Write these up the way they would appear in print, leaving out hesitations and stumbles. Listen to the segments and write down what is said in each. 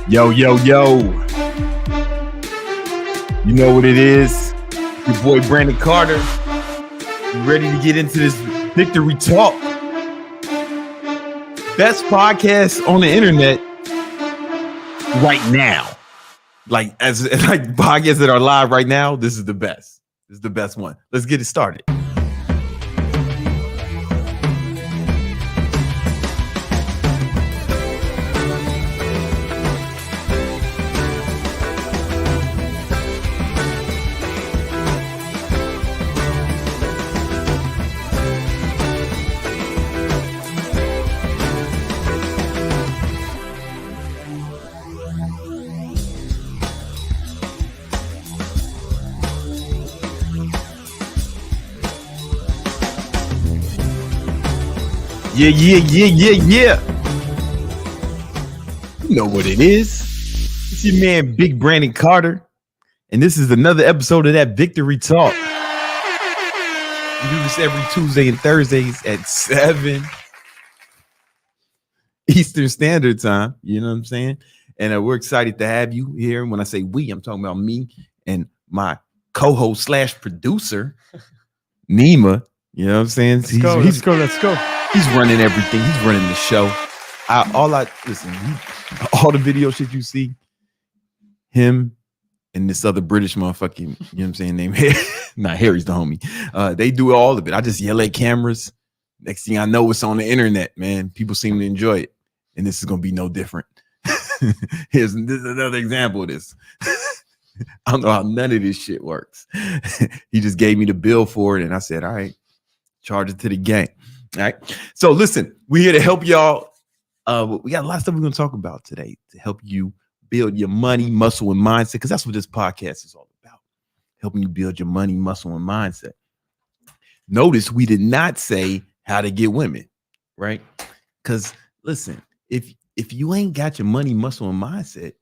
Yo. You know what it is? Your boy Brandon Carter. You ready to get into this victory talk? Best podcast on the internet right now. Like podcasts that are live right now, this is the best. This is the best one. Let's get it started. Yeah. You know what it is. It's your man, Big Brandon Carter. And this is another episode of that Victory Talk. We do this every Tuesday and Thursdays at 7 Eastern Standard Time. You know what I'm saying? And we're excited to have you here. When I say we, I'm talking about me and my co-host / producer, Nima. You know what I'm saying? Let's go. He's running everything. He's running the show. All the video shit you see, him and this other British motherfucking, you know what I'm saying, named Harry. Not Harry's the homie. They do all of it. I just yell at cameras. Next thing I know, it's on the internet, man. People seem to enjoy it. And this is going to be no different. This is another example of this. I don't know how none of this shit works. He just gave me the bill for it. And I said, all right, charge it to the gang. All right. So listen, we're here to help y'all. We got a lot of stuff we're going to talk about today to help you build your money, muscle, and mindset, because that's what this podcast is all about. Helping you build your money, muscle, and mindset. Notice we did not say how to get women, right? Because listen, if you ain't got your money, muscle, and mindset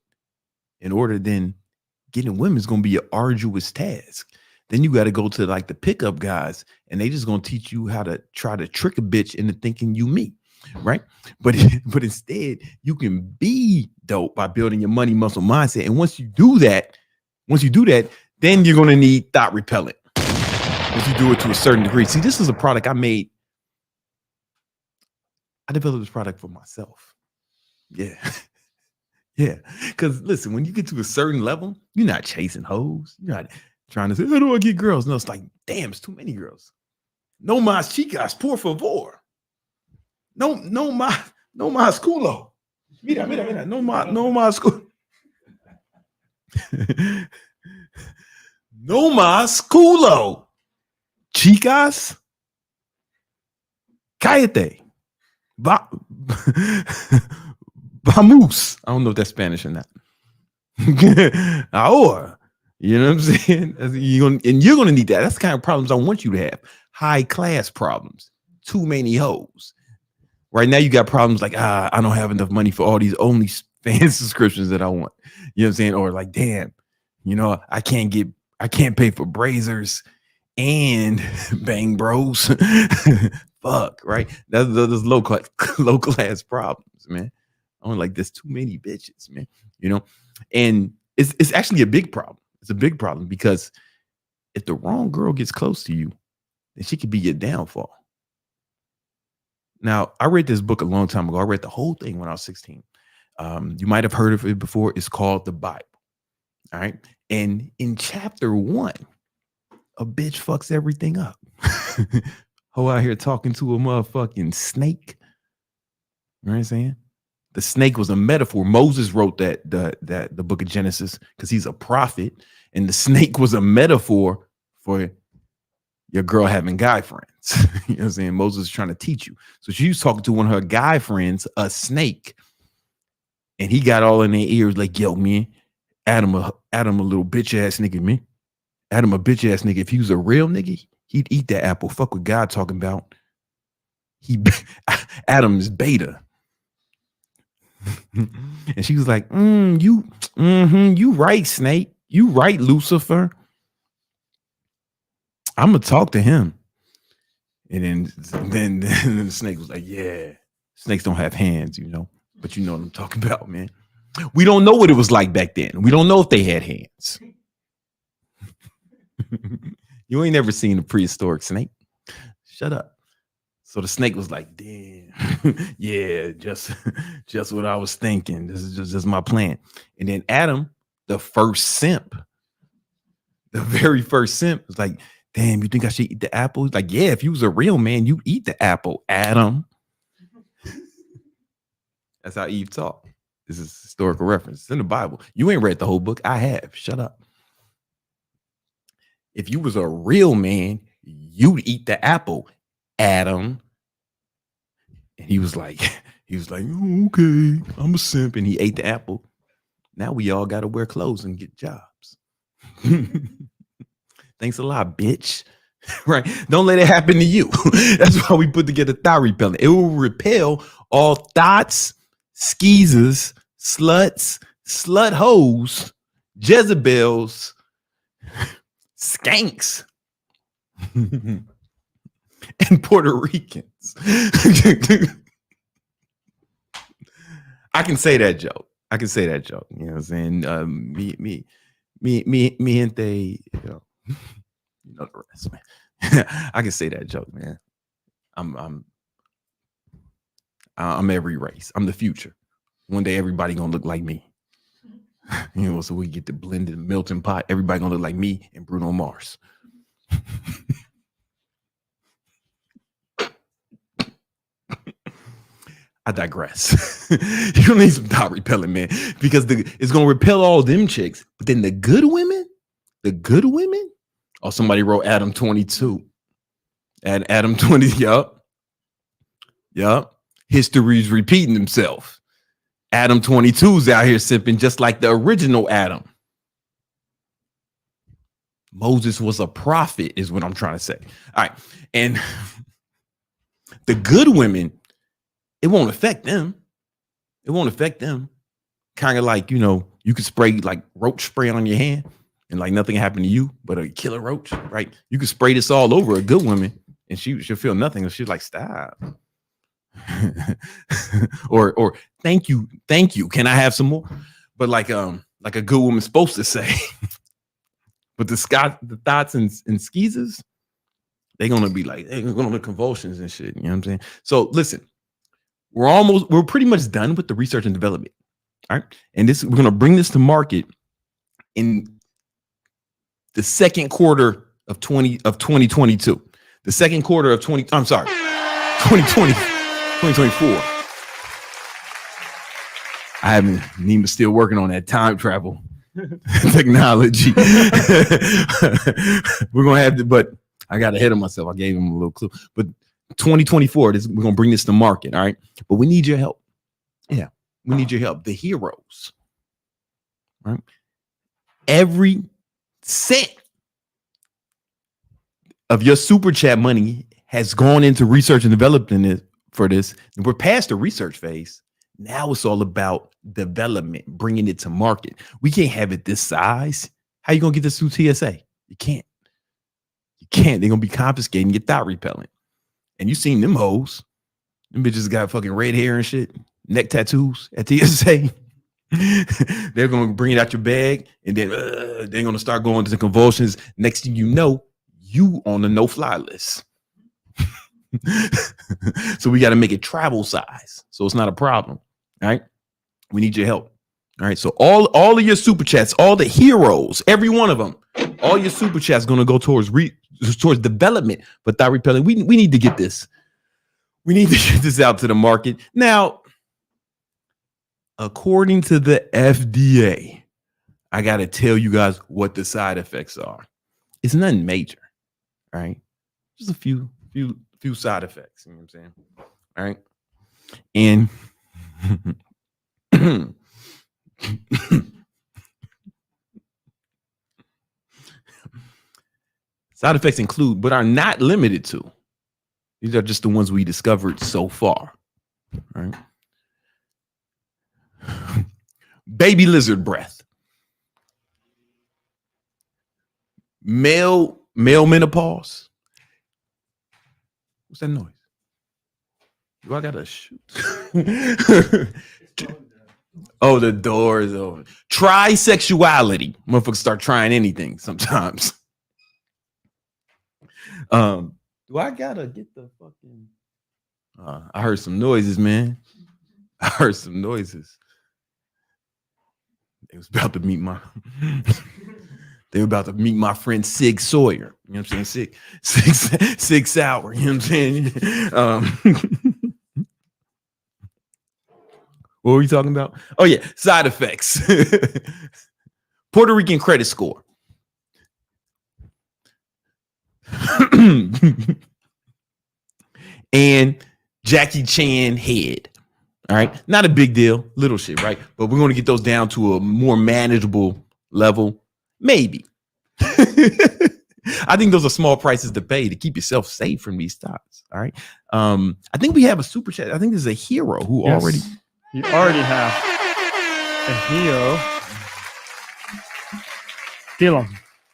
in order, then getting women is going to be an arduous task. Then you got to go to like the pickup guys, and they just going to teach you how to try to trick a bitch into thinking you me, right? But instead, you can be dope by building your money, muscle, mindset. And once you do that, then you're going to need Thot repellent. Once you do it to a certain degree. See, this is a product I made. I developed this product for myself. Yeah. Yeah. Because listen, when you get to a certain level, you're not chasing hoes. You're not trying to say, how do I get girls? No, it's like, damn, it's too many girls. No más chicas, por favor. No más culo. Mira. No más culo. No más culo. Chicas, cállate. Vamos. I don't know if that's Spanish or not. Ahora. You know what I'm saying? You're going to need that. That's the kind of problems I want you to have. High class problems. Too many hoes. Right now you got problems like, I don't have enough money for all these OnlyFans subscriptions that I want. You know what I'm saying? Or like, damn, I can't pay for Brazers and Bang Bros. Fuck, right? That's those low class problems, man. I'm like, there's too many bitches, man. And it's actually a big problem. It's a big problem because if the wrong girl gets close to you, then she could be your downfall. Now, I read this book a long time ago. I read the whole thing when I was 16. You might have heard of it before. It's called the Bible. All right. And in chapter 1, a bitch fucks everything up. Ho out here talking to a motherfucking snake. You know what I'm saying? The snake was a metaphor. Moses wrote the book of Genesis because he's a prophet. And the snake was a metaphor for your girl having guy friends. You know what I'm saying? Moses is trying to teach you. So she was talking to one of her guy friends, a snake. And he got all in their ears like, yo, man, Adam a little bitch ass nigga, man. Adam a bitch ass nigga. If he was a real nigga, he'd eat that apple. Fuck what God talking about. Adam is beta. And she was like, you right, Snake. You right, Lucifer. I'm gonna talk to him. And then the snake was like, yeah, snakes don't have hands, but you know what I'm talking about, man. We don't know what it was like back then. We don't know if they had hands. You ain't never seen a prehistoric snake. Shut up. So the snake was like, damn, yeah, just what I was thinking. This is just my plan. And then Adam, the first simp, the very first simp was like, damn, you think I should eat the apple? He's like, yeah, if you was a real man, you eat the apple, Adam. That's how Eve talked. This is historical reference. It's in the Bible. You ain't read the whole book. I have. Shut up. If you was a real man, you'd eat the apple, Adam. And he was like, oh, okay, I'm a simp. And he ate the apple. Now we all got to wear clothes and get jobs. Thanks a lot, bitch. Right? Don't let it happen to you. That's why we put together thought repellent. It will repel all thoughts, skeezers, sluts, slut hoes, Jezebels, skanks, and Puerto Ricans. I can say that joke. You know what I'm saying? Me and they, you know the rest, man. I can say that joke, man. I'm every race. I'm the future. One day everybody gonna look like me. You know, so we get the blended melting pot. Everybody gonna look like me and Bruno Mars. I digress. You don't need some thought repellent, man, because it's gonna repel all them chicks. But then the good women. Oh, somebody wrote Adam 22. And Adam 20. Yup. History's repeating himself. Adam 22's out here sipping just like the original Adam. Moses was a prophet, is what I'm trying to say. All right. And the good women, it won't affect them. Kind of like, you know, you could spray like roach spray on your hand and like nothing happened to you, but a killer roach, right? You could spray this all over a good woman and she'll feel nothing. And she's like, stop. or thank you. Can I have some more? But like a good woman's supposed to say. But the thoughts and skeezers, they're gonna be like, they're gonna have convulsions and shit. You know what I'm saying? So listen, we're pretty much done with the research and development. All right. And we're gonna bring this to market in the second quarter of 2022. The second quarter of 2020. 2024. I haven't. Nima still working on that time travel technology. We're gonna have to, but I got ahead of myself. I gave him a little clue. But 2024, we're gonna bring this to market. All right, but we need your help. Yeah, we need your help. The heroes. Right. Every cent of your super chat money has gone into research and development for this. And we're past the research phase. Now it's all about development, bringing it to market. We can't have it this size. How you gonna get this through TSA? You can't. They're gonna be confiscating your thought repellent. And you seen them hoes. Them bitches got fucking red hair and shit, neck tattoos at TSA. They're gonna bring it out your bag, and then they're gonna start going to the convulsions. Next thing you know, you on the no-fly list. So we got to make it travel size, so it's not a problem. All right, we need your help. All right, so all of your super chats, all the heroes, every one of them, all your super chats going to go towards development. But thought repellent, we need to get this. We need to get this out to the market now. According to the FDA, I got to tell you guys what the side effects are. It's nothing major, right? Just a few side effects. You know what I'm saying? All right. And side effects include, but are not limited to. These are just the ones we discovered so far. All right. Baby lizard breath. Male menopause. What's that noise? Do I gotta shoot? Oh, the door is open. Try sexuality. Motherfuckers start trying anything sometimes. Do I gotta get the fucking I heard some noises, man. I heard some noises. They was about to meet my they were about to meet my friend Sig Sawyer. You know what I'm saying? Sig Sauer. You know what I'm saying? What were we talking about? Oh yeah, side effects. Puerto Rican credit score. And Jackie Chan head. All right. Not a big deal. Little shit, right? But we're going to get those down to a more manageable level. Maybe. I think those are small prices to pay to keep yourself safe from these stocks. All right. I think we have a super chat. I think there's a hero who already. You already have a hero. Dylan.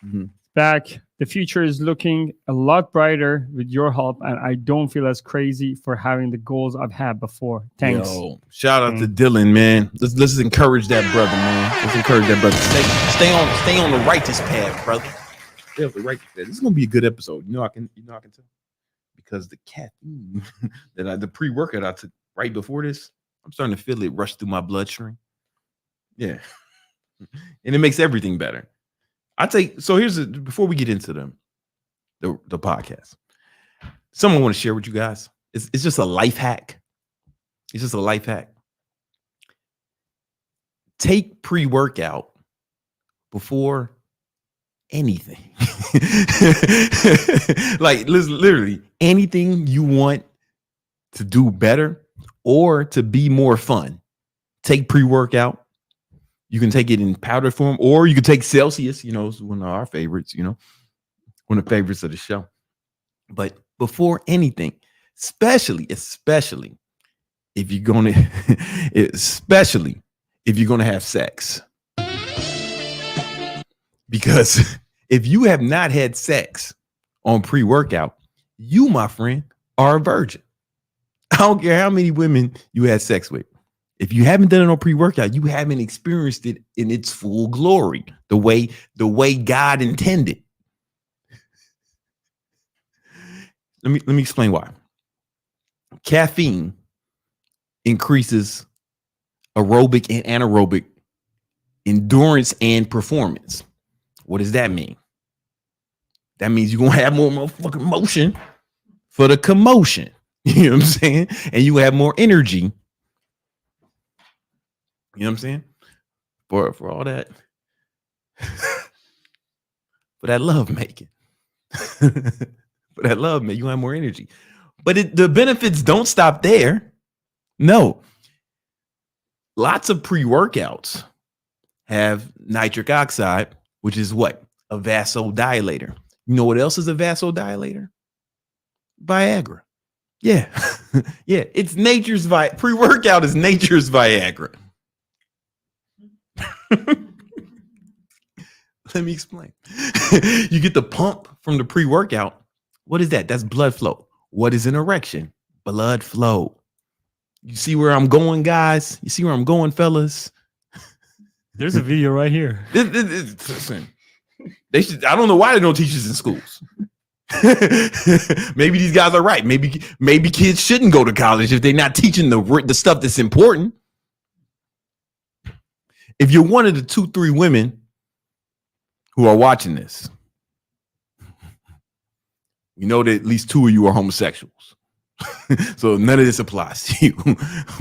Mm-hmm. Back. The future is looking a lot brighter with your help, and I don't feel as crazy for having the goals I've had before. Thanks. Yo, shout out to Dylan, man. Let's encourage that brother, man. Let's encourage that brother. Stay on the righteous path, brother. Stay on the righteous path. This is gonna be a good episode. I can tell because the caffeine the pre-workout I took right before this, I'm starting to feel it rush through my bloodstream. Yeah, and it makes everything better. So here's before we get into the podcast, someone want to share with you guys. It's just a life hack. It's just a life hack. Take pre-workout before anything. Like literally anything you want to do better or to be more fun. Take pre-workout. You can take it in powder form, or you can take Celcius, it's one of our favorites, one of the favorites of the show. But before anything, especially if you're gonna have sex. Because if you have not had sex on pre-workout, you, my friend, are a virgin. I don't care how many women you had sex with. If you haven't done it on pre-workout, you haven't experienced it in its full glory, the way God intended. Let me explain why. Caffeine increases aerobic and anaerobic endurance and performance. What does that mean? That means you're gonna have more motherfucking motion for the commotion. You know what I'm saying? And you have more energy. You know what I'm saying? For all that. For that love making. For that love making, you have more energy. But the benefits don't stop there. No. Lots of pre-workouts have nitric oxide, which is what? A vasodilator. You know what else is a vasodilator? Viagra. Yeah. Yeah. It's nature's pre-workout is nature's Viagra. Let me explain. You get the pump from the pre-workout. What is that? That's blood flow. What is an erection? Blood flow. You see where I'm going, guys? You see where I'm going, fellas? There's a video right here. Listen, I don't know why they don't teach this in schools. Maybe these guys are right. Maybe kids shouldn't go to college if they're not teaching the stuff that's important. If you're one of the 2-3 women who are watching this, you know that at least 2 of you are homosexuals. So none of this applies to you.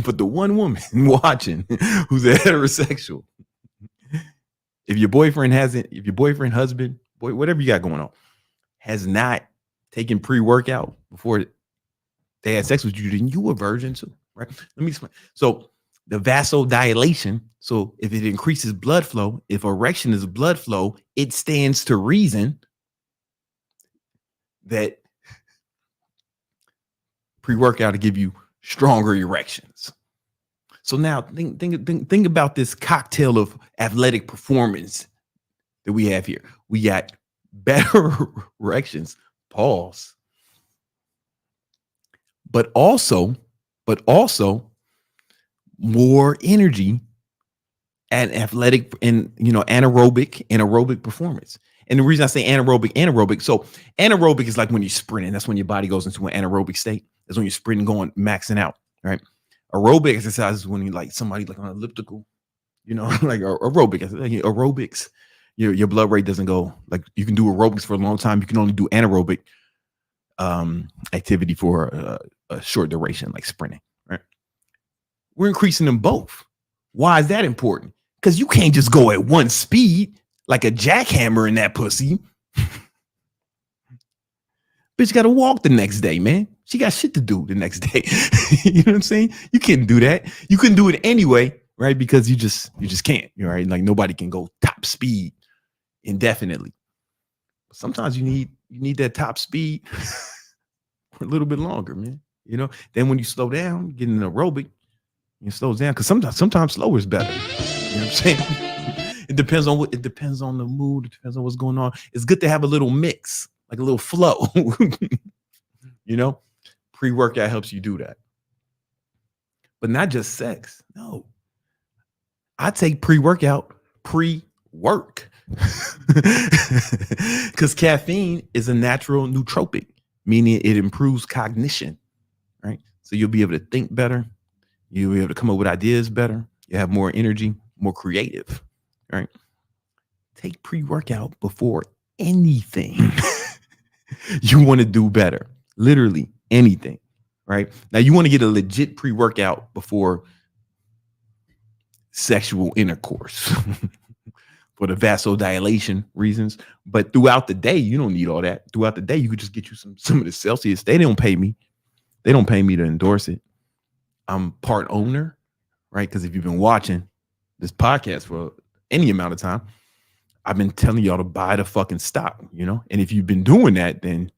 But the one woman watching who's a heterosexual, if your boyfriend, husband, whatever you got going on, has not taken pre-workout before they had sex with you, then you a virgin too, right? Let me explain. So the vasodilation, so if it increases blood flow, if erection is blood flow, it stands to reason that pre-workout to give you stronger erections. So now think about this cocktail of athletic performance that we have here. We got better erections, pause, but also more energy and athletic and anaerobic and aerobic performance. And the reason I say anaerobic, so anaerobic is like when you're sprinting. That's when your body goes into an anaerobic state. That's when you're sprinting, going maxing out, right? Aerobic exercise is when you like somebody like on an elliptical, like aerobics. Your blood rate doesn't go, like you can do aerobics for a long time. You can only do anaerobic activity for a short duration, like sprinting, right? We're increasing them both. Why is that important? Because you can't just go at one speed like a jackhammer in that pussy. Bitch got to walk the next day, man. She got shit to do the next day. You know what I'm saying? You can't do that. You couldn't do it anyway, right? Because you just can't, right? Like nobody can go top speed indefinitely. Sometimes you need that top speed for a little bit longer, man. Then when you slow down, get in aerobic, it slows down, because sometimes slower is better. You know what I'm saying? It depends on the mood. It depends on what's going on. It's good to have a little mix, like a little flow. Pre-workout helps you do that. But not just sex. No. I take pre-workout pre-work. Because caffeine is a natural nootropic, meaning it improves cognition, right? So you'll be able to think better. You'll be able to come up with ideas better. You have more energy, more creative, right? Take pre-workout before anything. You want to do better. Literally anything, right? Now you want to get a legit pre-workout before sexual intercourse for the vasodilation reasons. But throughout the day, you don't need all that. Throughout the day, you could just get you some of the Celcius. They don't pay me. They don't pay me to endorse it. I'm part owner, right? Because if you've been watching this podcast for any amount of time, I've been telling y'all to buy the fucking stock, And if you've been doing that, then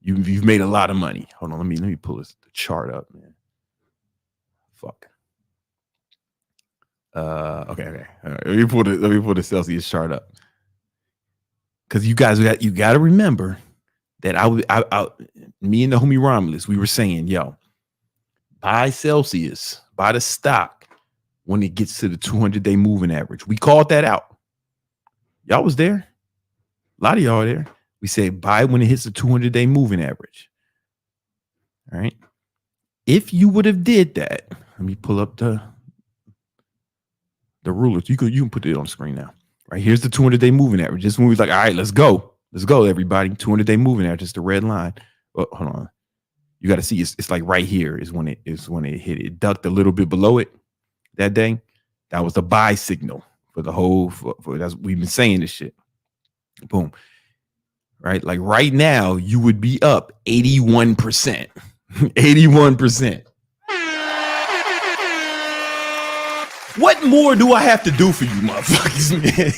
you've made a lot of money. Hold on, let me pull the chart up, man. Fuck. Okay. All right. Let me pull the Celcius chart up. Because you guys got to remember that me and the homie Romulus, we were saying, yo, buy Celcius, buy the stock when it gets to the 200-day moving average. We called that out. Y'all was there. A lot of y'all are there. We said buy when it hits the 200-day moving average. All right. If you would have did that, let me pull up the rulers. You can put it on the screen now. Right. Here's the 200-day moving average. This one was like, all right, let's go. Let's go, everybody. 200-day moving average. It's the red line. Oh, hold on. You got to see it's like right here is when it hit. It ducked a little bit below it that day. That was the buy signal for the whole for that's we've been saying this shit. Boom. Right? Like right now, you would be up 81%. 81%. What more do I have to do for you, motherfuckers, man?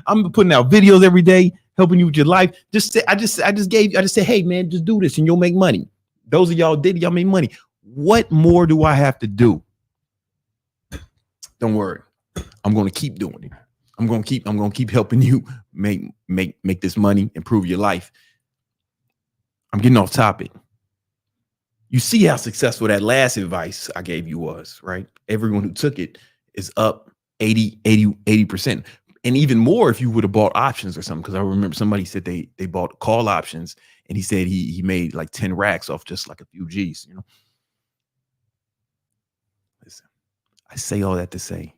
I'm putting out videos every day, helping you with your life. I just said, hey man, just do this and you'll make money. Those of y'all did, y'all made money. What more do I have to do? Don't worry. I'm gonna keep doing it. I'm gonna keep helping you make this money, improve your life. I'm getting off topic. You see how successful that last advice I gave you was, right? Everyone who took it is up 80%. And even more if you would have bought options or something. Because I remember somebody said they bought call options and he said he made like 10 racks off just like a few G's, Listen, I say all that to say,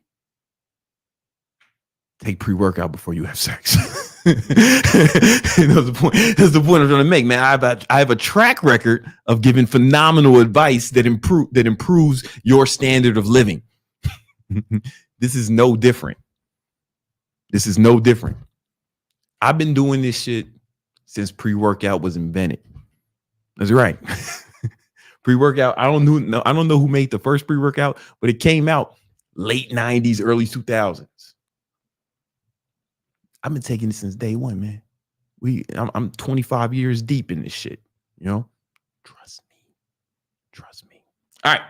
take pre-workout before you have sex. That's the point. That's the point I'm trying to make, man. I have a track record of giving phenomenal advice that improves your standard of living. This is no different. I've been doing this shit since pre-workout was invented. That's right. Pre-workout. I don't know who made the first pre-workout, but it came out late 90s, early 2000s. I've been taking this since day one, man. I'm 25 years deep in this shit, Trust me. All right.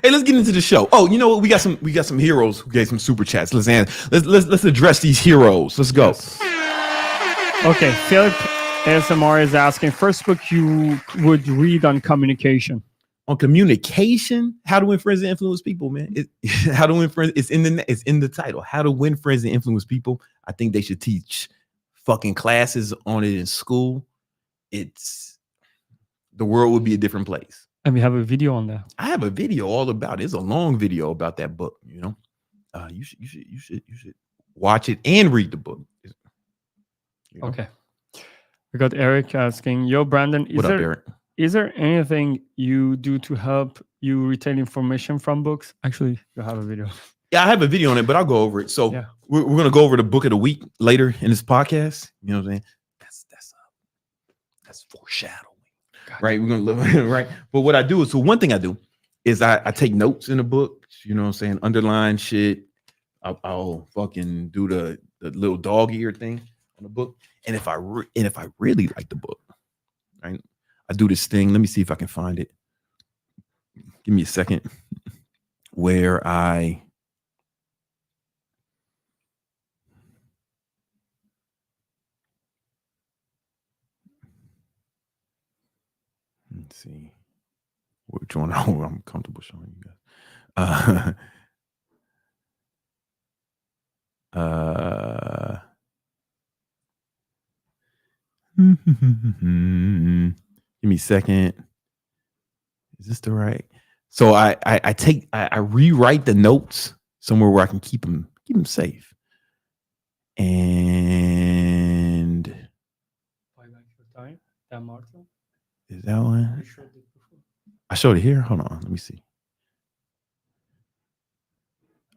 Hey, let's get into the show. Oh, you know what? We got some heroes who gave some super chats. Let's address these heroes. Let's go. Yes. Okay, Philip ASMR is asking, first book you would read on communication. on communication, how to win friends and influence people, man. How to win friends. It's in the title. How to win friends and influence people. I think they should teach fucking classes on it in school. The world would be a different place. And we have a video on that. I have a video all about it. It's a long video about that book. You know, you should watch it and read the book. You know? Okay. We got Eric asking, yo, Brandon, is there anything you do to help you retain information from books? Actually, you have a video. Yeah, I have a video on it, but I'll go over it. So yeah. we're going to go over the book of the week later in this podcast. You know what I'm saying? That's foreshadowing. Gotcha. Right? We're going to live right. But what I do is, so one thing I do is I take notes in the book, you know what I'm saying? Underline shit. I'll fucking do the little dog ear thing on the book. And if I really like the book, right? I do this thing. Let me see if I can find it. Give me a second. Where let's see which one I'm comfortable showing you guys. Give me a second. Is this the right? So I rewrite the notes somewhere where I can keep them safe. And is that one? I showed it here. Hold on, let me see.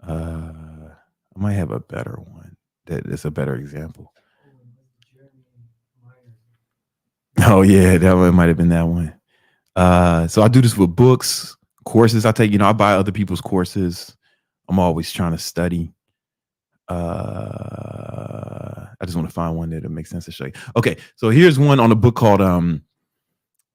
I might have a better one. That's a better example. Oh yeah, that one might have been that one. So I do this with books, courses. I take, I buy other people's courses. I'm always trying to study. I just want to find one that makes sense to show you. Okay, so here's one on a book called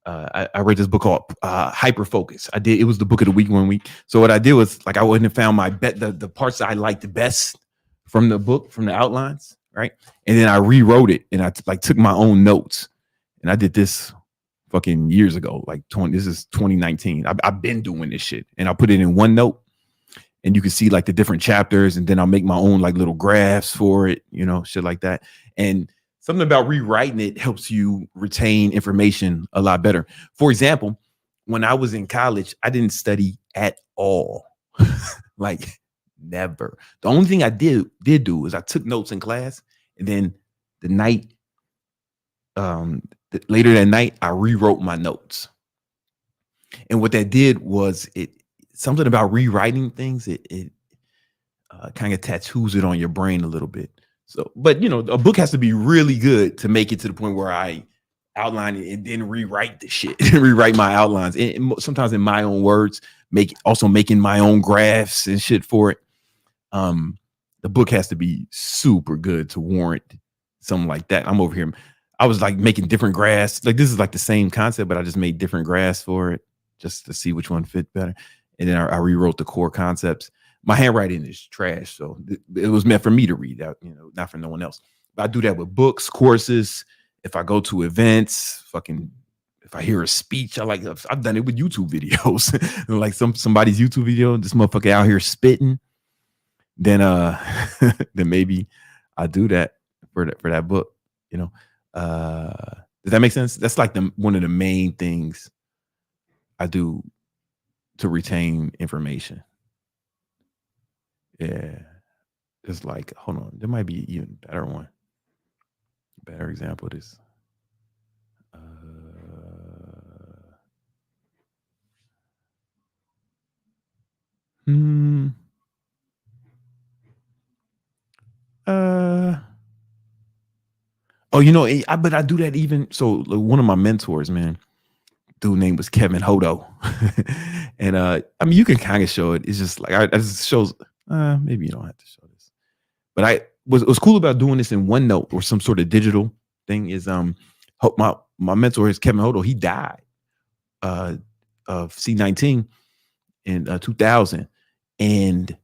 I read this book called Hyper Focus. It was the book of the week 1 week. So what I did was, like, I wouldn't have found the parts that I liked the best from the book, from the outlines, right? And then I rewrote it, and I took my own notes, and I did this fucking years ago, this is 2019. I've been doing this shit, and I put it in one note, and you can see like the different chapters, and then I'll make my own like little graphs for it, shit like that. And something about rewriting it helps you retain information a lot better. For example, when I was in college, I didn't study at all. Like, never. The only thing I did do is I took notes in class, and then later that night, I rewrote my notes. And what that did was something about rewriting things. It kind of tattoos it on your brain a little bit. So, but a book has to be really good to make it to the point where I outline it and then rewrite the shit, rewrite my outlines, and sometimes in my own words, making my own graphs and shit for it. The book has to be super good to warrant something like that. I'm over here. I was like making different graphs. Like, this is like the same concept, but I just made different graphs for it just to see which one fit better. And then I rewrote the core concepts. My handwriting is trash, so it was meant for me to read out, not for no one else. But I do that with books, courses. If I go to events, if I hear a speech, I've done it with YouTube videos. Like somebody's YouTube video, this motherfucker out here spitting. Then then maybe I do that for that book. Does that make sense? That's like one of the main things I do to retain information. Yeah, it's like, hold on, there might be an even better one. Better example of this. But I do that even. So one of my mentors, man, dude name was Kevin Hodo. And you can kind of show it. It's just like, it just shows, maybe you don't have to show this. But what's cool about doing this in OneNote or some sort of digital thing is my mentor is Kevin Hodo. He died of C19 in 2000. And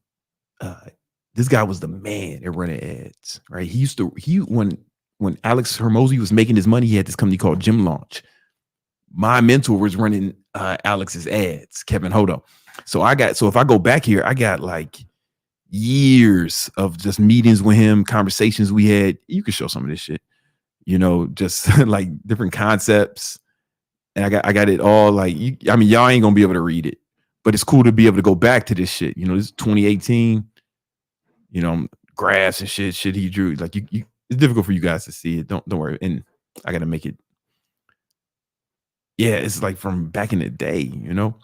this guy was the man at running ads, right? When Alex Hermosi was making his money, he had this company called Gym Launch. my mentor was running Alex's ads, Kevin Hodo. So if I go back here, I got like years of just meetings with him, conversations we had. You can show some of this shit, you know, just like different concepts. And I got it all like, y'all ain't gonna be able to read it, but it's cool to be able to go back to this shit. You know, this is 2018, you know, graphs and shit he drew. Like it's difficult for you guys to see it. Don't worry. And I got to make it. Yeah, it's like from back in the day, you know,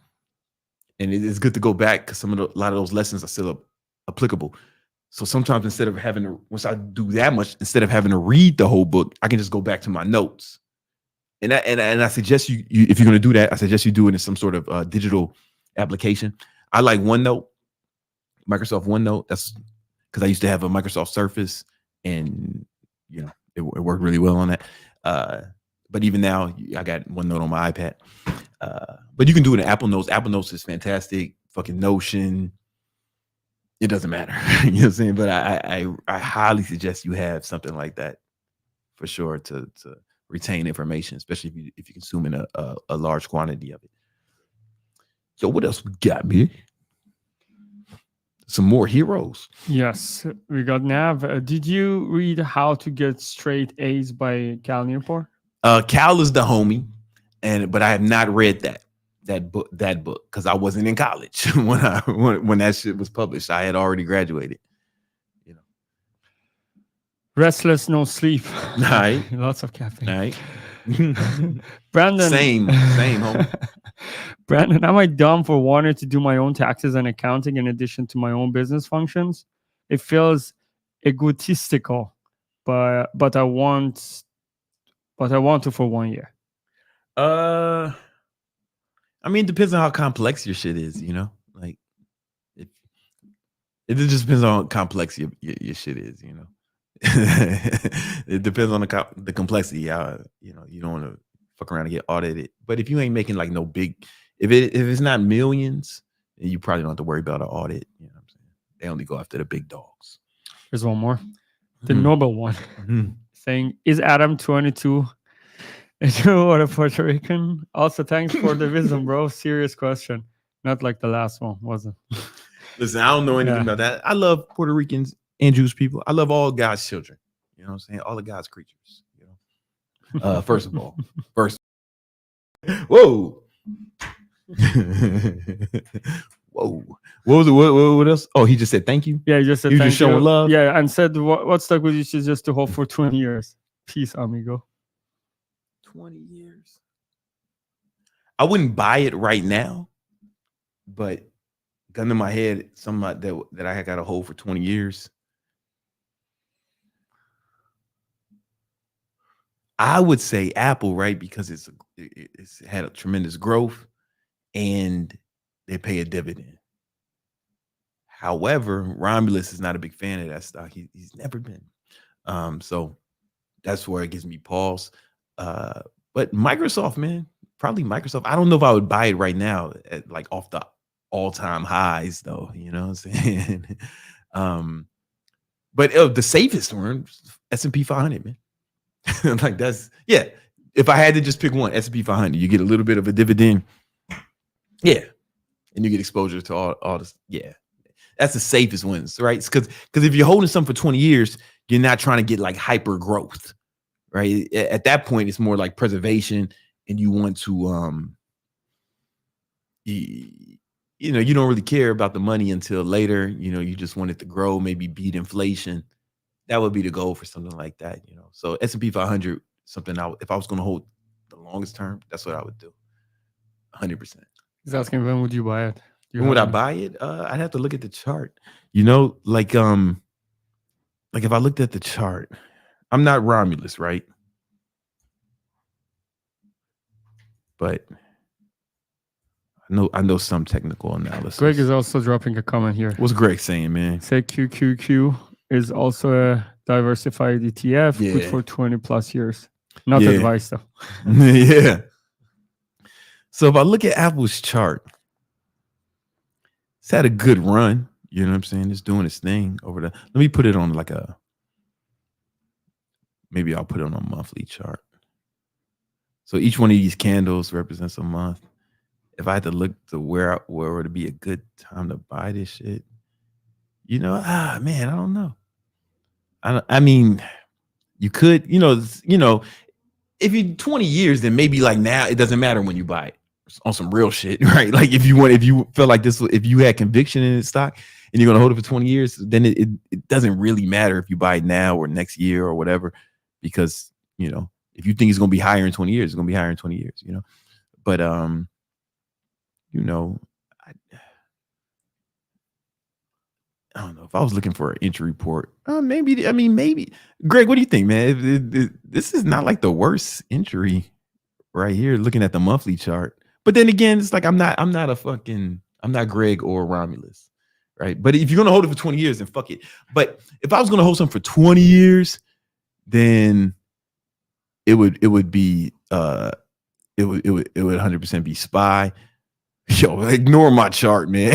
and it's good to go back because a lot of those lessons are still applicable. So sometimes instead of having to, once I do that much, instead of having to read the whole book, I can just go back to my notes. And I suggest you if you're going to do that, I suggest you do it in some sort of digital application. I like OneNote, Microsoft OneNote. That's because I used to have a Microsoft Surface, and you know it worked really well on that. But even now, I got OneNote on my iPad. But you can do it in Apple Notes. Apple Notes is fantastic. Fucking Notion. It doesn't matter. You know what I'm saying? But I highly suggest you have something like that for sure to retain information, especially if you're consuming a large quantity of it. So what else we got, man? Some more heroes. Yes, we got Nav. Did you read How to Get Straight A's by Cal Newport? Cal is the homie, but I have not read that book because I wasn't in college when that shit was published. I had already graduated. You know, Restless, no sleep. Right. Lots of caffeine. Right. Brandon. Same, homie. Brandon, am I dumb for wanting to do my own taxes and accounting in addition to my own business functions? It feels egotistical, but I want to for 1 year. I mean, it depends on how complex your shit is, you know. Like, it just depends on how complex your shit is, you know. It depends on the complexity. You know, you don't want to fuck around and get audited. But if you ain't making like no big, if it's not millions, then you probably don't have to worry about an audit. You know what I'm saying? They only go after the big dogs. There's one more, the Nobel one, saying, "Is Adam 22 or a Puerto Rican?" Also, thanks for the wisdom, bro. Serious question, not like the last one, was it? Listen, I don't know anything about that. I love Puerto Ricans and Jewish people. I love all God's children. You know what I'm saying? All of God's creatures. You know. First of all, whoa. Whoa. What was it? What else? Oh, he just said thank you. Yeah, he just said you thank just showing love. Yeah, and said what stuck with you is just to hold for 20 years. Peace, amigo. 20 years. I wouldn't buy it right now, but gun to my head, something that I got to hold for 20 years. I would say Apple, right? Because it's had a tremendous growth and they pay a dividend. However, Romulus is not a big fan of that stock. He's never been. So that's where it gives me pause. But Microsoft, man, probably Microsoft. I don't know if I would buy it right now at like off the all-time highs, though. You know what I'm saying? But the safest one, S&P 500, man. Like that's, yeah. If I had to just pick one, S&P 500, you get a little bit of a dividend. Yeah. And you get exposure to all this. Yeah. That's the safest ones, right? Because if you're holding something for 20 years, you're not trying to get like hyper growth, right? At that point, it's more like preservation, and you want to, you know, you don't really care about the money until later. You know, you just want it to grow, maybe beat inflation. That would be the goal for something like that, you know. So S&P 500, something if I was going to hold the longest term, that's what I would do. 100%. He's asking, when would you buy it? When would I buy it? I'd have to look at the chart. You know, like if I looked at the chart, I'm not Romulus, right? But I know some technical analysis. Greg is also dropping a comment here. What's Greg saying, man? Say QQQ is also a diversified ETF, good for 20 plus years. Not advice though. Yeah. So if I look at Apple's chart, it's had a good run. You know what I'm saying? It's doing its thing over there. Let me put it on like maybe I'll put it on a monthly chart. So each one of these candles represents a month. If I had to look to where would be a good time to buy this shit, man, I don't know. I mean, you could, if you 20 years, then maybe like now it doesn't matter when you buy it on some real shit, right? Like if you feel like this, if you had conviction in the stock and you're gonna hold it for 20 years, then it doesn't really matter if you buy it now or next year or whatever, because if you think it's gonna be higher in 20 years, it's gonna be higher in 20 years, But I don't know if I was looking for an entry report. Maybe. Greg, what do you think, man? This is not like the worst entry right here. Looking at the monthly chart, but then again, it's like I'm not Greg or Romulus, right? But if you're gonna hold it for 20 years, then fuck it. But if I was gonna hold something for 20 years, then it would be 100% be SPY. Yo, ignore my chart, man.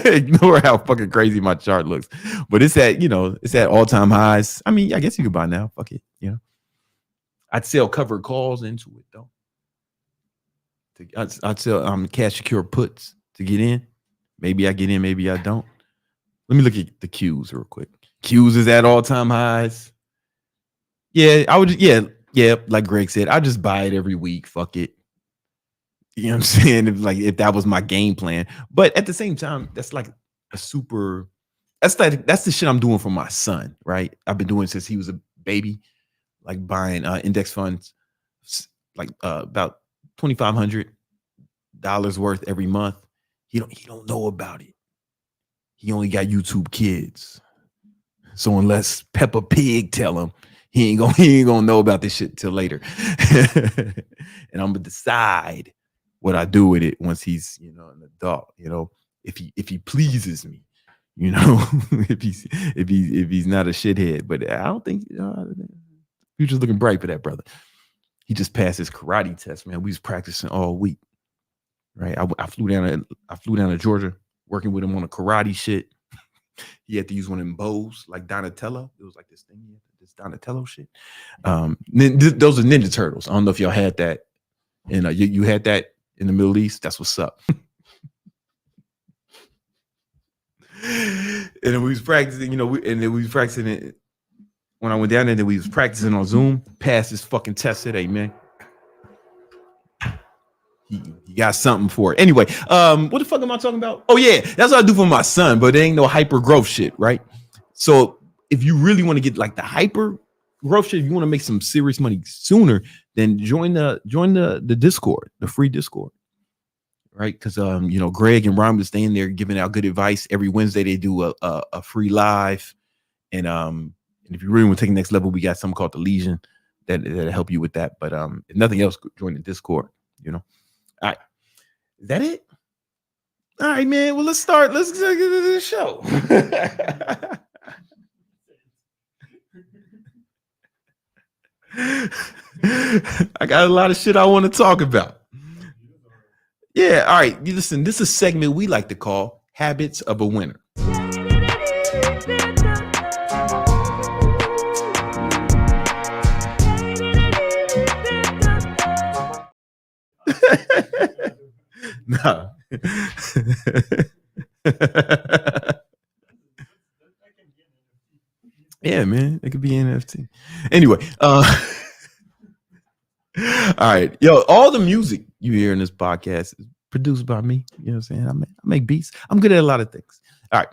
Ignore how fucking crazy my chart looks. But it's at all-time highs. I mean, I guess you could buy now. Fuck it, I'd sell covered calls into it though. I'd sell cash secure puts to get in. Maybe I get in, maybe I don't. Let me look at the Qs real quick. Qs is at all-time highs. Yeah, I would. Yeah, like Greg said, I just buy it every week. Fuck it. You know what I'm saying? If that was my game plan. But at the same time, that's like that's the shit I'm doing for my son, right? I've been doing since he was a baby, like buying index funds, like about $2,500 worth every month. He don't know about it. He only got YouTube Kids. So unless Peppa Pig tell him, he ain't gonna know about this shit till later. And I'm gonna decide what I do with it once he's an adult, if he pleases me, if he's not a shithead. But I don't think future's looking bright for that brother. He just passed his karate test, man. We was practicing all week, right? I flew down to Georgia, working with him on a karate shit. He had to use one of them bows like Donatello. It was like this thing, this Donatello shit. Those are Ninja Turtles. I don't know if y'all had that, and you had that in the Middle East. That's what's up. And then we was practicing, it when I went down there. Then we was practicing on Zoom. Passed this fucking test today, man. He got something for it. Anyway, what the fuck am I talking about? Oh yeah, that's what I do for my son, but it ain't no hyper growth shit, right? So if you really want to get like the hyper growth shit, if you want to make some serious money sooner, then join the Discord, the free Discord, right? Because Greg and Ron was staying there giving out good advice. Every Wednesday they do a free live, and if you really want to take the next level, we got something called the Legion that'll help you with that. But if nothing else, join the Discord. All right, is that it? All right, man. Well, let's start. Let's get into the show. I got a lot of shit I want to talk about. Yeah, all right. You listen, this is a segment we like to call Habits of a Winner. No. Yeah, man. It could be NFT. Anyway, all right. Yo, all the music you hear in this podcast is produced by me. You know what I'm saying? I make beats. I'm good at a lot of things. All right.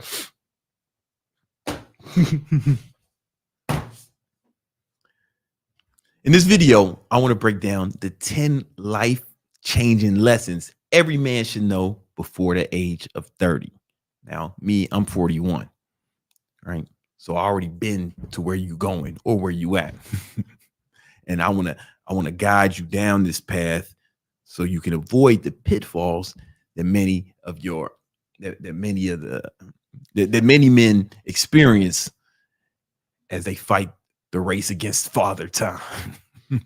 In this video, I want to break down the 10 life-changing lessons every man should know before the age of 30. Now, me, I'm 41, right? So I already been to where you going or where you at. And I want to guide you down this path so you can avoid the pitfalls that many men experience as they fight the race against father time. All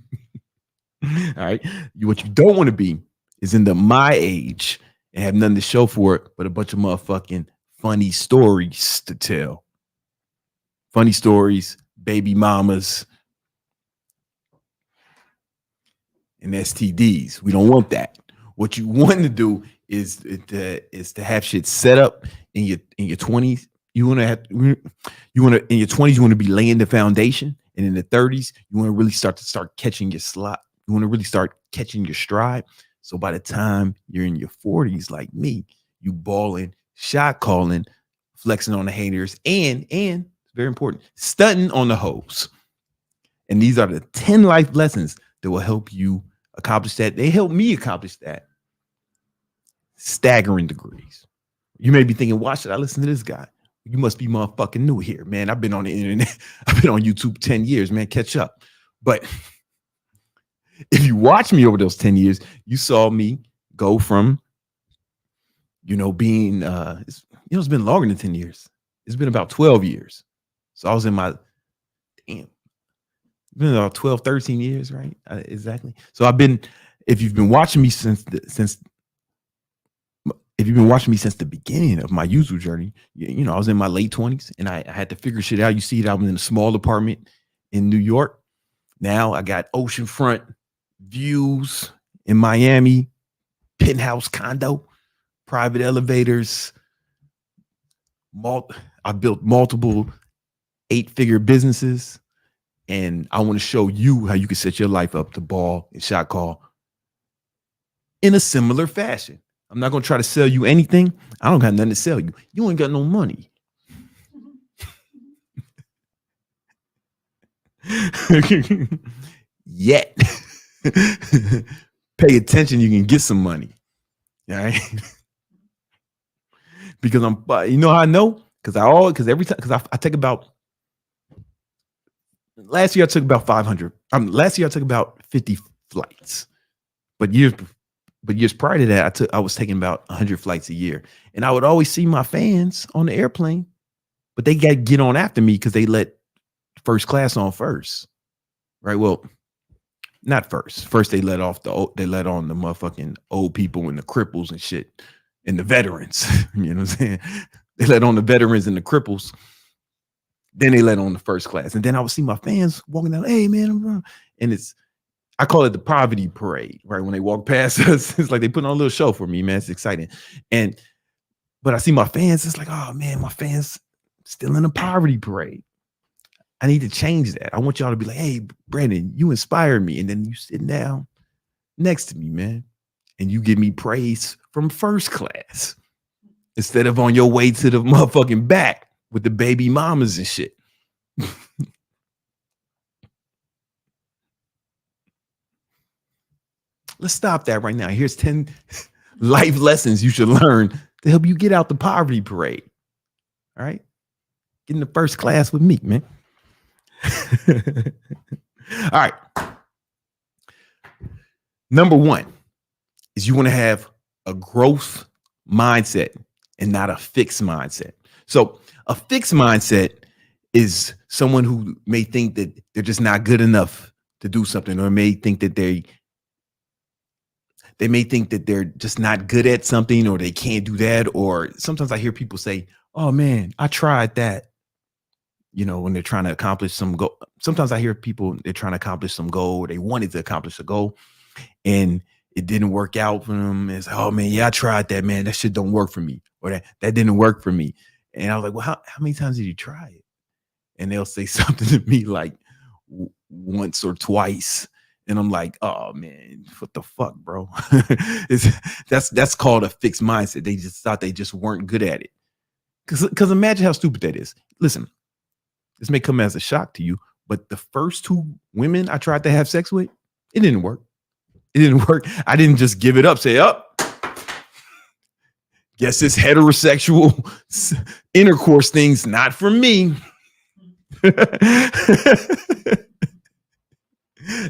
right. What you don't want to be is in my age and have nothing to show for it but a bunch of motherfucking funny stories to tell. Funny stories, baby mamas. and STDs. We don't want that. What you want to do is to have shit set up in your 20s. You want to in your 20s you want to be laying the foundation, and in the 30s you want to really start catching your slot. You want to really start catching your stride. So by the time you're in your 40s, like me, you balling, shot calling, flexing on the haters, and very important, stunting on the hoes. And these are the 10 life lessons that will help you accomplish that. They help me accomplish that. Staggering degrees. You may be thinking, why should I listen to this guy? You must be motherfucking new here, man. I've been on the internet. I've been on YouTube 10 years, man. Catch up. But if you watch me over those 10 years, you saw me go from, being, it's been longer than 10 years. It's been about 12 years. So I was in my, it's been about 12, 13 years, right? Exactly. So if you've been watching me since the beginning of my YouTube journey, I was in my late 20s and I had to figure shit out. You see that I was in a small apartment in New York. Now I got oceanfront views in Miami, penthouse condo, private elevators. I built multiple 8-figure businesses, and I want to show you how you can set your life up to ball and shot call in a similar fashion. I'm not going to try to sell you anything. I don't got nothing to sell you. You ain't got no money. Yet. Pay attention, you can get some money. All right. Because how I know? Because I take about, last year I took about 500. Last year I took about 50 flights. But years prior to that, I was taking about 100 flights a year. And I would always see my fans on the airplane, but they got to get on after me because they let first class on first. Right? Well, not first. First they let on the motherfucking old people and the cripples and shit and the veterans. You know what I'm saying? They let on the veterans and the cripples. Then they let on the first class. And then I would see my fans walking down, hey man, and I call it the poverty parade, right? When they walk past us, it's like they put on a little show for me, man. It's exciting. But I see my fans, it's like, oh man, my fans still in the poverty parade. I need to change that. I want y'all to be like, hey, Brandon, you inspired me. And then you sit down next to me, man. And you give me praise from first class instead of on your way to the motherfucking back with the baby mamas and shit. Let's stop that right now. Here's 10 life lessons you should learn to help you get out the poverty parade. All right. Get in the first class with me, man. All right. Number 1 is you want to have a growth mindset and not a fixed mindset. So a fixed mindset is someone who may think that they're just not good enough to do something, or may think that they may think that they're just not good at something, or they can't do that. Or sometimes I hear people say, oh man, I tried that. When they're trying to accomplish some goal. Sometimes I hear people, they're trying to accomplish some goal, or they wanted to accomplish a goal and it didn't work out for them. It's, oh man, yeah, I tried that, man. That shit don't work for me. Or that didn't work for me. And I was like, well, how many times did you try it? And they'll say something to me like once or twice. And I'm like, oh man, what the fuck, bro? That's called a fixed mindset. They just thought they just weren't good at it. Because imagine how stupid that is. Listen, this may come as a shock to you, but the first 2 women I tried to have sex with, it didn't work. It didn't work. I didn't just give it up, say, guess this heterosexual intercourse thing's not for me.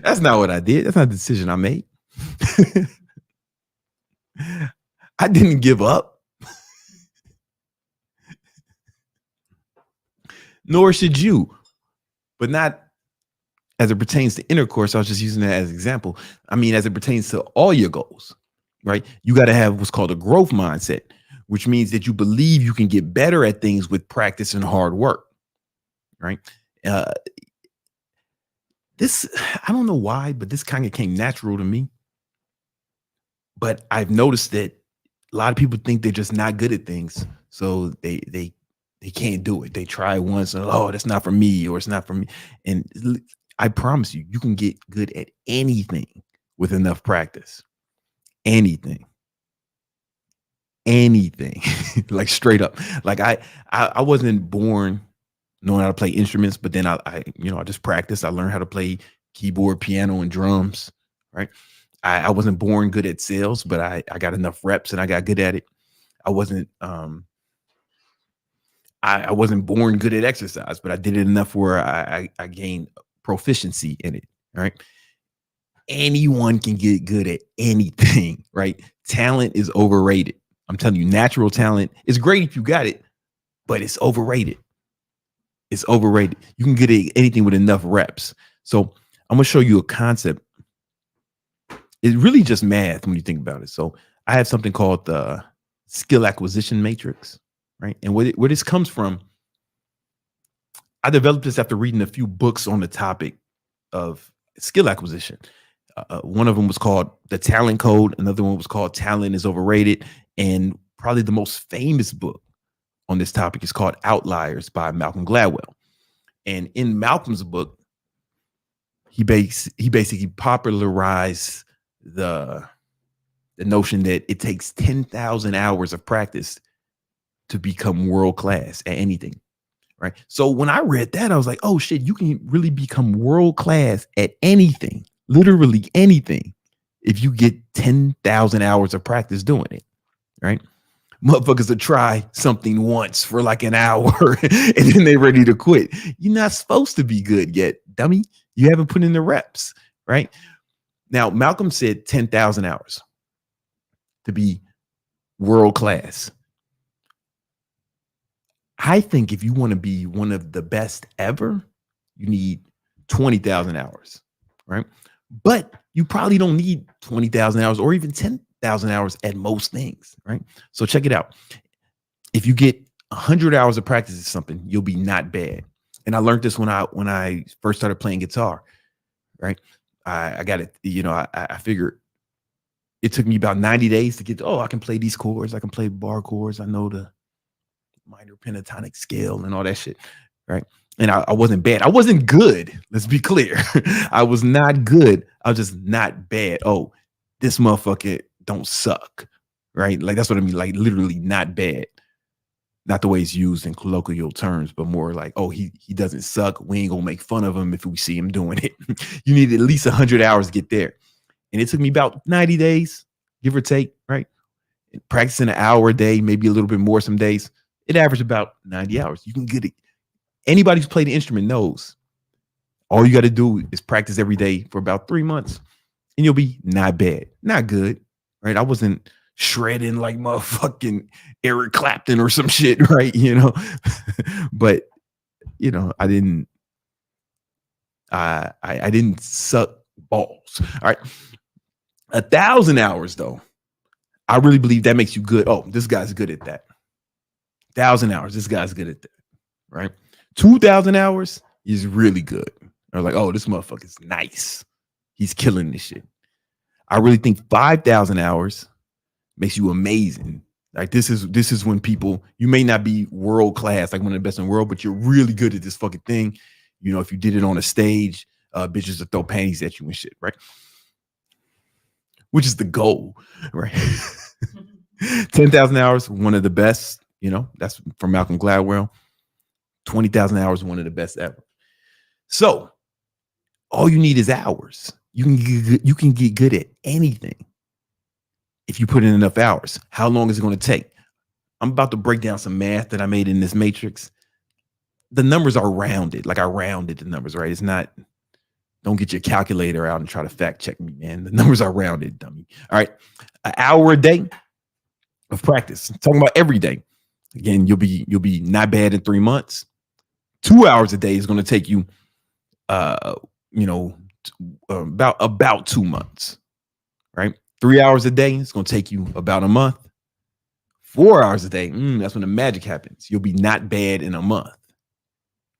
That's not what I did. That's not the decision I made. I didn't give up. Nor should you, but not as it pertains to intercourse. I was just using that as an example. I mean, as it pertains to all your goals, right? You got to have what's called a growth mindset, which means that you believe you can get better at things with practice and hard work, right? this, I don't know why, but this kind of came natural to me. But I've noticed that a lot of people think they're just not good at things. So they can't do it. They try once and, oh, that's not for me, or it's not for me. And I promise you, you can get good at anything with enough practice. Anything. Like straight up. Like I wasn't born knowing how to play instruments, but then I just practiced. I learned how to play keyboard, piano, and drums. Right. I wasn't born good at sales, but I got enough reps and I got good at it. I wasn't born good at exercise, but I did it enough where I gained proficiency in it. Right. Anyone can get good at anything, right? Talent is overrated. I'm telling you, natural talent is great if you got it, but it's overrated. It's overrated. You can get anything with enough reps. So I'm going to show you a concept. It's really just math when you think about it. So I have something called the skill acquisition matrix, right? And where this comes from, I developed this after reading a few books on the topic of skill acquisition. One of them was called The Talent Code. Another one was called Talent is Overrated. And probably the most famous book on this topic is called Outliers by Malcolm Gladwell. And in Malcolm's book, he basically popularized the notion that it takes 10,000 hours of practice to become world class at anything. Right. So when I read that, I was like, oh, shit, you can really become world class at anything, literally anything, if you get 10,000 hours of practice doing it. Right. Motherfuckers will try something once for like an hour and then they're ready to quit. You're not supposed to be good yet, dummy. You haven't put in the reps. Right. Now, Malcolm said 10,000 hours to be world class. I think if you want to be one of the best ever, you need 20,000 hours, right? But you probably don't need 20,000 hours or even 10,000 hours at most things, right? So check it out. If you get 100 hours of practice at something, you'll be not bad. And I learned this when I first started playing guitar, right? I got it. I figured it took me about 90 days to get, I can play these chords. I can play bar chords. I know the minor pentatonic scale and all that shit, right? And I wasn't bad. I wasn't good. Let's be clear. I was not good. I was just not bad. Oh, this motherfucker don't suck, right? Like, that's what I mean. Like, literally not bad. Not the way it's used in colloquial terms, but more like, oh, he doesn't suck. We ain't gonna make fun of him if we see him doing it. You need at least 100 hours to get there. And it took me about 90 days, give or take, right? Practicing an hour a day, maybe a little bit more some days. It averaged about 90 hours. You can get it. Anybody who's played the instrument knows all you got to do is practice every day for about 3 months and you'll be not bad, not good, right? I wasn't shredding like motherfucking Eric Clapton or some shit, right? But I didn't suck balls. All right. 1,000 hours though. I really believe that makes you good. Oh, this guy's good at that. 1,000 hours. This guy's good at that. Right. 2,000 hours is really good. Or like, oh, this motherfucker's nice. He's killing this shit. I really think 5,000 hours makes you amazing. Like, this is when people, you may not be world class, like one of the best in the world, but you're really good at this fucking thing. If you did it on a stage, bitches will throw panties at you and shit, right? Which is the goal, right? 10,000 hours, one of the best. That's from Malcolm Gladwell. 20,000 hours, one of the best ever. So all you need is hours. You can get good at anything if you put in enough hours. How long is it going to take? I'm about to break down some math that I made in this matrix. The numbers are rounded. Like, I rounded the numbers, right? It's not, don't get your calculator out and try to fact check me, man. The numbers are rounded, dummy. All right. An hour a day of practice. I'm talking about every day. Again, you'll be not bad in 3 months. 2 hours a day is going to take you, about 2 months, right? 3 hours a day is going to take you about a month. 4 hours a day, that's when the magic happens. You'll be not bad in a month,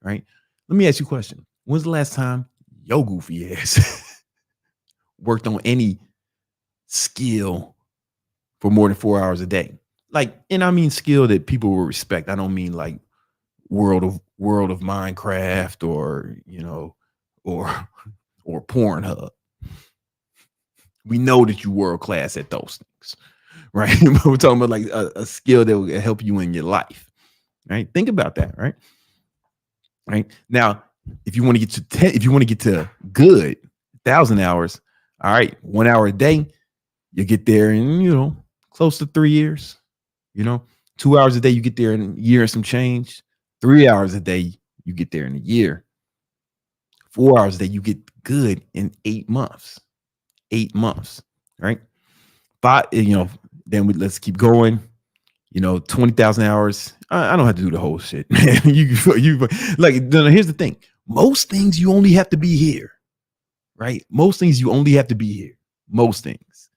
right? Let me ask you a question. When's the last time Yo goofy ass worked on any skill for more than 4 hours a day. Like, and I mean skill that people will respect. I don't mean like world of Minecraft or, you know, or Pornhub. We know that you world class at those things, right? We're talking about like a skill that will help you in your life, right? Think about that, right? Right now, if you want to get to 10, if you want to get to good 1,000 hours, all right, 1 hour a day, you get there in, you know, close to 3 years. You know, 2 hours a day, you get there in a year and some change. 3 hours a day, you get there in a year. 4 hours a day, you get good in 8 months. 8 months, right? But, you know, then let's keep going. You know, 20,000 hours. I don't have to do the whole shit. you like, here's the thing. Most things you only have to be here, right? Most things you only have to be here. Most things.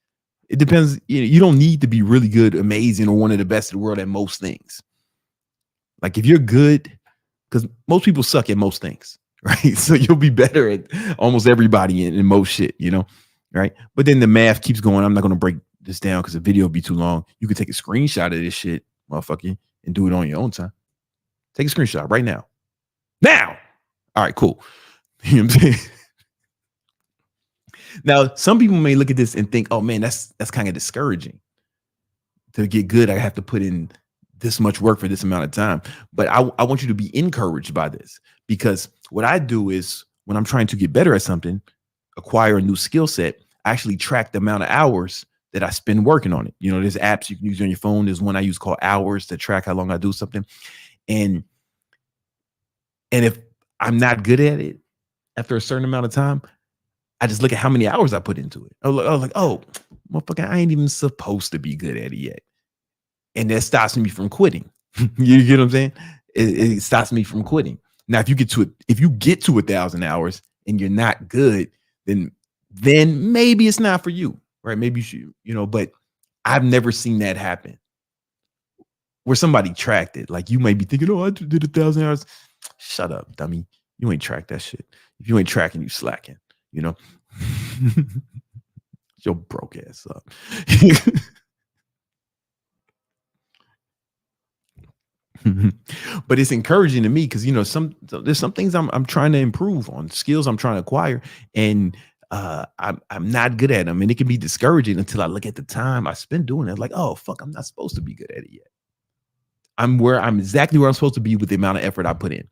It depends. You don't need to be really good, amazing, or one of the best in the world at most things. Like if you're good, because most people suck at most things, right? So you'll be better at almost everybody in most shit, you know, right? But then the math keeps going. I'm not going to break this down because the video will be too long. You can take a screenshot of this shit, motherfucker, and do it on your own time. Take a screenshot right now. Now. All right, cool. You know what I'm saying? Now, some people may look at this and think, oh man, that's kind of discouraging. To get good, I have to put in this much work for this amount of time. But I want you to be encouraged by this, because what I do is when I'm trying to get better at something, acquire a new skill set, I actually track the amount of hours that I spend working on it. You know, there's apps you can use on your phone. There's one I use called Hours to track how long I do something. And if I'm not good at it after a certain amount of time, I just look at how many hours I put into it. I was like, oh, motherfucker, I ain't even supposed to be good at it yet. And that stops me from quitting. You get what I'm saying? It stops me from quitting. Now, if you get to 1,000 hours and you're not good, then maybe it's not for you, right? Maybe you should, you know, but I've never seen that happen where somebody tracked it. Like you may be thinking, oh, I did 1,000 hours. Shut up, dummy. You ain't tracked that shit. If you ain't tracking, you slacking, you know? Your broke ass up. But it's encouraging to me because, you know, there's some things I'm trying to improve on, skills I'm trying to acquire, and I'm not good at them, and it can be discouraging until I look at the time I spend doing it. Like, oh fuck, I'm not supposed to be good at it yet. I'm exactly where I'm supposed to be with the amount of effort I put in,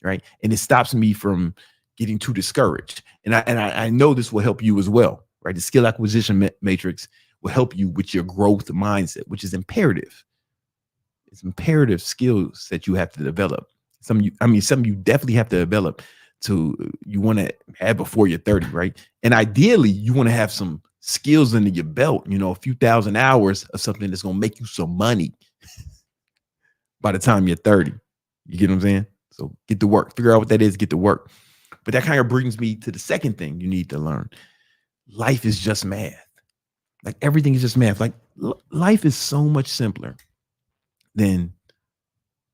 right? And it stops me from getting too discouraged. And I know this will help you as well, right? The skill acquisition matrix will help you with your growth mindset, which is imperative. It's imperative skills that you have to develop. Some you definitely have to develop you want to have before you're 30, right? And ideally, you want to have some skills under your belt, you know, a few thousand hours of something that's going to make you some money by the time you're 30. You get what I'm saying? So get to work, figure out what that is, get to work. But that kind of brings me to the second thing you need to learn. Life is just math. Like everything is just math. Like life is so much simpler than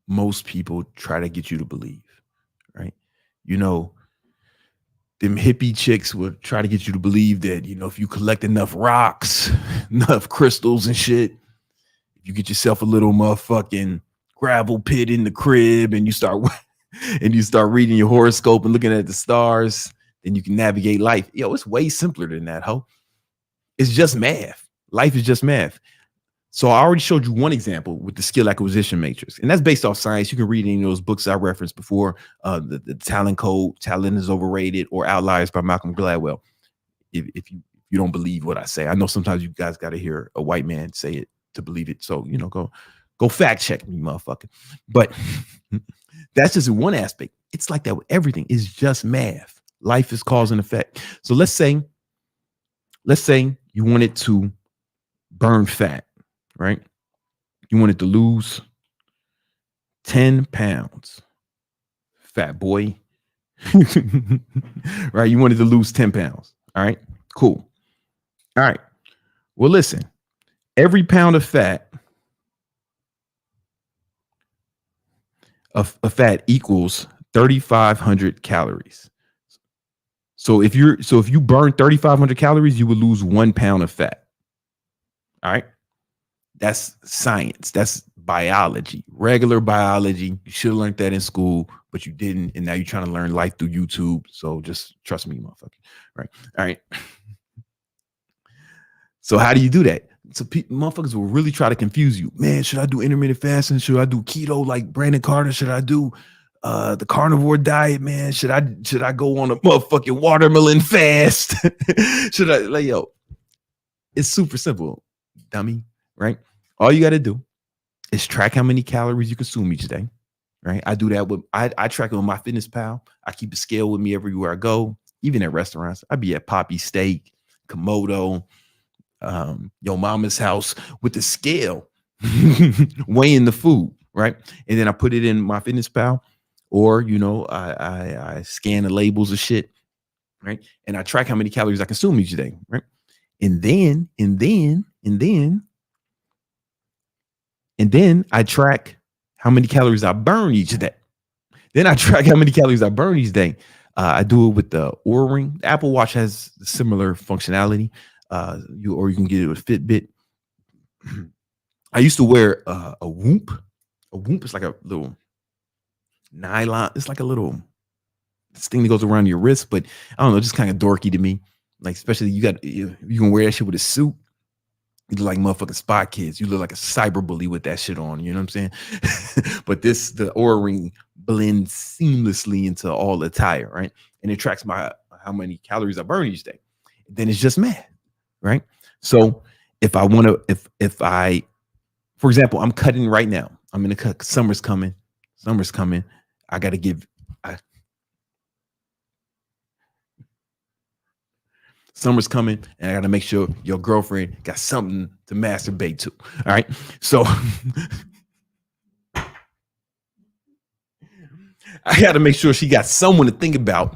most people try to get you to believe, right? You know, them hippie chicks would try to get you to believe that, you know, if you collect enough rocks, enough crystals and shit, if you get yourself a little motherfucking gravel pit in the crib and you start reading your horoscope and looking at the stars, then you can navigate life. Yo, it's way simpler than that, ho. It's just math. Life is just math. So I already showed you one example with the skill acquisition matrix, and that's based off science. You can read any of those books I referenced before, the Talent Code, Talent is Overrated, or Outliers by Malcolm Gladwell. If you don't believe what I say, I know sometimes you guys got to hear a white man say it to believe it. So, you know, go fact check me, motherfucker. But that's just one aspect. It's like that with everything. It's just math. Life is cause and effect. So let's say you wanted to burn fat. Right? You wanted to lose 10 pounds. Fat boy. Right? You wanted to lose 10 pounds. All right? Cool. All right. Well, listen, every pound of fat equals 3,500 calories. So if you burn 3,500 calories, you would lose 1 pound of fat. All right. That's science. That's biology, regular biology. You should have learned that in school, but you didn't. And now you're trying to learn life through YouTube. So just trust me, motherfucker. Right. All right. So how do you do that? So motherfuckers will really try to confuse you. Man, should I do intermittent fasting? Should I do keto like Brandon Carter? Should I do the carnivore diet, man? Should I go on a motherfucking watermelon fast? Should I, like, yo, it's super simple, dummy, right? All you got to do is track how many calories you consume each day, right? I do that with, I track it with my Fitness Pal. I keep a scale with me everywhere I go, even at restaurants. I be at Poppy Steak, Komodo, Yo Mama's house with the scale, weighing the food, right? And then I put it in my Fitness Pal, or, you know, I scan the labels of shit, right? And I track how many calories I consume each day, right? And then I track how many calories I burn each day. Then I track how many calories I burn each day. I do it with the Oura Ring. The Apple Watch has similar functionality. You can get it with Fitbit. I used to wear a Whoop. A Whoop is like a little nylon. It's like a little thing that goes around your wrist, but I don't know, just kind of dorky to me. Like, especially you can wear that shit with a suit. You look like motherfucking Spy Kids. You look like a cyber bully with that shit on. You know what I'm saying? But the Oura Ring blends seamlessly into all attire, right? And it tracks how many calories I burn each day. Then it's just math, right? So if I want to, for example, I'm cutting right now. I'm gonna cut. Summer's coming. I got to give. Summer's coming, and I got to make sure your girlfriend got something to masturbate to. All right. So I got to make sure she got someone to think about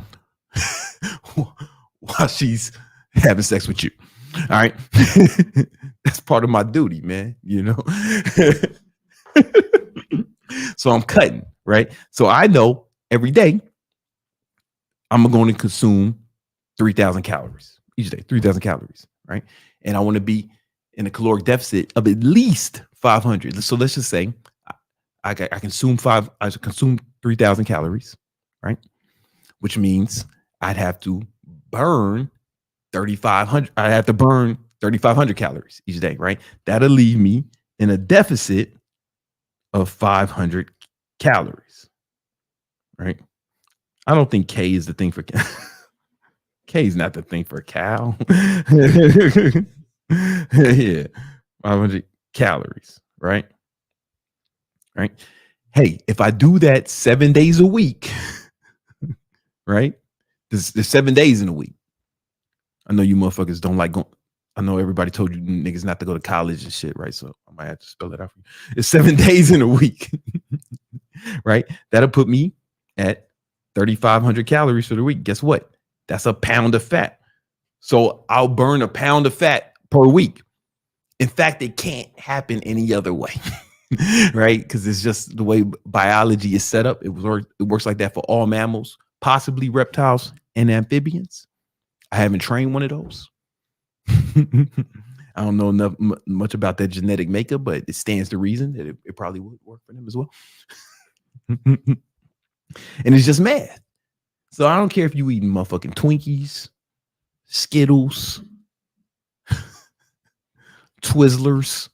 while she's having sex with you. All right. That's part of my duty, man. You know? So I'm cutting, right? So I know every day I'm going to consume 3,000 calories each day, 3,000 calories, right? And I want to be in a caloric deficit of at least 500. So let's just say I consume 3,000 calories, right? Which means I'd have to burn 3,500. I have to burn 3,500 calories each day, right? That'll leave me in a deficit of 500 calories, right? I don't think K is the thing for K is not the thing for cow. Yeah, 500 calories, right? Right. Hey, if I do that 7 days a week, right? There's 7 days in a week. I know you motherfuckers don't like going. I know everybody told you niggas not to go to college and shit, right? So I might have to spell it out for you. It's 7 days in a week, right? That'll put me at 3,500 calories for the week. Guess what? That's a pound of fat. So I'll burn a pound of fat per week. In fact, it can't happen any other way, right? Because it's just the way biology is set up. It works like that for all mammals, possibly reptiles and amphibians. I haven't trained one of those. I don't know much about their genetic makeup, but it stands to reason that it probably would work for them as well. And it's just math. So I don't care if you eating motherfucking Twinkies, Skittles, Twizzlers,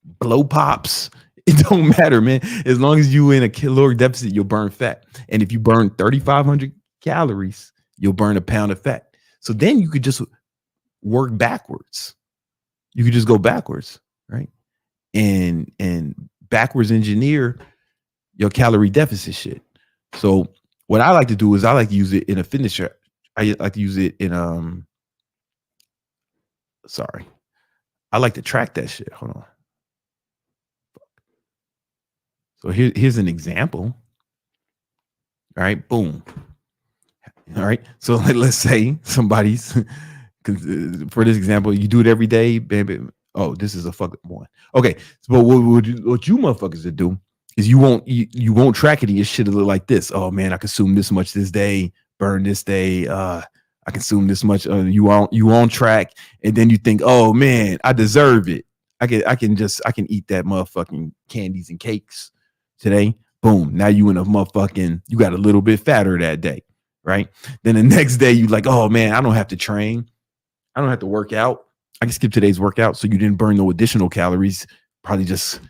Blow Pops. It don't matter, man. As long as you in a caloric deficit, you'll burn fat. And if you burn 3,500 calories, you'll burn a pound of fat. So then you could just work backwards. You could just go backwards, right? And backwards engineer your calorie deficit shit. So what I like to do is I like to use it in a fitness shop. I like to use it in I like to track that shit. Hold on. So here's an example. All right, boom. All right. So let's say somebody's for this example, you do it every day, baby. Oh, this is a fucking one. Okay. So what you motherfuckers would do is you won't track it and your shit will look like this. Oh man, I consumed this much this day, burn this day. I I consume this much. You on track, and then you think, oh man, I deserve it. I can eat that motherfucking candies and cakes today. Boom. Now you in a motherfucking, you got a little bit fatter that day, right? Then the next day you like, oh man, I don't have to train. I don't have to work out. I can skip today's workout. So you didn't burn no additional calories. Probably just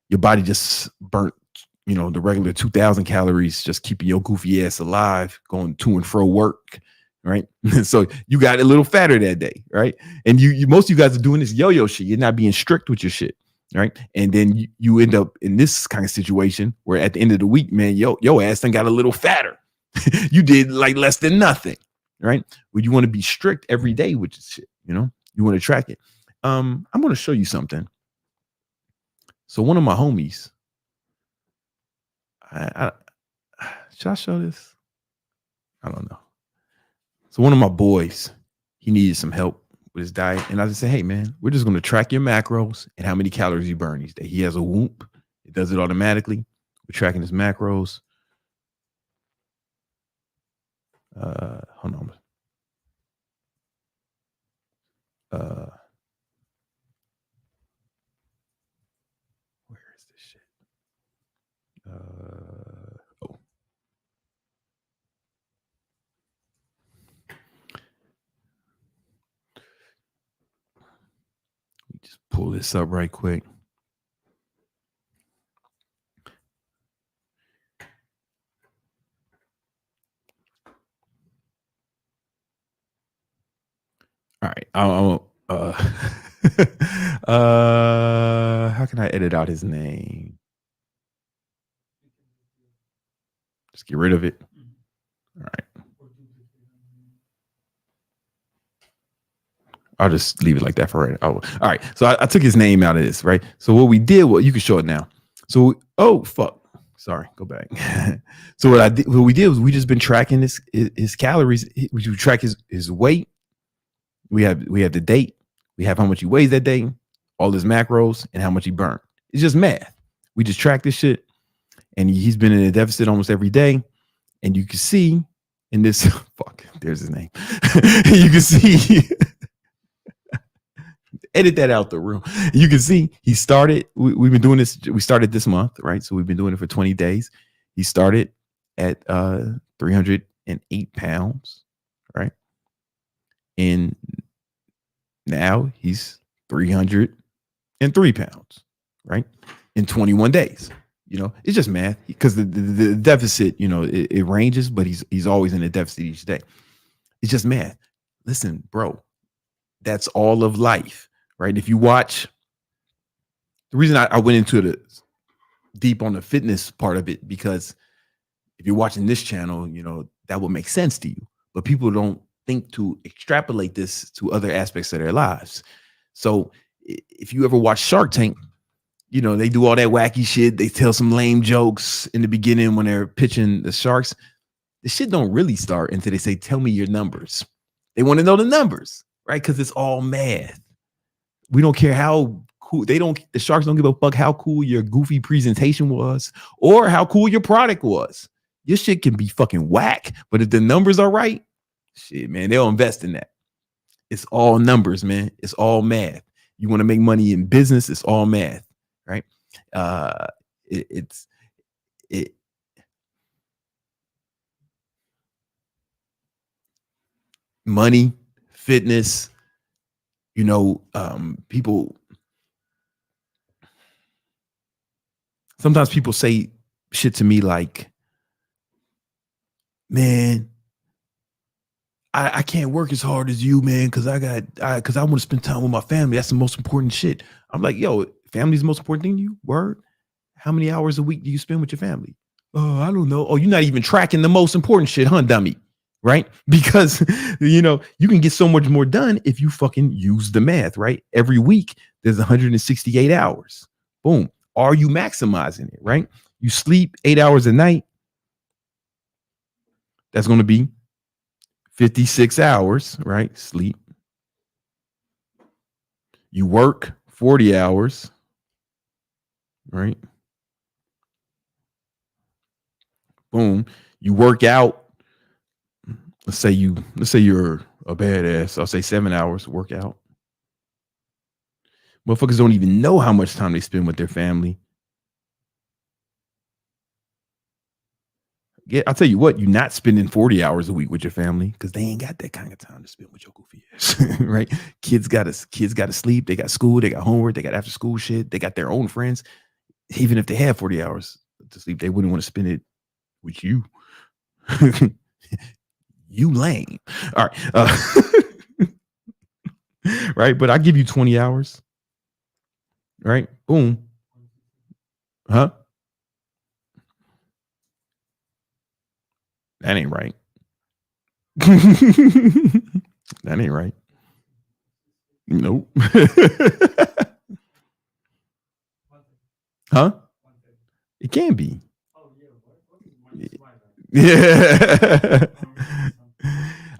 your body just burnt, the regular 2,000 calories, just keeping your goofy ass alive, going to and fro work, right? So you got a little fatter that day, right? And you most of you guys are doing this yo-yo shit. You're not being strict with your shit, right? And then you end up in this kind of situation where at the end of the week, man, your ass done got a little fatter. You did like less than nothing, right? Well, you want to be strict every day with this shit, you want to track it. I'm going to show you something. So one of my homies, should I show this? I don't know. So one of my boys, he needed some help with his diet. And I just said, hey, man, we're just going to track your macros and how many calories you burn each day. He has a Whoop. It does it automatically. We're tracking his macros. Hold on. Where is this shit? Oh. Just pull this up right quick. All right. How can I edit out his name? Just get rid of it. All right. I'll just leave it like that for right now. Oh, all right. So I took his name out of this, right? So what we did, you can show it now. So, fuck. Sorry, go back. So what we did was we just been tracking his calories. We track his weight. We have the date. We have how much he weighs that day, all his macros, and how much he burned. It's just math. We just track this shit, and he's been in a deficit almost every day. And you can see in this, fuck, there's his name. You can see, edit that out the room. You can see he started, we've been doing this, we started this month, right? So we've been doing it for 20 days. He started at 308 pounds, right? And now he's 303 pounds, right? In 21 days. It's just math because the deficit, it ranges, but he's always in a deficit each day. It's just math. Listen, bro, that's all of life, right? If you watch, the reason I went into the deep on the fitness part of it, because if you're watching this channel, that would make sense to you, but people don't think to extrapolate this to other aspects of their lives. So if you ever watch Shark Tank, they do all that wacky shit. They tell some lame jokes in the beginning when they're pitching the sharks. The shit don't really start until they say, tell me your numbers. They want to know the numbers, right? Because it's all math. We don't care how cool. The sharks don't give a fuck how cool your goofy presentation was or how cool your product was. Your shit can be fucking whack, but if the numbers are right, shit, man, they'll invest in that. It's all numbers, man. It's all math. You want to make money in business, it's all math. Right. Money, fitness, people. Sometimes people say shit to me like, man, I can't work as hard as you, man, because I want to spend time with my family. That's the most important shit. I'm like, yo, family's the most important thing to you? Word? How many hours a week do you spend with your family? Oh, I don't know. Oh, you're not even tracking the most important shit, huh, dummy? Right? Because, you can get so much more done if you fucking use the math, right? Every week, there's 168 hours. Boom. Are you maximizing it, right? You sleep 8 hours a night. That's going to be 56 hours, right? Sleep. You work 40 hours, right? Boom. You work out let's say you're a badass. I'll say 7 hours workout. Motherfuckers don't even know how much time they spend with their family. Yeah, I'll tell you what, you're not spending 40 hours a week with your family because they ain't got that kind of time to spend with your goofy ass. Right? Kids gotta sleep, they got school, they got homework, they got after school shit, they got their own friends. Even if they have 40 hours to sleep, they wouldn't want to spend it with you. You lame. All right. Right. But I give you 20 hours. Right. Boom. Huh? That ain't right. That ain't right. Nope. Huh? It can be. Yeah.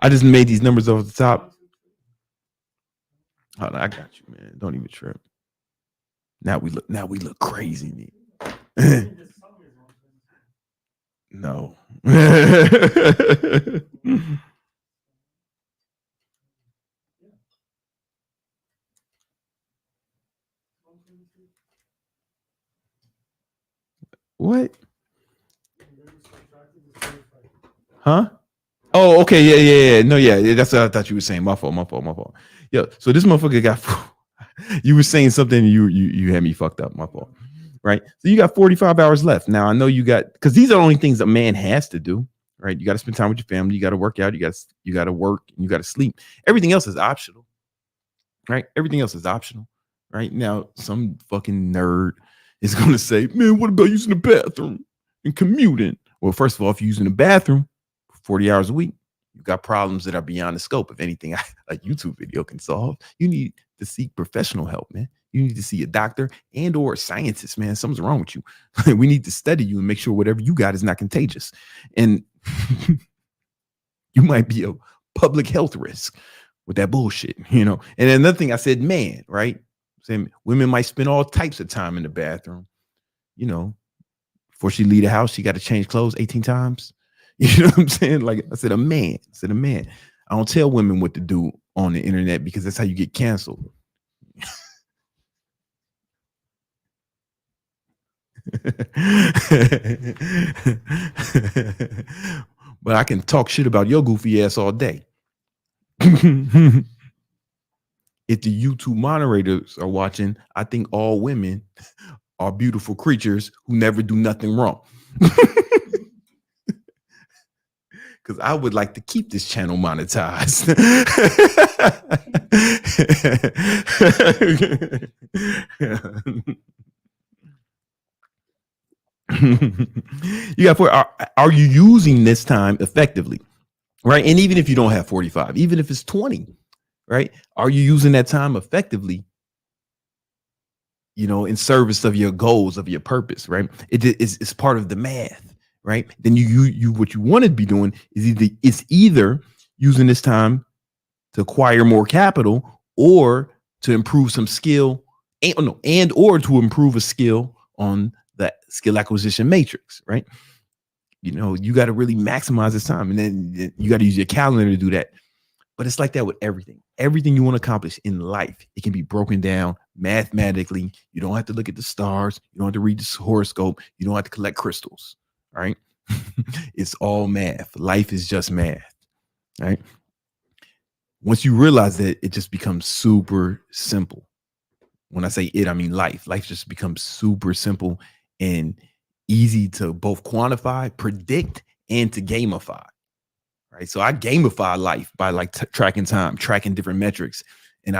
I just made these numbers off the top. Hold on, I got you, man. Don't even trip. Now we look crazy. No. What? Huh? Oh, okay. Yeah. No, yeah. That's what I thought you were saying. My fault. Yeah. So this motherfucker got. You were saying something. You had me fucked up. My fault. Right. So you got 45 hours left. Now I know you got, because these are the only things a man has to do. Right. You got to spend time with your family. You got to work out. You got to work. And you got to sleep. Everything else is optional. Right. Everything else is optional. Right. Now some fucking nerd is gonna say, man, what about using the bathroom and commuting? Well, first of all, if you're using the bathroom 40 hours a week, you've got problems that are beyond the scope of anything a YouTube video can solve. You need to seek professional help, man. You need to see a doctor and or a scientist, man. Something's wrong with you. We need to study you and make sure whatever you got is not contagious. And you might be a public health risk with that bullshit, you know. And another thing I said, man, right? Saying women might spend all types of time in the bathroom, you know. Before she leave the house, she got to change clothes 18 times. You know what I'm saying? Like I said, a man. I don't tell women what to do on the internet because that's how you get canceled. But I can talk shit about your goofy ass all day. If the YouTube moderators are watching, I think all women are beautiful creatures who never do nothing wrong. Because I would like to keep this channel monetized. You got are you using this time effectively? Right. And even if you don't have 45, even if it's 20, right? Are you using that time effectively? You know, in service of your goals, of your purpose, right? It's part of the math, right? Then you what you want to be doing is either using this time to acquire more capital or to improve some skill and or to improve a skill on the skill acquisition matrix, right? You know, you got to really maximize this time, and then you got to use your calendar to do that. But it's like that with everything. Everything you want to accomplish in life, it can be broken down mathematically. You don't have to look at the stars. You don't have to read the horoscope. You don't have to collect crystals, right? It's all math. Life is just math, right? Once you realize that, it just becomes super simple. When I say it, I mean life. Life just becomes super simple and easy to both quantify, predict, and to gamify. Right. So I gamify life by like tracking time, tracking different metrics. And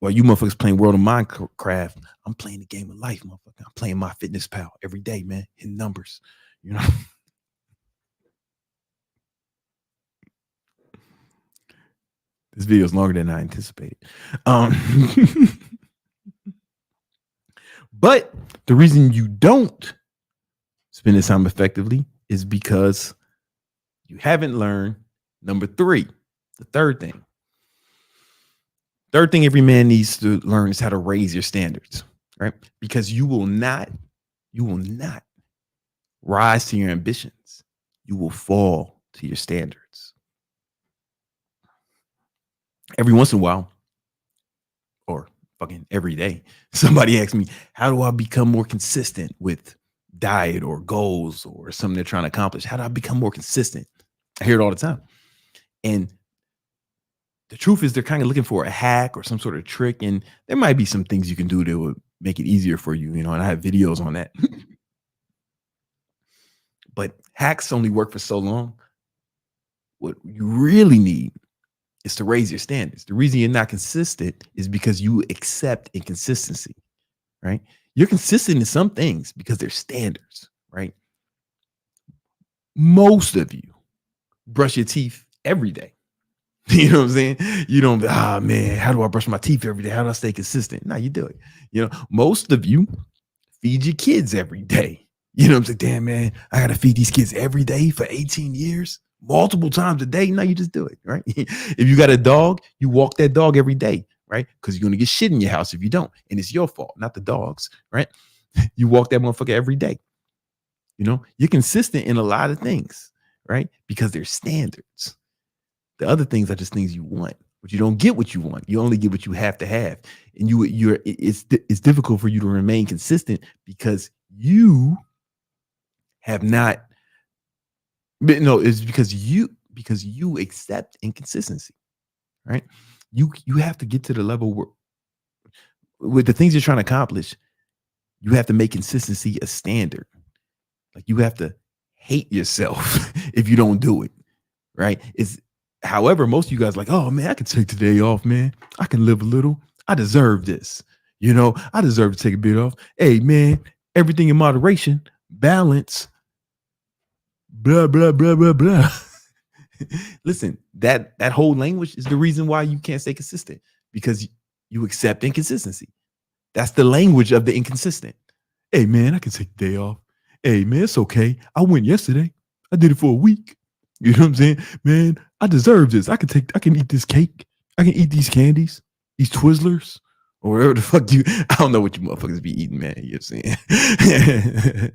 while you motherfuckers playing World of Minecraft, I'm playing the game of life, motherfucker. I'm playing my fitness pal every day, man, in numbers, you know. This video is longer than I anticipated. But the reason you don't spend this time effectively is because you haven't learned number 3, the third thing. Third thing every man needs to learn is how to raise your standards, right? Because you will not rise to your ambitions. You will fall to your standards. every once in a while, or fucking every day, somebody asks me, how do I become more consistent with diet or goals or something they're trying to accomplish? How do I become more consistent? I hear it all the time. And the truth is they're kind of looking for a hack or some sort of trick. And there might be some things you can do that would make it easier for you, and I have videos on that. But hacks only work for so long. What you really need is to raise your standards. The reason you're not consistent is because you accept inconsistency, right? You're consistent in some things because they're standards, right? Most of you brush your teeth every day. You know what I'm saying? You don't, man, how do I brush my teeth every day? How do I stay consistent? No, you do it. Most of you feed your kids every day. You know what I'm saying? Damn, man, I got to feed these kids every day for 18 years, multiple times a day. No, you just do it, right? If you got a dog, you walk that dog every day, right? Because you're going to get shit in your house if you don't. And it's your fault, not the dog's, right? You walk that motherfucker every day. You're consistent in a lot of things, right? Because they're standards. The other things are just things you want, but you don't get what you want. You only get what you have to have. And it's difficult for you to remain consistent because you have not. No, it's because you accept inconsistency, right? You have to get to the level where, with the things you're trying to accomplish, you have to make consistency a standard. Like you have to hate yourself if you don't do it, right? However, most of you guys are like, oh man, I can take today off, man. I can live a little. I deserve this. I deserve to take a bit off. Hey man, everything in moderation, balance, blah, blah, blah, blah, blah. Listen, that whole language is the reason why you can't stay consistent, because you accept inconsistency. That's the language of the inconsistent. Hey man, I can take the day off. Hey man, it's okay. I went yesterday. I did it for a week. You know what I'm saying? Man, I deserve this. I can eat this cake. I can eat these candies, these Twizzlers, or whatever the fuck I don't know what you motherfuckers be eating, man. You know what I'm saying?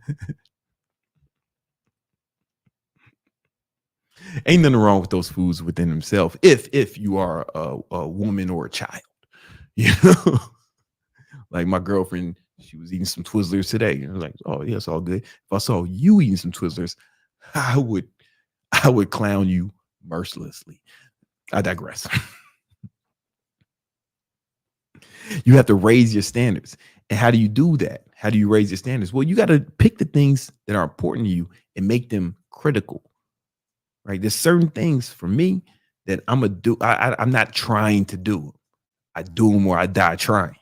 Ain't nothing wrong with those foods within themselves if you are a woman or a child. Like my girlfriend, she was eating some Twizzlers today. And I was like, oh yeah, it's all good. If I saw you eating some Twizzlers, I would clown you mercilessly. I digress. You have to raise your standards. And how do you do that? How do you raise your standards? Well, you got to pick the things that are important to you and make them critical, right? There's certain things for me that I'm going to do. I'm not trying to do. I do them or I die trying.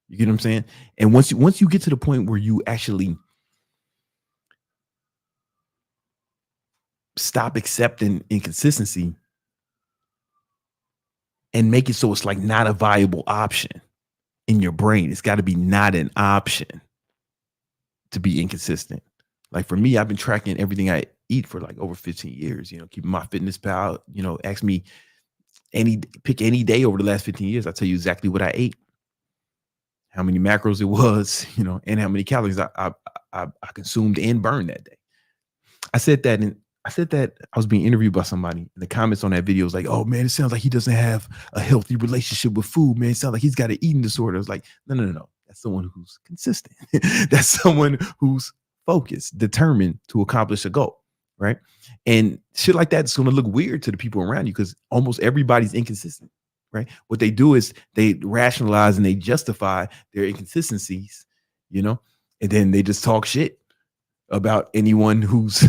You get what I'm saying? And once you get to the point where you actually stop accepting inconsistency and make it so it's like not a viable option in your brain. It's got to be not an option to be inconsistent. Like for me, I've been tracking everything I eat for like over 15 years, keeping my fitness pal, ask me pick any day over the last 15 years. I'll tell you exactly what I ate, how many macros it was, and how many calories I consumed and burned that day. I said that I was being interviewed by somebody, and the comments on that video was like, oh man, it sounds like he doesn't have a healthy relationship with food, man. It sounds like he's got an eating disorder. I was like, no. That's someone who's consistent. That's someone who's focused, determined to accomplish a goal, right? And shit like that's going to look weird to the people around you because almost everybody's inconsistent, right? What they do is they rationalize and they justify their inconsistencies, and then they just talk shit about anyone who's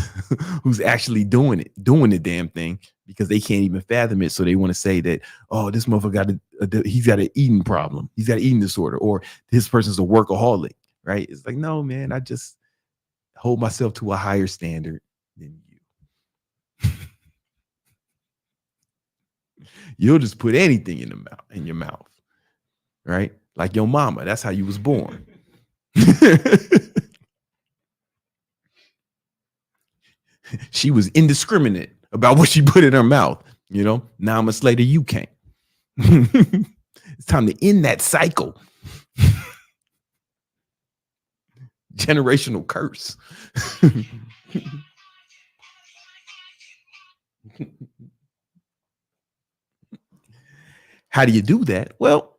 actually doing the damn thing, because they can't even fathom it. So they want to say that, oh, this motherfucker he's got an eating problem. He's got an eating disorder, or this person's a workaholic, right? It's like, no, man, I just hold myself to a higher standard than you. You'll just put anything in your mouth, right? Like your mama. That's how you was born. She was indiscriminate about what she put in her mouth. Now I'm a Slater, you can't. It's time to end that cycle. Generational curse. How do you do that? Well,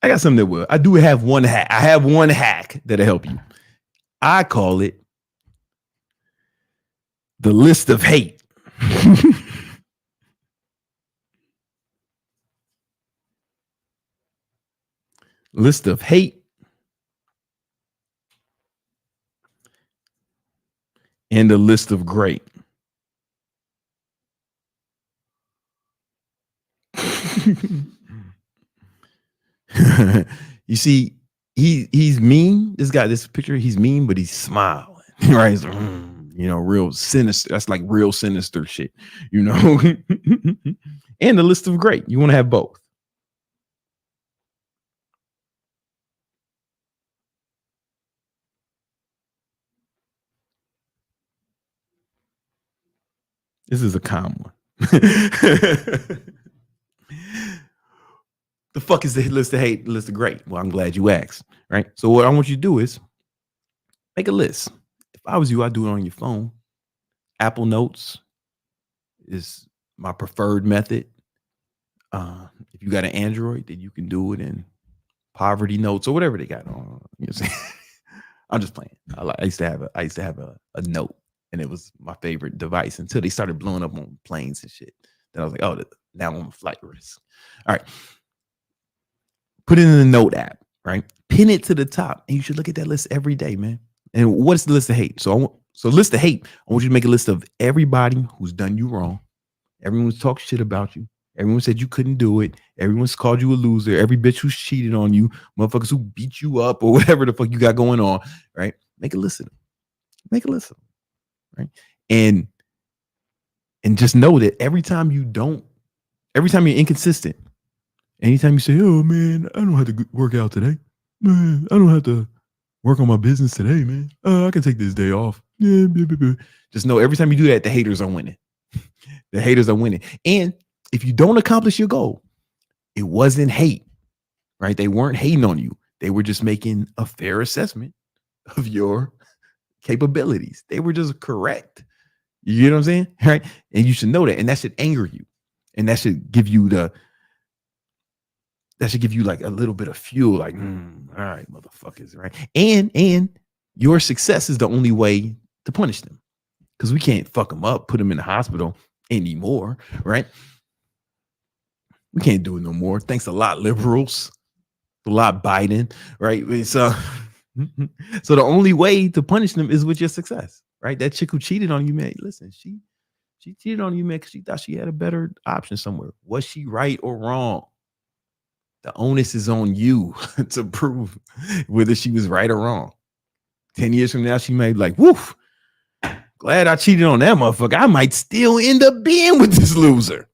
I got something that will. I do have one hack. I have one hack that'll help you. I call it the list of hate. List of hate and a list of great. You see, he's mean. This guy, this picture, he's mean, but he's smiling. Right? He's like, real sinister. That's like real sinister shit, And the list of great. You want to have both. This is a calm one. The fuck is the list of hate, the list of great? Well, I'm glad you asked, right? So what I want you to do is make a list. If I was you, I'd do it on your phone. Apple Notes is my preferred method. If you got an Android, then you can do it in Poverty Notes or whatever they got on. You know what I'm saying? I'm just playing. I used to have a note, and it was my favorite device until they started blowing up on planes and shit. Then I was like, oh, now I'm a flight risk. All right. Put it in the note app, right? Pin it to the top, and you should look at that list every day, man. And what's the list of hate? So list of hate, I want you to make a list of everybody who's done you wrong. Everyone's talked shit about you. Everyone said you couldn't do it. Everyone's called you a loser. Every bitch who's cheated on you, motherfuckers who beat you up or whatever the fuck you got going on, right? Make a list of them. Make a list of them, right? And just know that every time you're inconsistent, anytime you say, oh man, I don't have to work out today. Man, I don't have to work on my business today, man. I can take this day off. Yeah, blah, blah, blah. Just know every time you do that, the haters are winning. The haters are winning. And if you don't accomplish your goal, it wasn't hate, right? They weren't hating on you. They were just making a fair assessment of your capabilities. They were just correct. You know what I'm saying? Right? And you should know that. And that should anger you. And that should give you like a little bit of fuel, like, all right, motherfuckers, right? And your success is the only way to punish them, because we can't fuck them up, put them in the hospital anymore, right? We can't do it no more. Thanks a lot, liberals. A lot, Biden, right? So the only way to punish them is with your success, right? That chick who cheated on you, man, listen, she cheated on you, man, because she thought she had a better option somewhere. Was she right or wrong? The onus is on you to prove whether she was right or wrong. 10 years from now, she may be like, woof, glad I cheated on that motherfucker. I might still end up being with this loser.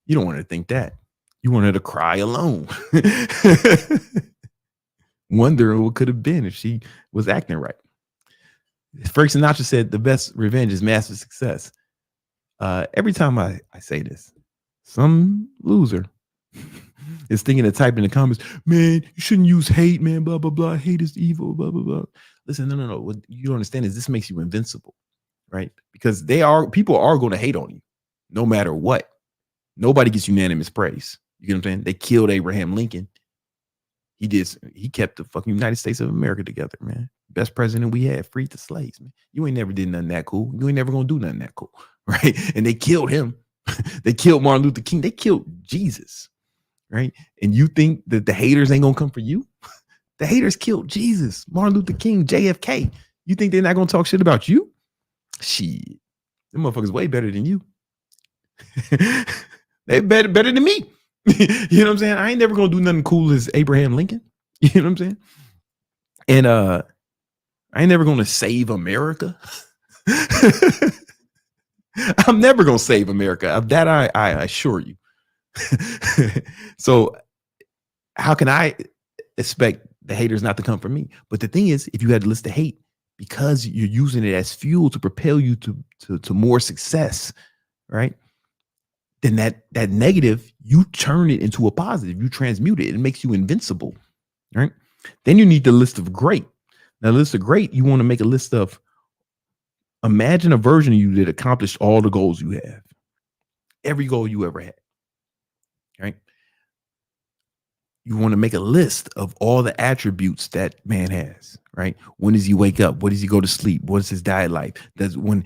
You don't want her to think that. You want her to cry alone. Wondering what could have been if she was acting right. Frank Sinatra said the best revenge is massive success. Every time I say this, some loser is thinking of typing in the comments, man, you shouldn't use hate, man, blah, blah, blah. Hate is evil, blah, blah, blah. Listen, no. What you don't understand is this makes you invincible, right? Because people are going to hate on you no matter what. Nobody gets unanimous praise. You get what I'm saying? They killed Abraham Lincoln. He kept the fucking United States of America together, man. Best president we had, freed the slaves, man. You ain't never did nothing that cool. You ain't never gonna do nothing that cool, right? And they killed him. They killed Martin Luther King. They killed Jesus, right? And you think that the haters ain't gonna come for you? The haters killed Jesus, Martin Luther King, JFK. You think they're not gonna talk shit about you? Shit, them motherfuckers way better than you. They better than me. You know what I'm saying? I ain't never gonna do nothing cool as Abraham Lincoln. You know what I'm saying? And I ain't never gonna save America. I'm never gonna save America. Of that I assure you. So how can I expect the haters not to come for me? But the thing is, if you had a list of hate, because you're using it as fuel to propel you to more success, right? Then that negative, you turn it into a positive. You transmute it. It makes you invincible, right? Then you need the list of great. Now, the list of great, you want to make a list of, imagine a version of you that accomplished all the goals you have, every goal you ever had. right? You want to make a list of all the attributes that man has, right? When does he wake up? When does he go to sleep? What is his diet like? When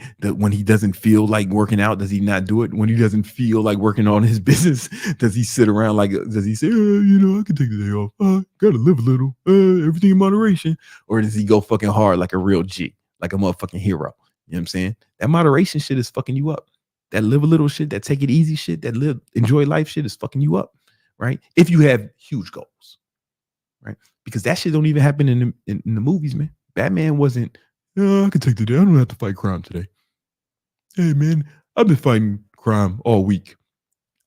he doesn't feel like working out, does he not do it? When he doesn't feel like working on his business, does he sit around does he say, I can take the day off. Gotta live a little, everything in moderation. Or does he go fucking hard like a real G, like a motherfucking hero? You know what I'm saying? That moderation shit is fucking you up. That live a little shit, that take it easy shit, that enjoy life shit is fucking you up. Right? If you have huge goals, right? Because that shit don't even happen in the movies, man. Batman wasn't, I can take the day. I don't have to fight crime today. Hey, man, I've been fighting crime all week.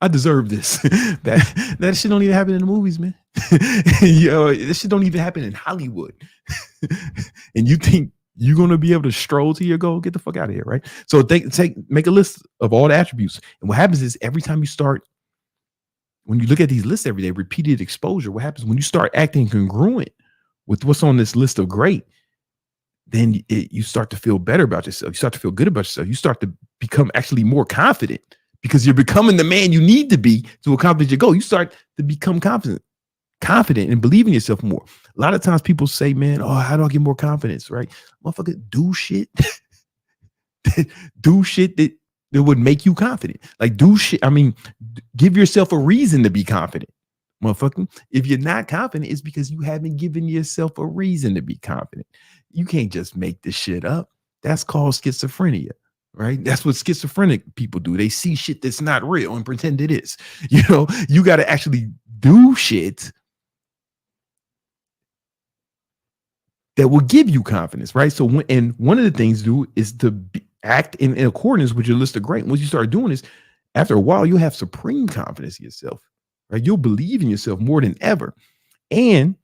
I deserve this. that shit don't even happen in the movies, man. This shit don't even happen in Hollywood. And you think you're going to be able to stroll to your goal? Get the fuck out of here, right? So make a list of all the attributes. And what happens is every time you start, when you look at these lists every day, repeated exposure, what happens when you start acting congruent with what's on this list of great, then you start to feel better about yourself. You start to feel good about yourself. You start to become actually more confident because you're becoming the man you need to be to accomplish your goal. You start to become confident and believe in yourself more. A lot of times people say, man, how do I get more confidence, right? Motherfucker, do shit. Do shit that would make you confident. Like do shit. I mean, give yourself a reason to be confident. Motherfucker. If you're not confident, it's because you haven't given yourself a reason to be confident. You can't just make this shit up. That's called schizophrenia, right? That's what schizophrenic people do. They see shit that's not real and pretend it is. You got to actually do shit that will give you confidence, right? So one of the things to do is to act in accordance with your list of great. Once you start doing this, after a while, you'll have supreme confidence in yourself, right? You'll believe in yourself more than ever. And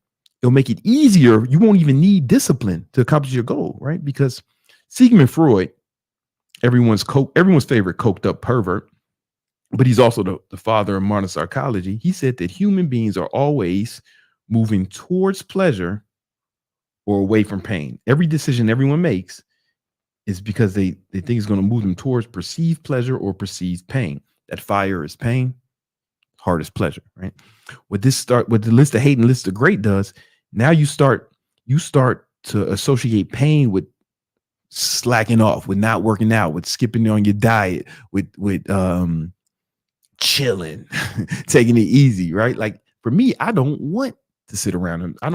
it'll make it easier. You won't even need discipline to accomplish your goal, right? Because Sigmund Freud, everyone's favorite coked up pervert, but he's also the father of modern psychology. He said that human beings are always moving towards pleasure or away from pain. Every decision everyone makes is because they think it's going to move them towards perceived pleasure or perceived pain. That fire is pain, heart is pleasure, right? What the list of hate and list of great does, now you start to associate pain with slacking off, with not working out, with skipping on your diet, with chilling, taking it easy, right? Like for me, I don't want to sit around and I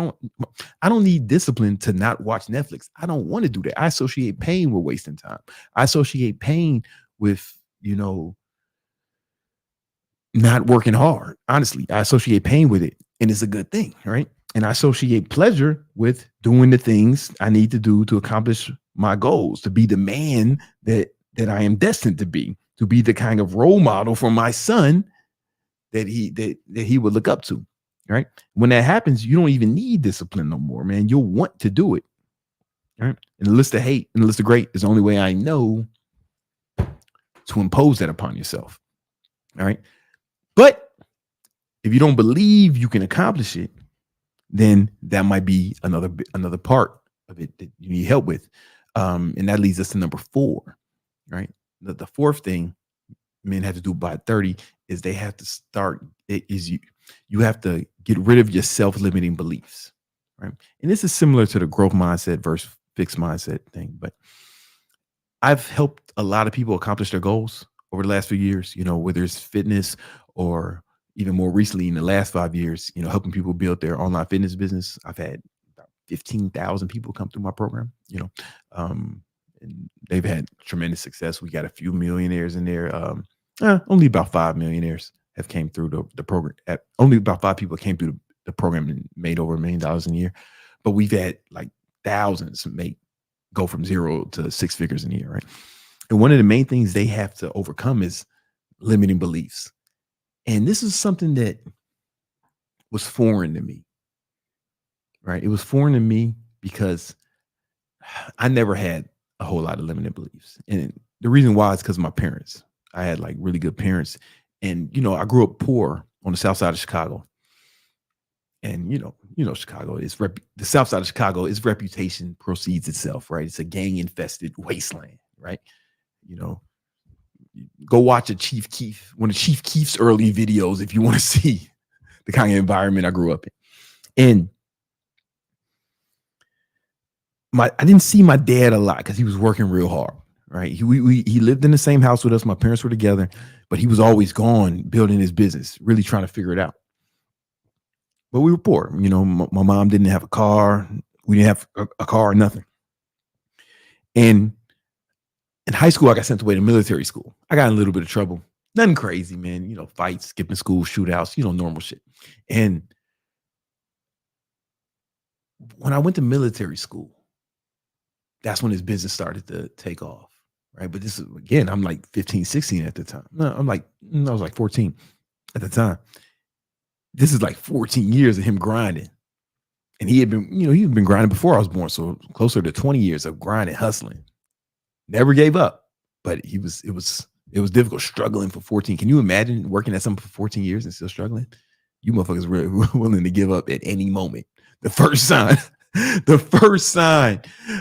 don't need discipline to not watch Netflix. I don't want to do that. I associate pain with wasting time. I associate pain with, not working hard. Honestly, I associate pain with it, and it's a good thing, right? And I associate pleasure with doing the things I need to do to accomplish my goals, to be the man that I am destined to be the kind of role model for my son that he would look up to. Right. When that happens, you don't even need discipline no more, man. You'll want to do it. Right. And the list of hate and the list of great is the only way I know to impose that upon yourself. All right. But if you don't believe you can accomplish it, then that might be another part of it that you need help with. And that leads us to number 4. Right. The fourth thing men have to do by 30 is they have to start. You have to get rid of your self-limiting beliefs, right? And this is similar to the growth mindset versus fixed mindset thing. But I've helped a lot of people accomplish their goals over the last few years, whether it's fitness or even more recently in the last 5 years, helping people build their online fitness business. I've had about 15,000 people come through my program, and they've had tremendous success. We got a few millionaires in there. Only about 5 millionaires have came through the program. Only about 5 people came through the program and made over $1 million a year. But we've had like thousands go from 0 to 6 figures in a year, right? And one of the main things they have to overcome is limiting beliefs. And this is something that was foreign to me, right? It was foreign to me because I never had a whole lot of limited beliefs. And the reason why is because of my parents. I had like really good parents. And, I grew up poor on the south side of Chicago. And, Chicago is the south side of Chicago, its reputation precedes itself, right? It's a gang infested wasteland, right? Go watch one of Chief Keef's early videos if you want to see the kind of environment I grew up in. And I didn't see my dad a lot because he was working real hard, right? He lived in the same house with us. My parents were together, but he was always gone building his business, really trying to figure it out. But we were poor. You know, my mom didn't have a car. We didn't have a car or nothing. And in high school, I got sent away to military school. I got in a little bit of trouble. Nothing crazy, man. You know, fights, skipping school, shootouts, you know, normal shit. And when I went to military school, that's when his business started to take off, right? But this is, again, I'm like 15, 16 at the time. No, I was like 14 at the time. This is like 14 years of him grinding. And he had been grinding before I was born. So closer to 20 years of grinding, hustling. Never gave up. But it was difficult, struggling for 14. Can you imagine working at something for 14 years and still struggling? You motherfuckers were willing to give up at any moment. The first sign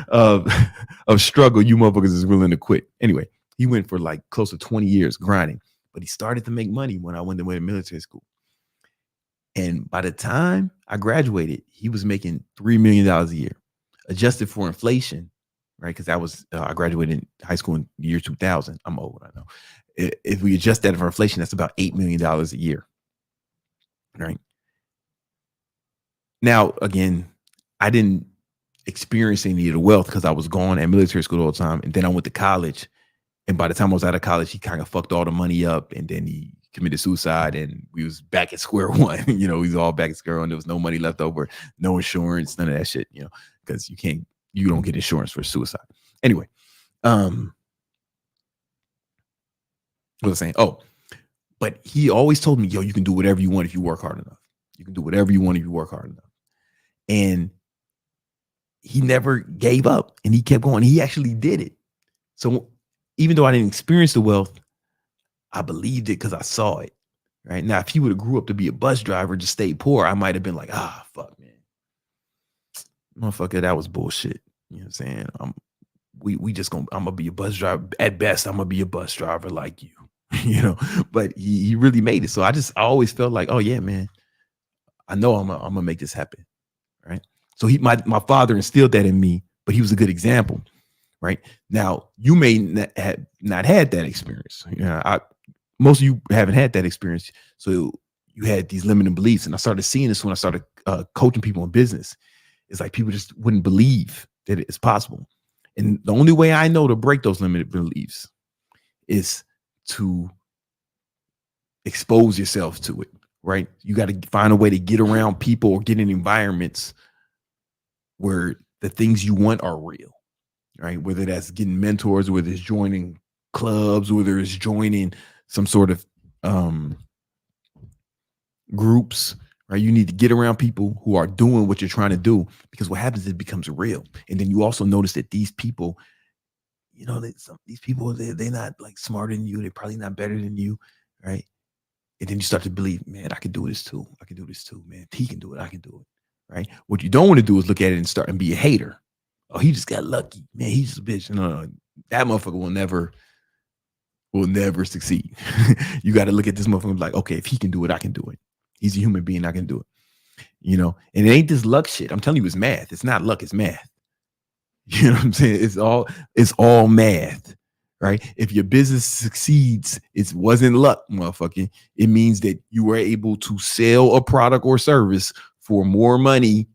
of struggle, you motherfuckers is willing to quit. Anyway, he went for like close to 20 years grinding, but he started to make money when I went to military school. And by the time I graduated, he was making $3 million a year, adjusted for inflation, right? Because I graduated in high school in the year 2000. I'm old, I know. If we adjust that for inflation, that's about $8 million a year, right? Now, again, I didn't experience any of the wealth because I was gone at military school all the time. And then I went to college. And by the time I was out of college, he kind of fucked all the money up. And then he committed suicide and we was back at square one. You know, we was all back at square one. There was no money left over, no insurance, none of that shit, you know, because you don't get insurance for suicide. Anyway, what was I saying? Oh, but he always told me, yo, you can do whatever you want if you work hard enough. You can do whatever you want if you work hard enough. And he never gave up and he kept going. He actually did it. So even though I didn't experience the wealth, I believed it because I saw it. Right now, if he would have grew up to be a bus driver, just stayed poor, I might have been like, fuck, man, motherfucker, that was bullshit. You know what I'm saying? I'm gonna be a bus driver. At best, I'm gonna be a bus driver like you, you know. But he really made it. So I always felt like, oh yeah, man, I know I'm gonna make this happen, right? So my father instilled that in me, but he was a good example, right? Now you may not had that experience. You know, most of you haven't had that experience, so you had these limiting beliefs, and I started seeing this when I started coaching people in business. It's like people just wouldn't believe that it's possible, and the only way I know to break those limited beliefs is to expose yourself to it. Right? You got to find a way to get around people or get in environments where the things you want are real, right? Whether that's getting mentors, whether it's joining clubs, whether it's joining some sort of groups, right? You need to get around people who are doing what you're trying to do, because what happens is it becomes real. And then you also notice that these people, you know, these people, they're not like smarter than you. They're probably not better than you, right? And then you start to believe, man, I can do this too. I can do this too, man. If he can do it, I can do it, right? What you don't want to do is look at it and start and be a hater. Oh, he just got lucky, man. He's just a bitch. No, that motherfucker will never succeed. You got to look at this motherfucker and be like, okay, if he can do it, I can do it. He's a human being, I can do it. You know, and it ain't this luck shit. I'm telling you, it's math. It's not luck, it's math. You know what I'm saying? It's all math. Right? If your business succeeds, it wasn't luck, motherfucker. It means that you were able to sell a product or service for more money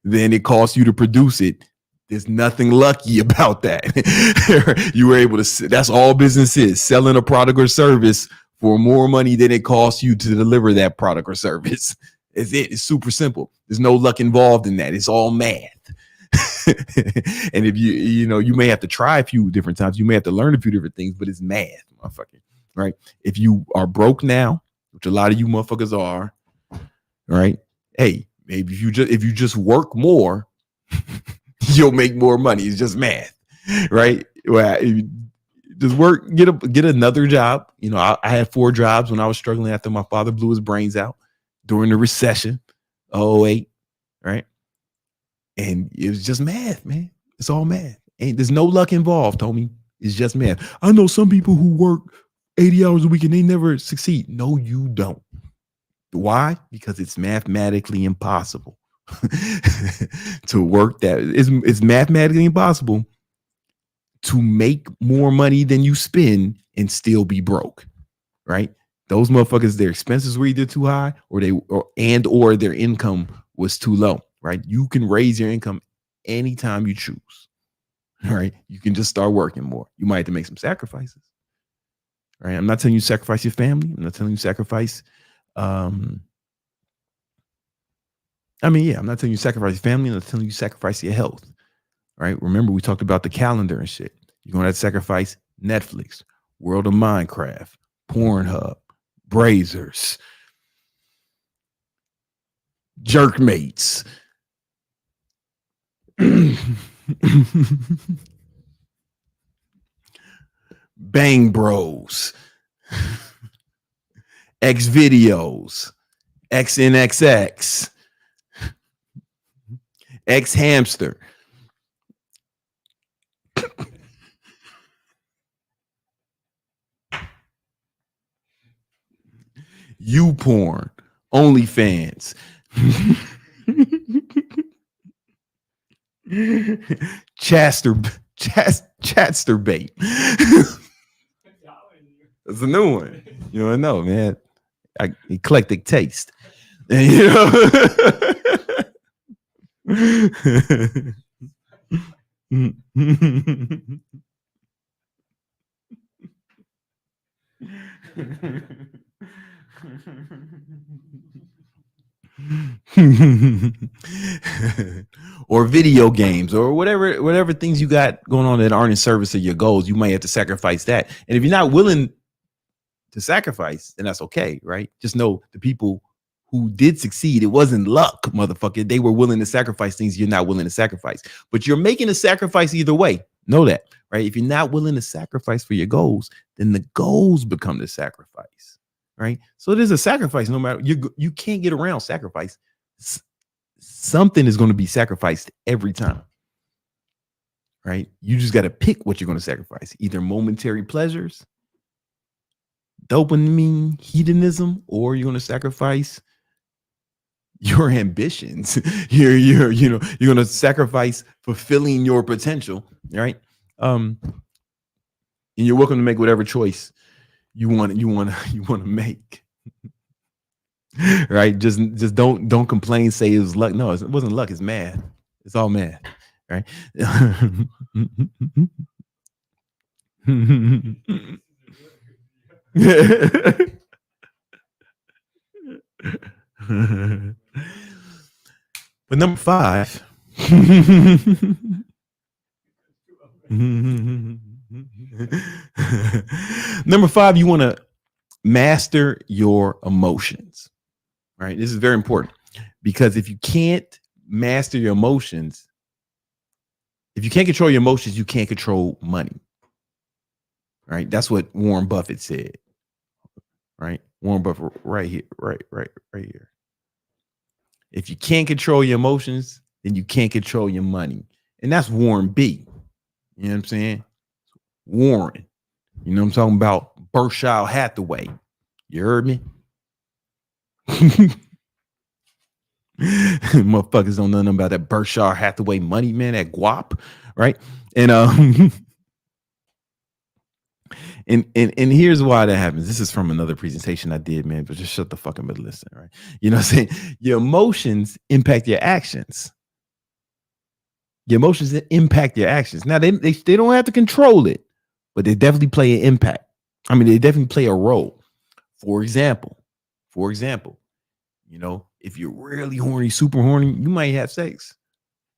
than it costs you to produce it. There's nothing lucky about that. You were able to, that's all business is, selling a product or service for more money than it costs you to deliver that product or service. It's super simple. There's no luck involved in that. It's all math. And if you may have to try a few different times, you may have to learn a few different things, but it's math, motherfucker, right? If you are broke now, which a lot of you motherfuckers are, right? Hey, maybe if you just work more, you'll make more money. It's just math, right? Well, just work, get another job. You know, I had 4 jobs when I was struggling after my father blew his brains out during the recession, 2008, right? And it was just math, man. It's all math. There's no luck involved, homie. It's just math. I know some people who work 80 hours a week and they never succeed. No, you don't. Why? Because it's mathematically impossible to work that. It's mathematically impossible to make more money than you spend and still be broke, right? Those motherfuckers, their expenses were either too high or their income was too low, right? You can raise your income anytime you choose, right? You can just start working more. You might have to make some sacrifices, right? I'm not telling you sacrifice your family. I'm not telling you sacrifice. I'm not telling you sacrifice your family. I'm not telling you sacrifice your health, right? Remember, we talked about the calendar and shit. You're going to have to sacrifice Netflix, World of Minecraft, Pornhub, Brazers, Jerkmates, Bang Bros, X Videos, XNXX, X Hamster. You porn, OnlyFans, Chatster bait. That's a new one. You don't know, man. Eclectic taste. And, you know. Or video games or whatever things you got going on that aren't in service of your goals. You might have to sacrifice that. And if you're not willing to sacrifice, then that's okay, right? Just know the people who did succeed, it wasn't luck, motherfucker. They were willing to sacrifice things you're not willing to sacrifice. But you're making a sacrifice either way. Know that, right? If you're not willing to sacrifice for your goals, then the goals become the sacrifice, right? So there's a sacrifice. No matter you can't get around sacrifice. Something is going to be sacrificed every time, right? You just got to pick what you're going to sacrifice. Either momentary pleasures, dopamine, hedonism, or you're going to sacrifice your ambitions. You're going to sacrifice fulfilling your potential, right? And you're welcome to make whatever choice you want to make. Right? Just don't complain, say it was luck. No, it wasn't luck, it's math. It's all math, right? But number 5. Number 5, you want to master your emotions. Right? This is very important because if you can't master your emotions, if you can't control your emotions, you can't control money. Right? That's what Warren Buffett said. Right? Warren Buffett right here, right here. If you can't control your emotions, then you can't control your money. And that's Warren B. You know what I'm saying? Warren. You know what I'm talking about? Berkshire Hathaway. You heard me? Motherfuckers don't know nothing about that Berkshire Hathaway money, man, that guap, right? And and here's why that happens. This is from another presentation I did, man, but just shut the fuck up and listen, right? You know what I'm saying? Your emotions impact your actions. Your emotions impact your actions. Now they don't have to control it, but they definitely play an impact. I mean, they definitely play a role. For example, you know, if you're really horny, super horny, you might have sex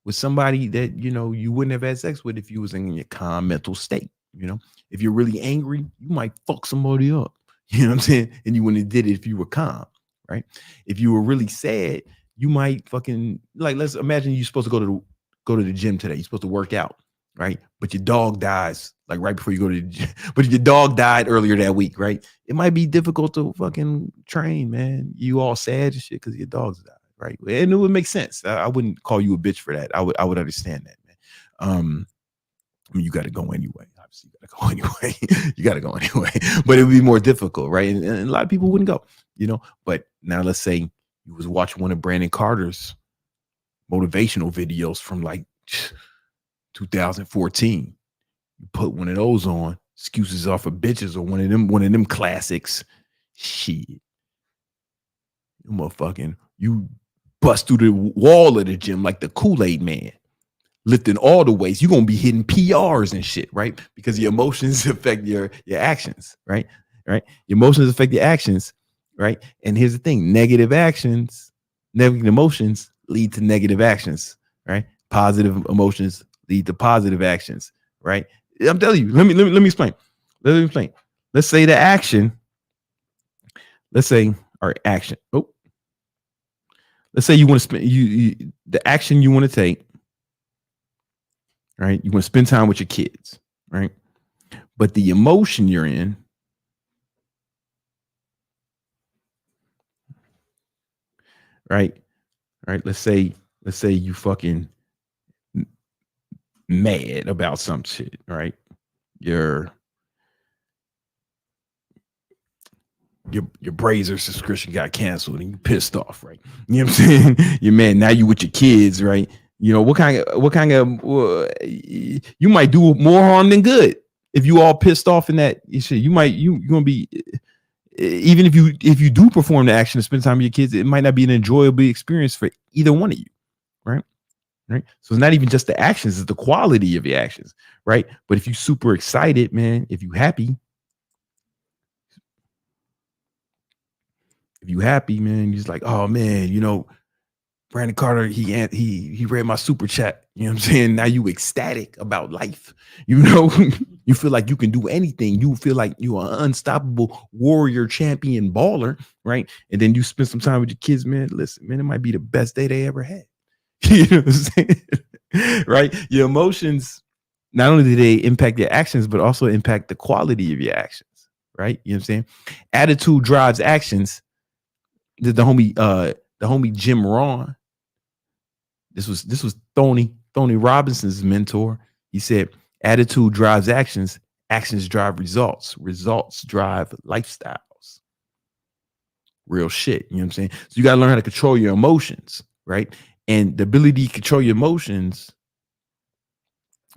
with somebody that, you know, you wouldn't have had sex with if you was in your calm mental state. You know, if you're really angry, you might fuck somebody up. You know what I'm saying? And you wouldn't have did it if you were calm, right? If you were really sad, you might fucking, like, let's imagine you're supposed to go to the gym today. You're supposed to work out, right? But your dog dies like right before you go to the gym. But your dog died earlier that week, right? It might be difficult to fucking train, man. You all sad and shit because your dog's died, right? And it would make sense. I wouldn't call you a bitch for that. I would understand that, man. I mean, you got to go anyway. Obviously, you got to go anyway. You got to go anyway. But it would be more difficult, right? And a lot of people wouldn't go, you know. But now let's say you was watching one of Brandon Carter's motivational videos from like 2014. You put one of those on, excuses off of bitches, or one of them classics. Shit, you motherfucking, you bust through the wall of the gym like the Kool-Aid man, lifting all the weights. You're gonna be hitting PRs and shit, right? Because your emotions affect your actions, right? Right? Your emotions affect your actions, right? And here's the thing: negative emotions lead to negative actions, right? Positive emotions lead to positive actions, right? I'm telling you. Let me explain. Let's say the action. Let's say our action. Oh, let's say you want to spend the action you want to take. Right, you want to spend time with your kids, right? But the emotion you're in, right? Let's say you fucking mad about some shit, right? Your Brazer subscription got canceled and you pissed off, right? You know what I'm saying? You're mad. Now you with your kids, right? You know, what kind of you might do more harm than good if you all pissed off in that shit. You're gonna be, even if you do perform the action to spend time with your kids, it might not be an enjoyable experience for either one of you, right? So it's not even just the actions, it's the quality of your actions, right? But if you super excited, man, if you happy, man, you're just like, oh man, you know, Brandon Carter, he read my super chat. You know what I'm saying? Now you ecstatic about life. You know, you feel like you can do anything. You feel like you are an unstoppable warrior champion baller, right? And then you spend some time with your kids, man. Listen, man, it might be the best day they ever had. You know what I'm saying? Right? Your emotions, not only do they impact your actions, but also impact the quality of your actions, right? You know what I'm saying? Attitude drives actions. The homie Jim Rohn. This was Tony Robinson's mentor. He said, attitude drives actions, actions drive results, results drive lifestyles. Real shit. You know what I'm saying? So you got to learn how to control your emotions, right? And the ability to control your emotions.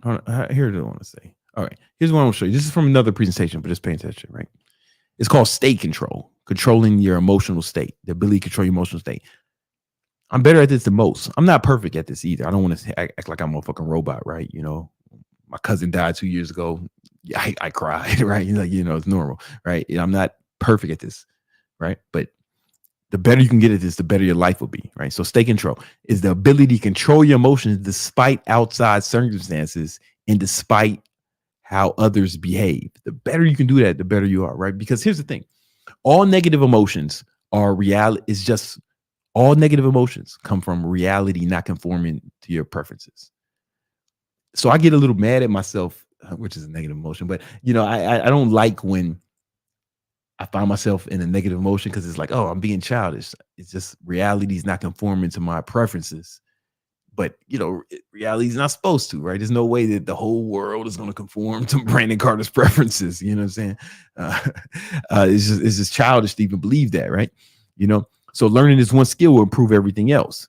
Here's what I want to say. All right, here's what I want to show you. This is from another presentation, but just pay attention, right? It's called state control, controlling your emotional state, the ability to control your emotional state. I'm better at this than most. I'm not perfect at this either. I don't want to act like I'm a fucking robot, right? You know, my cousin died 2 years ago. Yeah, I cried, right? You know, it's normal, right? I'm not perfect at this, right? But the better you can get at this, the better your life will be, right? So state control is the ability to control your emotions despite outside circumstances and despite how others behave. The better you can do that, the better you are, right? Because here's the thing. All negative emotions are reality. It's just all negative emotions come from reality not conforming to your preferences. So I get a little mad at myself, which is a negative emotion, but you know, I don't like when I find myself in a negative emotion because it's like, oh, I'm being childish. It's just reality is not conforming to my preferences. But you know, reality is not supposed to, right? There's no way that the whole world is going to conform to Brandon Carter's preferences. You know what I'm saying? It's just childish to even believe that, right? You know, so learning this one skill will improve everything else,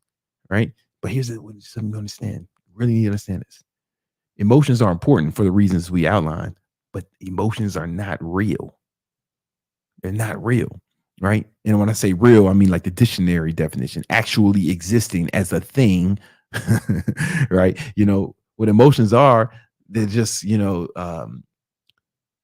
right? But here's something to understand. Really need to understand this. Emotions are important for the reasons we outlined, but emotions are not real. They're not real, right? And when I say real, I mean like the dictionary definition, actually existing as a thing, right? You know, what emotions are, they're just, you know,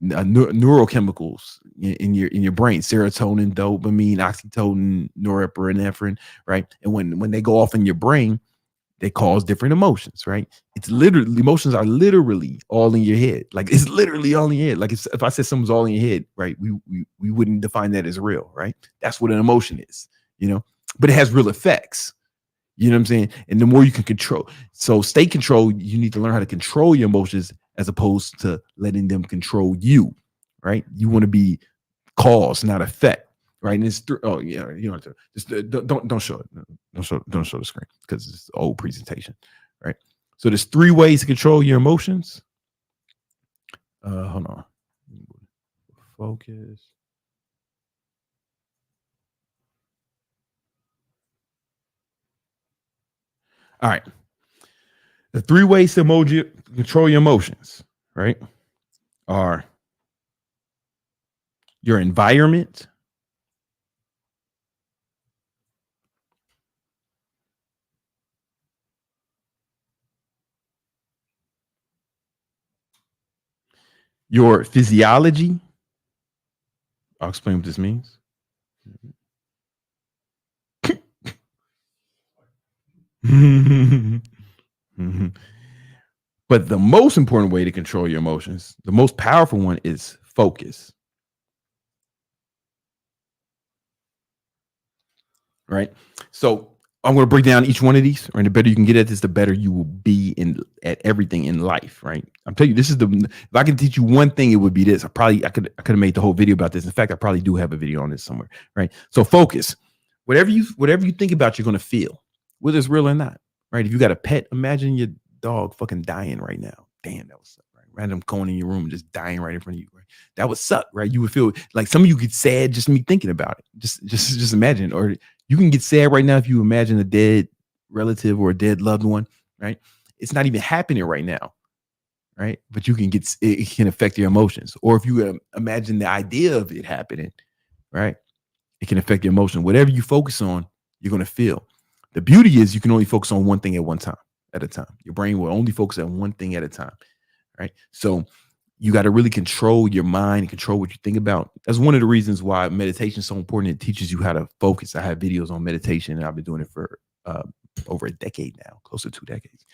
neurochemicals in your brain, serotonin, dopamine, oxytocin, norepinephrine, right? And when they go off in your brain, they cause different emotions, right? It's literally, emotions are literally all in your head. Like it's literally all in your head. Like if I said something's all in your head, right? We wouldn't define that as real, right? That's what an emotion is, you know, but it has real effects. You know what I'm saying? And the more you can control, so state control, you need to learn how to control your emotions as opposed to letting them control you, right? You want to be cause, not effect. Right, and it's oh yeah, you know, just don't show it, don't show the screen because it's an old presentation, right? So there's 3 ways to control your emotions, Hold on. Focus. All right. The 3 ways to control your emotions, right, are your environment, your physiology. I'll explain what this means. But the most important way to control your emotions, the most powerful one, is focus. Right? So I'm going to break down each one of these, and the better you can get at this, the better you will be at everything in life, right? I'm telling you, this is if I can teach you one thing, it would be this. I could have made the whole video about this. In fact, I probably do have a video on this somewhere, right? So focus. Whatever you think about, you're going to feel, whether it's real or not, right? If you got a pet, imagine your dog fucking dying right now. Damn, that would suck, right? Random going in your room, just dying right in front of you, right? That would suck, right? You would feel like some of you get sad just me thinking about it. Just imagine, or you can get sad right now if you imagine a dead relative or a dead loved one, right? It's not even happening right now, right? But you can it can affect your emotions. Or if you imagine the idea of it happening, right? It can affect your emotion. Whatever you focus on, you're going to feel. The beauty is you can only focus on one thing at a time. Your brain will only focus on one thing at a time, right? So you got to really control your mind and control what you think about. That's one of the reasons why meditation is so important. It teaches you how to focus. I have videos on meditation, and I've been doing it for over a decade now, close to 2 decades.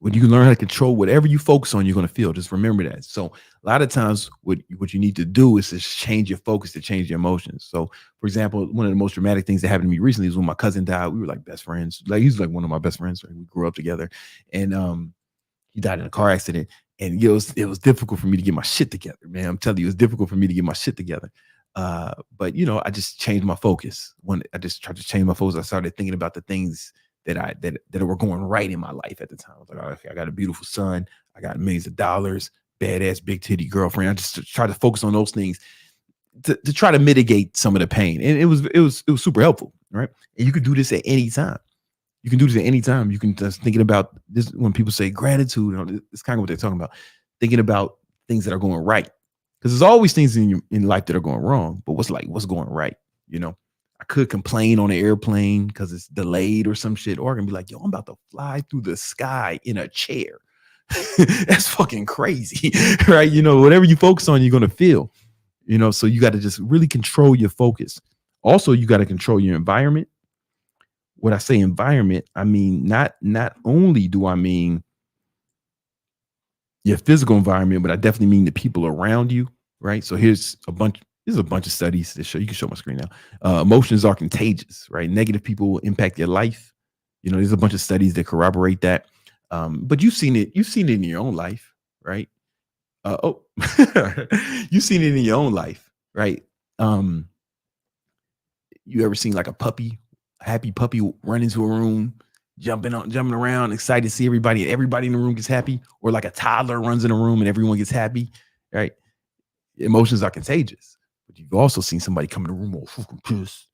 When you learn how to control whatever you focus on, you're going to feel. Just remember that. So a lot of times what you need to do is to change your focus to change your emotions. So, for example, one of the most dramatic things that happened to me recently is when my cousin died. We were like best friends. Like he's like one of my best friends. Right? We grew up together, and he died in a car accident. And it was difficult for me to get my shit together, man. I'm telling you, it was difficult for me to get my shit together. But I just changed my focus. I just tried to change my focus. I started thinking about the things that were going right in my life at the time. I was like, okay, I got a beautiful son, I got millions of dollars, badass big titty girlfriend. I just tried to focus on those things to try to mitigate some of the pain, and it was super helpful, right? And you could do this at any time. You can do this at any time. You can just thinking about this when people say gratitude. It's kind of what they're talking about. Thinking about things that are going right, because there's always things in life that are going wrong. But what's going right? I could complain on an airplane because it's delayed or some shit, or I can be like, yo, I'm about to fly through the sky in a chair. That's fucking crazy, right? Whatever you focus on, you're gonna feel. So you got to just really control your focus. Also, you got to control your environment. When I say environment, I mean not only do I mean your physical environment, but I definitely mean the people around you, right? So here's a bunch of studies that show. You can show my screen now. Emotions are contagious, right? Negative people will impact your life. There's a bunch of studies that corroborate that. But you've seen it in your own life, right? You've seen it in your own life, right? You ever seen like a happy puppy run into a room, jumping around, excited to see everybody, and everybody in the room gets happy? Or like a toddler runs in a room and everyone gets happy, right? Emotions are contagious. But you've also seen somebody come in the room all fucking pissed,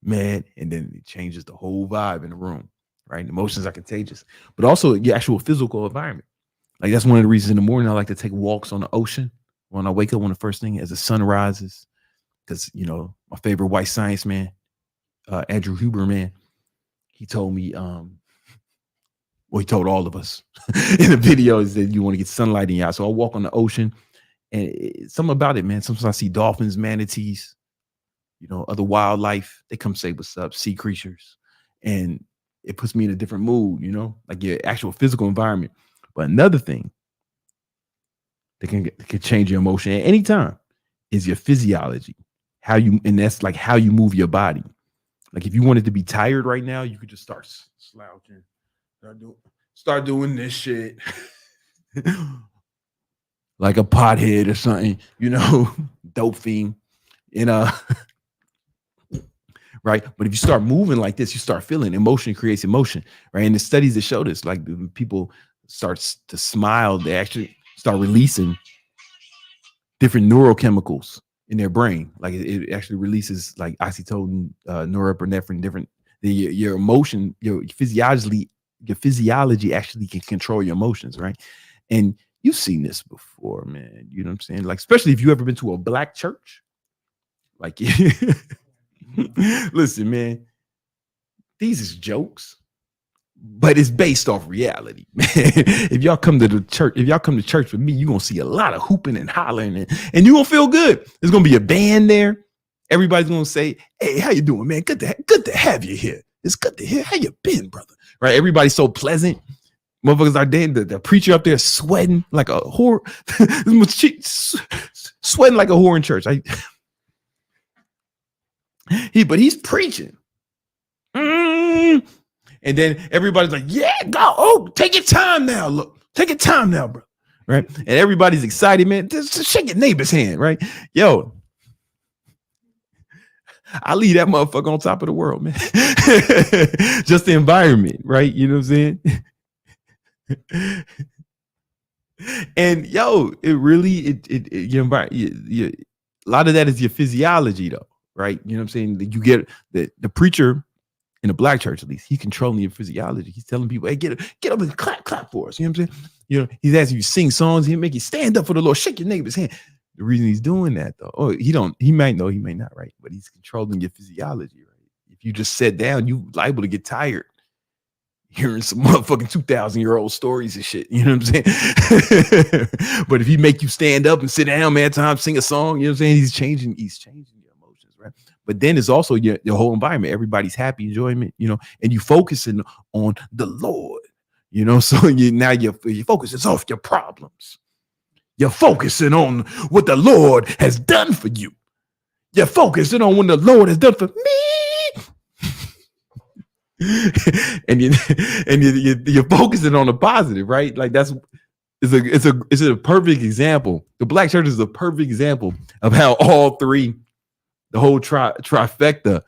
mad, and then it changes the whole vibe in the room, right? Emotions are contagious. But also your actual physical environment. Like that's one of the reasons in the morning I like to take walks on the ocean when I wake up. One of the first thing as the sun rises, because my favorite white science man, Andrew Huberman, he told me, he told all of us in the videos that you want to get sunlight in your eyes. So I walk on the ocean, and something about it, man. Sometimes I see dolphins, manatees, other wildlife. They come say what's up, sea creatures, and it puts me in a different mood, like your actual physical environment. But another thing that can change your emotion at any time is your physiology. And that's like how you move your body. Like if you wanted to be tired right now, you could just start slouching, start doing this shit like a pothead or something, dope fiend, right? But if you start moving like this, you start feeling emotion creates emotion, right? And the studies that show this, like the people starts to smile, they actually start releasing different neurochemicals in their brain. Like it actually releases like oxytocin, norepinephrine, different. Your emotion, your physiology actually can control your emotions, right? And you've seen this before, man. You know what I'm saying? Like, especially if you ever been to a black church. Like, listen, man, these is jokes, but it's based off reality. If y'all come to church with me, you're gonna see a lot of hooping and hollering, and you're gonna feel good. There's gonna be a band there. Everybody's gonna say, "Hey, how you doing, man? Good to have you here. It's good to hear. How you been, brother?" Right? Everybody's so pleasant. Motherfuckers are there. The preacher up there sweating like a whore, sweating like a whore in church. But he's preaching. And then everybody's like, yeah, go. Oh, take your time now. Look, take your time now, bro. Right. And everybody's excited, man. Just shake your neighbor's hand, right? Yo, I leave that motherfucker on top of the world, man. Just the environment, right? You know what I'm saying? And yo, it really, a lot of that is your physiology, though, right? You know what I'm saying? You get the preacher in a black church, at least, he's controlling your physiology. He's telling people, hey, get up and clap for us. You know what I'm saying? You know, he's asking you to sing songs. He'll make you stand up for the Lord, shake your neighbor's hand. The reason he's doing that, though, he might know, he may not, right? But he's controlling your physiology, right? If you just sit down, you liable to get tired hearing some motherfucking 2,000-year-old stories and shit. You know what I'm saying? But if he make you stand up and sit down, man, time sing a song, you know what I'm saying? He's changing your emotions, right? But then it's also your whole environment. Everybody's happy, enjoyment, you know, and you focusing on the Lord, you know. So your focus is off your problems. You're focusing on what the Lord has done for you. You're focusing on what the Lord has done for me. and you're focusing on the positive, right? Like it's a perfect example. The black church is a perfect example of how all three, the whole trifecta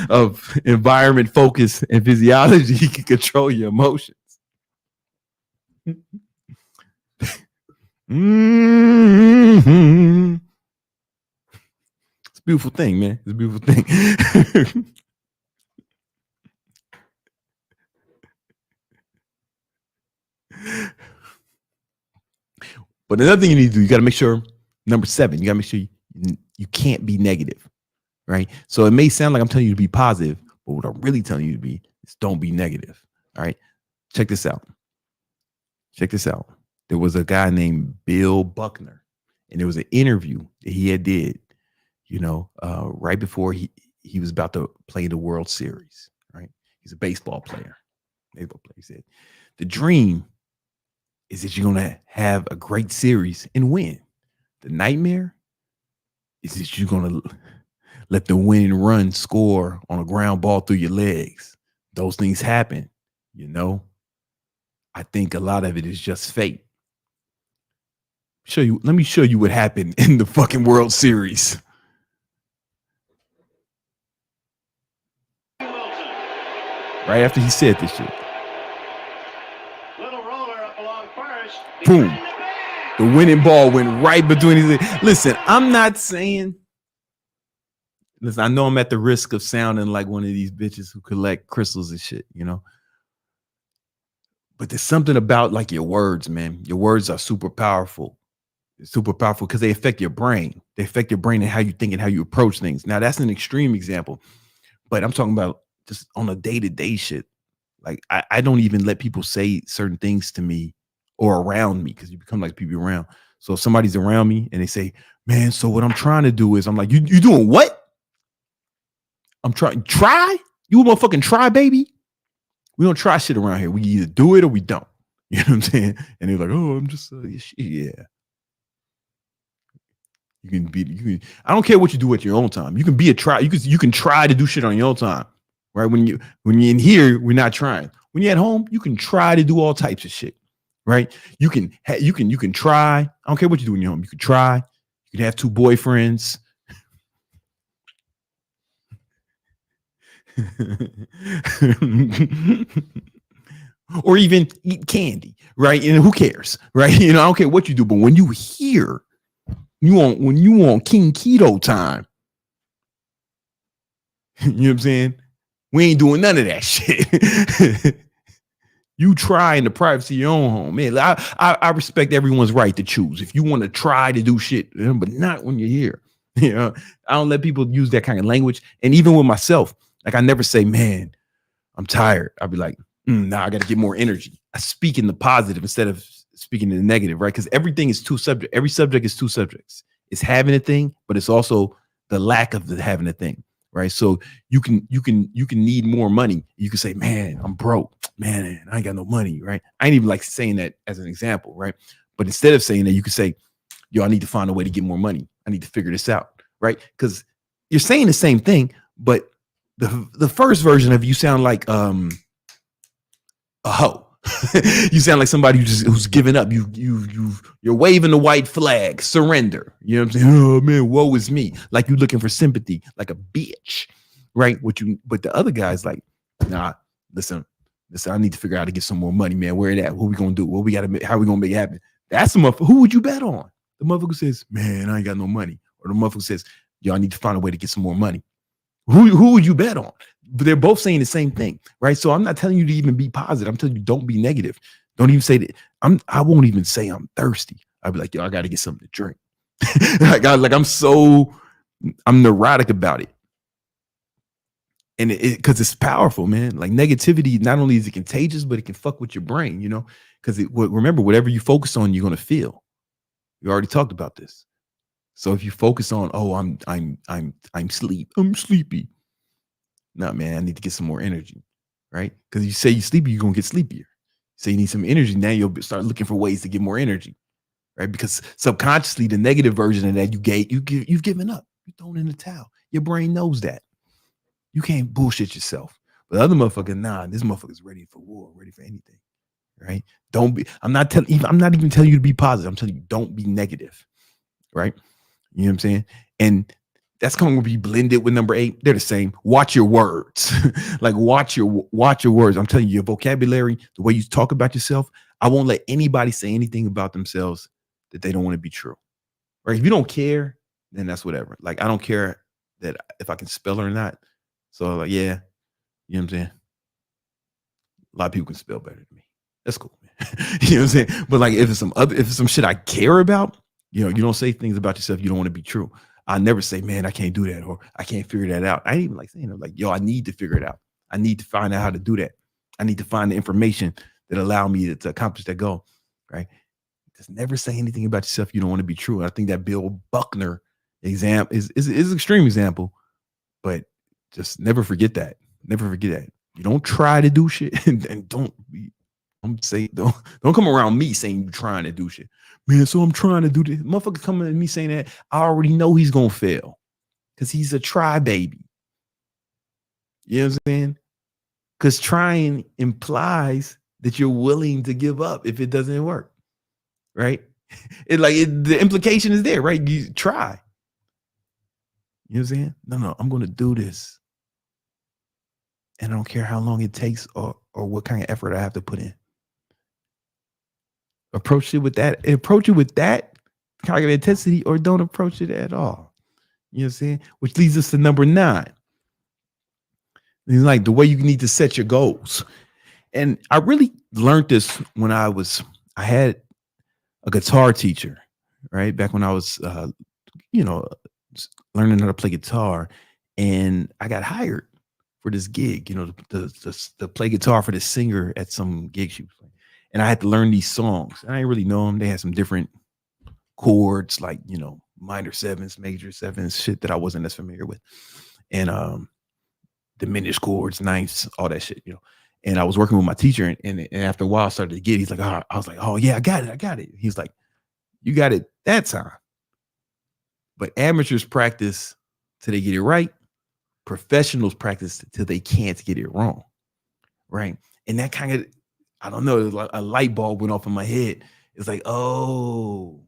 of environment, focus, and physiology can control your emotions. Mm-hmm. It's a beautiful thing, man. It's a beautiful thing. But another thing you need to do, you got to make sure, number 7, you got to make sure you can't be negative, right? So it may sound like I'm telling you to be positive, but what I'm really telling you to be is don't be negative, all right? Check this out. There was a guy named Bill Buckner, and there was an interview that he had did, you know, right before he was about to play the World Series, right? He's a baseball player. He said, the dream is that you're going to have a great series and win. The nightmare is that you're going to let the winning run score on a ground ball through your legs. Those things happen, you know. I think a lot of it is just fate. Let me show you what happened in the fucking World Series. Right after he said this shit. Boom. The winning ball went right between his legs. Listen, I'm not saying. Listen, I know I'm at the risk of sounding like one of these bitches who collect crystals and shit, you know. But there's something about like your words, man. Your words are super powerful. Super powerful because they affect your brain. They affect your brain and how you think and how you approach things. Now, that's an extreme example, but I'm talking about just on a day-to-day shit. Like I don't even let people say certain things to me or around me because you become like people around. So if somebody's around me and they say, man, so what I'm trying to do is, I'm like, you doing what? I'm trying. Try? You a motherfucking try, baby? We don't try shit around here. We either do it or we don't. You know what I'm saying? And they're like, oh, I'm just, yeah. You can. I don't care what you do at your own time. You can be a try. You can try to do shit on your own time, right? When you're in here, we're not trying. When you're at home, you can try to do all types of shit, right? You can try. I don't care what you do in your home. You can try. You can have 2 boyfriends. or even eat candy, right? And who cares, right? I don't care what you do, but when you hear when you want King Keto time, you know what I'm saying? We ain't doing none of that shit. You try in the privacy of your own home, man. I respect everyone's right to choose. If you want to try to do shit, but not when you're here. I don't let people use that kind of language. And even with myself, like I never say, man, I'm tired. I'll be like, nah, I got to get more energy. I speak in the positive instead of speaking in the negative, right? Because everything is two subjects. Every subject is two subjects. It's having a thing, but it's also the lack of having a thing, right? So you can need more money. You can say, man, I'm broke. Man, I ain't got no money, right? I ain't even like saying that as an example, right? But instead of saying that, you could say, yo, I need to find a way to get more money. I need to figure this out, right? Because you're saying the same thing, but the first version of you sound like a hoe. You sound like somebody who's given up. You're waving the white flag, surrender. You know what I'm saying? Oh man, woe is me. Like you looking for sympathy, like a bitch, right? But the other guy's like, nah, listen, I need to figure out how to get some more money, man. Where it at? What we gonna do? What we gotta make? How we gonna make it happen? That's the motherfucker. Who would you bet on? The motherfucker says, man, I ain't got no money. Or the motherfucker says, yo, I need to find a way to get some more money. Who would you bet on? But they're both saying the same thing, right? So I'm not telling you to even be positive. I'm telling you, don't be negative. Don't even say that. I won't even say I'm thirsty. I'll be like, yo, I got to get something to drink. I'm neurotic about it. And because it's powerful, man. Like negativity, not only is it contagious, but it can fuck with your brain, because remember, whatever you focus on, you're going to feel. We already talked about this. So if you focus on, oh, I'm sleepy. No, man, I need to get some more energy, right? Because you say you're sleepy, you're gonna get sleepier. So you need some energy. Now you'll start looking for ways to get more energy, right? Because subconsciously, the negative version of that you've given up. You're thrown in the towel. Your brain knows that. You can't bullshit yourself. But the other motherfucker, nah, this motherfucker's ready for war, ready for anything, right? Don't be. I'm not even telling you to be positive. I'm telling you, don't be negative, right? You know what I'm saying? And that's going to be blended with number 8. They're the same. Watch your words. Like watch your words. I'm telling you, your vocabulary, the way you talk about yourself. I won't let anybody say anything about themselves that they don't want to be true. Right? If you don't care, then that's whatever. Like I don't care that if I can spell or not. So like, yeah, you know what I'm saying? A lot of people can spell better than me. That's cool, man. You know what I'm saying? But like if it's some shit I care about, you don't say things about yourself you don't want to be true. I never say, man, I can't do that, or I can't figure that out. I ain't even like saying it. Like, yo, I need to figure it out. I need to find out how to do that. I need to find the information that allow me to accomplish that goal, right? Just never say anything about yourself you don't want to be true. And I think that Bill Buckner example is an extreme example, but just never forget that. Never forget that. You don't try to do shit, and don't come around me saying you're trying to do shit. Man, so I'm trying to do this. Motherfucker coming at me saying that, I already know he's gonna fail. Because he's a try baby. You know what I'm saying? Because trying implies that you're willing to give up if it doesn't work. Right? The implication is there, right? You try. You know what I'm saying? No, I'm gonna do this. And I don't care how long it takes or what kind of effort I have to put in. Approach it with that kind of intensity, or don't approach it at all. You know what I'm saying? Which leads us to number 9. It's like the way you need to set your goals. And I really learned this when I had a guitar teacher, right? Back when I was, learning how to play guitar, and I got hired for this gig, to play guitar for the singer at some gig she was playing. And I had to learn these songs. I didn't really know them. They had some different chords, like, minor 7s, major 7s, shit that I wasn't as familiar with. And diminished chords, ninths, all that shit, And I was working with my teacher, and after a while I started to get, he's like, I was like, oh yeah, I got it. He's like, you got it that time. But amateurs practice till they get it right. Professionals practice till they can't get it wrong. Right. And that kind of, I don't know, like a light bulb went off in my head. It's like, oh,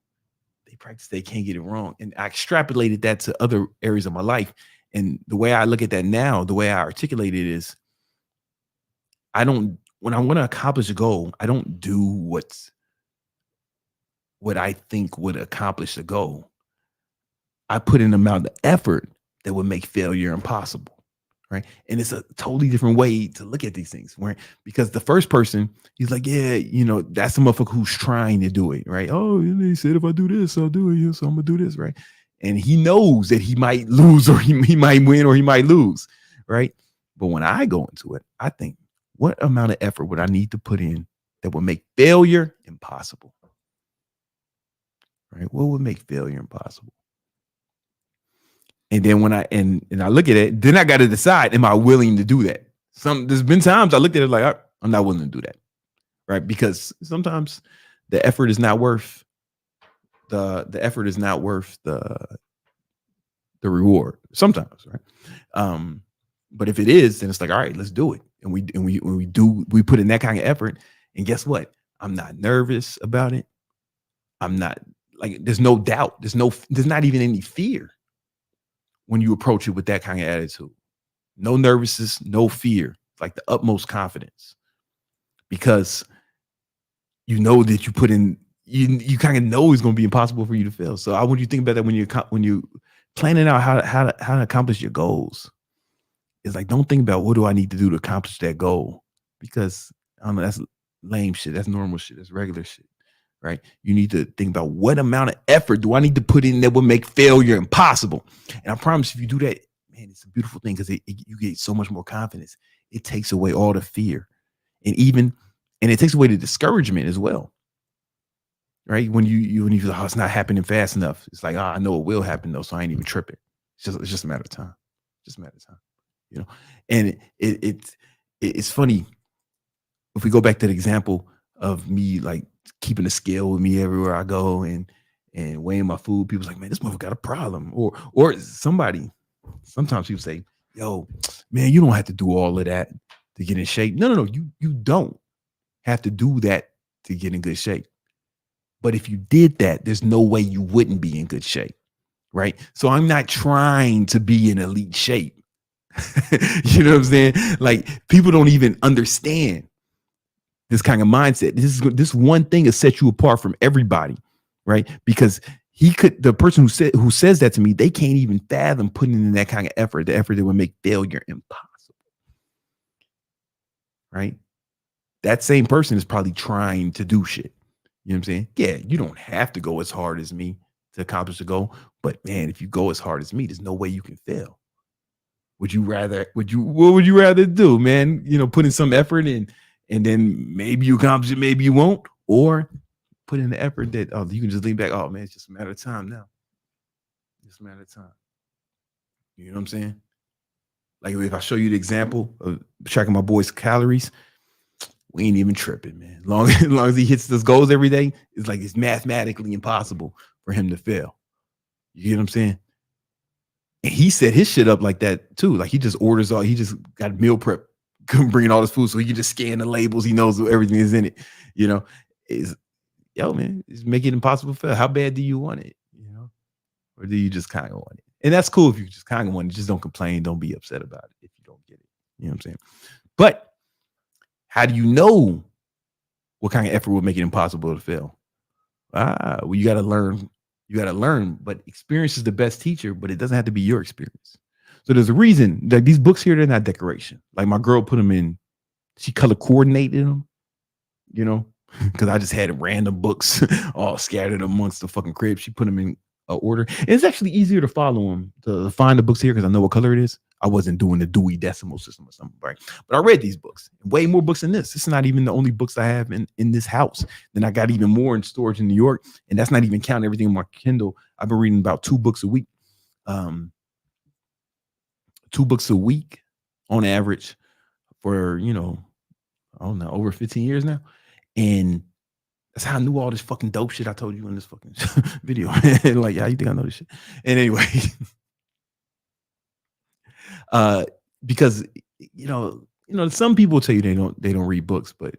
they practice, they can't get it wrong. And I extrapolated that to other areas of my life. And the way I look at that now, the way I articulate it is, I don't when I want to accomplish a goal, I don't do what I think would accomplish the goal. I put in an amount of effort that would make failure impossible. Right. And it's a totally different way to look at these things. Right. Because the first person, he's like, yeah, that's the motherfucker who's trying to do it. Right. Oh, he said, if I do this, I'll do it. Yeah, so I'm going to do this. Right. And he knows that he might lose, or he might win, or he might lose. Right. But when I go into it, I think, what amount of effort would I need to put in that would make failure impossible? Right. What would make failure impossible? And then when I look at it, then I got to decide, am I willing to do that? There's been times I looked at it like, I'm not willing to do that. Right. Because sometimes the effort is not worth the reward. Sometimes, right? But if it is, then it's like, all right, let's do it. And we put in that kind of effort. And guess what? I'm not nervous about it. I'm not there's no doubt. There's not even any fear when you approach it with that kind of attitude. No nervousness, no fear, like the utmost confidence, because you know that you put in, you kind of know it's going to be impossible for you to fail. So I want you to think about that when you planning out how to accomplish your goals. It's like, don't think about what do I need to do to accomplish that goal, because I don't know, that's lame shit. That's normal shit. That's regular shit. Right? You need to think about, what amount of effort do I need to put in that will make failure impossible? And I promise, if you do that, man, it's a beautiful thing, because you get so much more confidence. It takes away all the fear, and it takes away the discouragement as well. Right? When you feel, it's not happening fast enough, it's like, I know it will happen though, so I ain't even tripping. It's just a matter of time. Just a matter of time. And it's funny if we go back to the example of me like keeping a scale with me everywhere I go and weighing my food. People's like, man, this motherfucker got a problem. Or sometimes people say, yo, man, you don't have to do all of that to get in shape. No, you don't have to do that to get in good shape. But if you did that, there's no way you wouldn't be in good shape. Right? So I'm not trying to be in elite shape. You know what I'm saying? Like, people don't even understand this kind of mindset. This one thing has set you apart from everybody, right? Because the person who says that to me, they can't even fathom putting in that kind of effort, the effort that would make failure impossible, right? That same person is probably trying to do shit. You know what I'm saying? Yeah, you don't have to go as hard as me to accomplish a goal, but man, if you go as hard as me, there's no way you can fail. What would you rather do, man? Put in some effort and then maybe you accomplish it, maybe you won't, or put in the effort that, you can just lean back. Oh man, it's just a matter of time now. It's a matter of time. You know what I'm saying? Like, if I show you the example of tracking my boy's calories, we ain't even tripping, man. As long as he hits those goals every day, it's like it's mathematically impossible for him to fail. You get what I'm saying? And he set his shit up like that too. Like, he just he just got meal prep, bringing all this food so he can just scan the labels. He knows everything is in it. Man, it's make it impossible to fail. How bad do you want it? Or do you just kind of want it? And that's cool if you just kind of want it. Just don't complain. Don't be upset about it if you don't get it. You know what I'm saying? But how do you know what kind of effort will make it impossible to fail? Well, you got to learn. You got to learn, but experience is the best teacher, but it doesn't have to be your experience. So there's a reason that these books here, they're not decoration. Like, my girl put them in, she color coordinated them, because I just had random books all scattered amongst the fucking crib. She put them in order. And it's actually easier to follow them, to find the books here, because I know what color it is. I wasn't doing the Dewey Decimal System or something, right? But I read these books, way more books than this. This is not even the only books I have in this house. Then I got even more in storage in New York, and that's not even counting everything on my Kindle. I've been reading about 2 books a week. 2 books a week on average for, I don't know, over 15 years now. And that's how I knew all this fucking dope shit I told you in this fucking video. Like, yeah, you think I know this shit? And anyway, because some people tell you they don't read books, but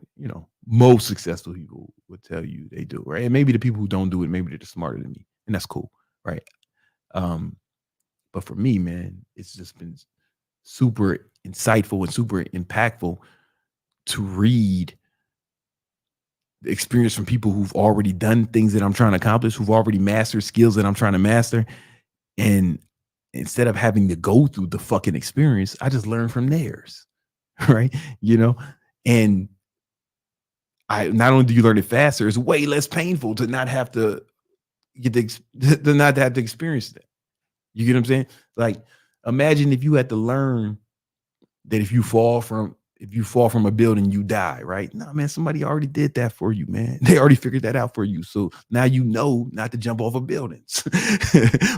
most successful people would tell you they do, right? And maybe the people who don't do it, maybe they're just smarter than me, and that's cool, right? But for me, man, it's just been super insightful and super impactful to read the experience from people who've already done things that I'm trying to accomplish, who've already mastered skills that I'm trying to master. And instead of having to go through the fucking experience, I just learn from theirs. Right. And I not only do you learn it faster, it's way less painful to not have to not have to experience that. You get what I'm saying? Like, imagine if you had to learn that if you fall from a building, you die, right? No, man, somebody already did that for you, man. They already figured that out for you. So now you know not to jump off of buildings.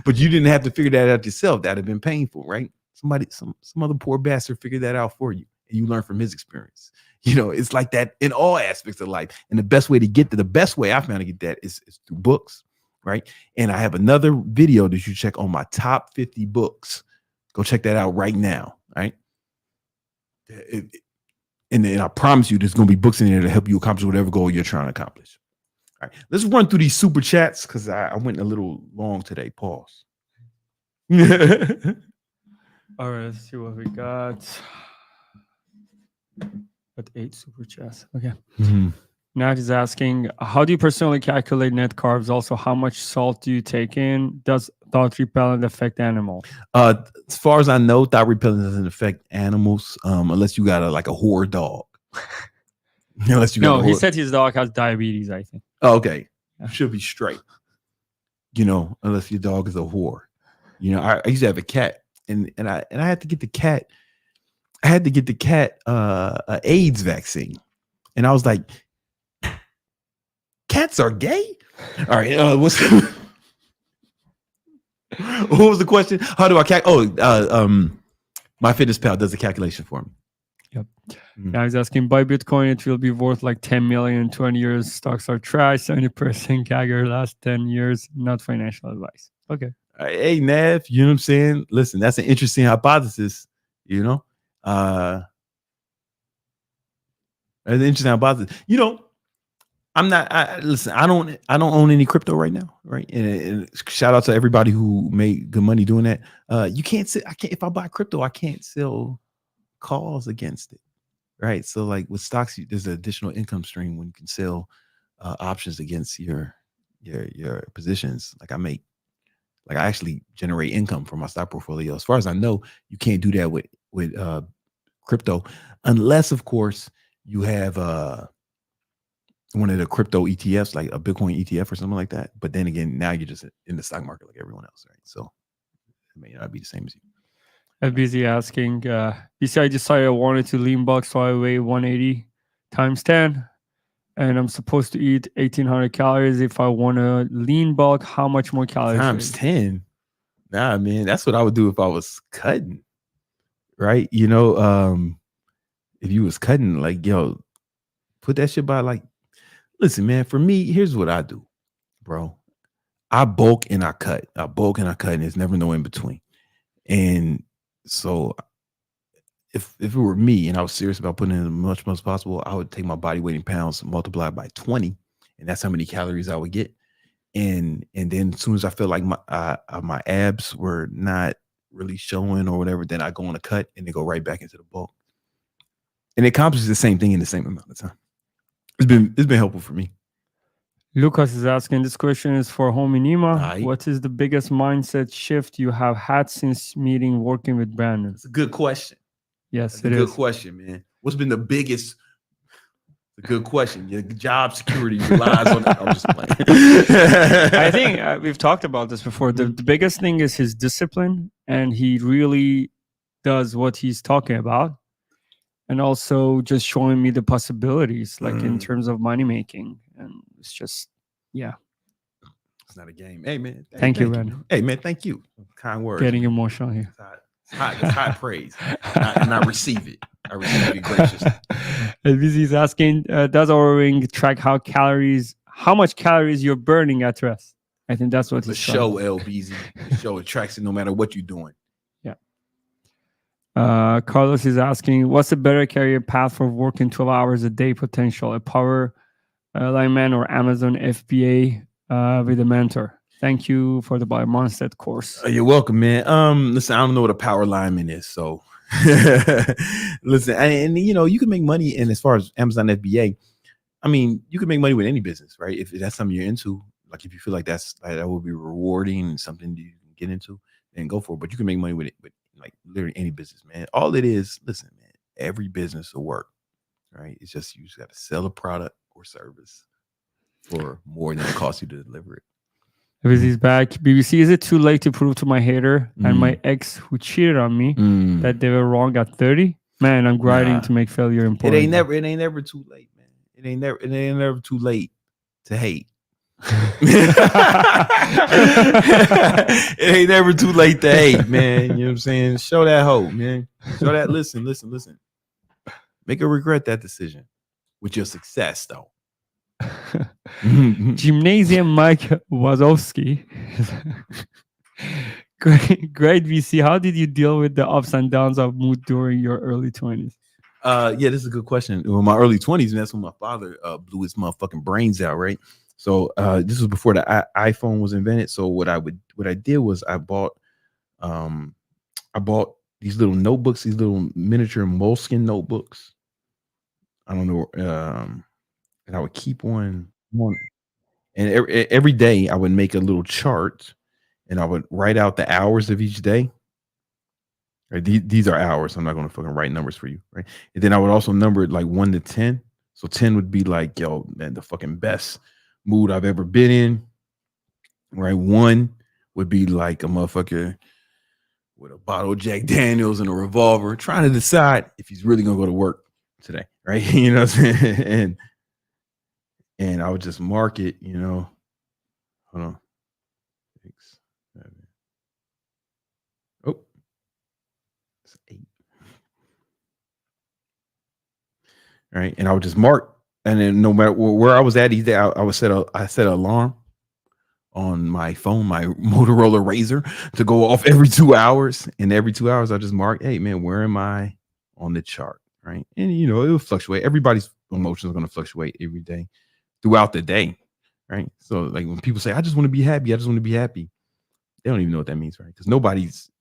But you didn't have to figure that out yourself. That'd have been painful, right? Some other poor bastard figured that out for you, and you learn from his experience. It's like that in all aspects of life. And the best way I found to get that is through books, right? And I have another video that you check on my top 50 books. Go check that out right now, right? And then I promise you, there's going to be books in there to help you accomplish whatever goal you're trying to accomplish. All right, let's run through these super chats because I went a little long today. Pause. All right, let's see what we got. Got 8 super chats. Okay. Mm-hmm. Nat is asking, how do you personally calculate net carbs? Also, how much salt do you take in? Does Thot repellent affect animals? As far as I know, Thot repellent doesn't affect animals unless you got a whore dog. He said his dog has diabetes, I think. Oh, okay. Yeah. Should be straight. Unless your dog is a whore. I used to have a cat, and I had to get the cat. I had to get the cat an AIDS vaccine, and I was like, cats are gay? All right. What was the question? How do I MyFitnessPal does the calculation for me. Yep. Mm-hmm. I was asking, buy Bitcoin, it will be worth like 10 million in 20 years. Stocks are trash, 70% CAGR last 10 years. Not financial advice. Okay. Hey, Nav, you know what I'm saying? Listen, that's an interesting hypothesis, That's an interesting hypothesis. I'm not. Listen, I don't own any crypto right now, right? And shout out to everybody who made good money doing that. You can't. If I buy crypto, I can't sell calls against it, right? So like with stocks, there's an additional income stream when you can sell options against your positions. I actually generate income from my stock portfolio. As far as I know, you can't do that with crypto, unless of course you have one of the crypto ETFs, like a Bitcoin ETF or something like that. But then again, now you're just in the stock market like everyone else, right? So it may not be the same as you. I'm busy asking, BC, I decided I wanted to lean bulk, so I weigh 180 times 10, and I'm supposed to eat 1,800 calories. If I want to lean bulk, how much more calories? Times 10? Nah, man, that's what I would do if I was cutting, right? If you was cutting, like, yo, put that shit by like, listen, man, for me, here's what I do, bro. I bulk and I cut. And there's never no in between. And so if it were me and I was serious about putting in as much as possible, I would take my body weight in pounds, multiply by 20, and that's how many calories I would get. And then as soon as I feel like my abs were not really showing or whatever, then I go on a cut and then go right back into the bulk. And it accomplishes the same thing in the same amount of time. It's been helpful for me. Lucas is asking, this question is for homie Nima. Right. What is the biggest mindset shift you have had since working with Brandon? It's a good question. Yes, it is. Good question, man. What's been the biggest? A good question. Your job security relies on that. I'm just playing. I think we've talked about this before. The biggest thing is his discipline, and he really does what he's talking about. And also just showing me the possibilities, like in terms of money making. And it's just, yeah. It's not a game. Hey, man. Thank you, man. Hey, man, thank you. Kind words. Getting emotional here. It's high praise. And I receive it. I receive it graciously. He's asking, does Oura Ring track how much calories you're burning at rest? I think that's what he's saying. The show, LBZ. The show tracks it no matter what you're doing. Carlos is asking, what's a better career path for working 12 hours a day potential? A power lineman or Amazon FBA with a mentor? Thank you for the Monster course. You're welcome, man. Listen, I don't know what a power lineman is, so Listen, and you know, you can make money. And as far as Amazon FBA, I mean, you can make money with any business, right? If that's something you're into, like if you feel like that will be rewarding and something that you can get into, then go for it. But you can make money with it, with like literally any business, man. All it is, listen, man, every business will work, right? It's just you just got to sell a product or service for more than it costs you to deliver it. BBC's back. BBC, is it too late to prove to my hater and my ex who cheated on me that they were wrong at 30? Man, I'm grinding to make failure important. It ain't never too late, man. It ain't never too late to hate. It ain't never too late to hate, man. You know what I'm saying? Show that hope, man. Show that. Listen. Make her regret that decision with your success, though. Gymnasium Mike Wazowski. Great VC. How did you deal with the ups and downs of mood during your early 20s? Yeah, this is a good question. In my early 20s, and that's when my father blew his motherfucking brains out, right? So this was before the iPhone was invented. So what I did was I bought these little notebooks, these little miniature moleskin notebooks. I don't know, and I would keep one, and every day I would make a little chart, and I would write out the hours of each day. Right, these are hours. I'm not going to fucking write numbers for you, right? And then I would also number it like 1 to 10. So 10 would be like, yo, man, the fucking best mood I've ever been in. Right, 1 would be like a motherfucker with a bottle of Jack Daniels and a revolver, trying to decide if he's really gonna go to work today, right? You know what I'm saying? And I would just mark it, you know. Hold on. 6, 7. Oh, it's 8. Right, and I would just mark, and then no matter where I was at each day, I would set an alarm on my phone, my Motorola Razor, to go off every 2 hours. And every 2 hours, I just mark, hey man, where am I on the chart, right? And you know, it will fluctuate. Everybody's emotions are going to fluctuate every day throughout the day, right? So like when people say, I just want to be happy, they don't even know what that means, right? Because nobody's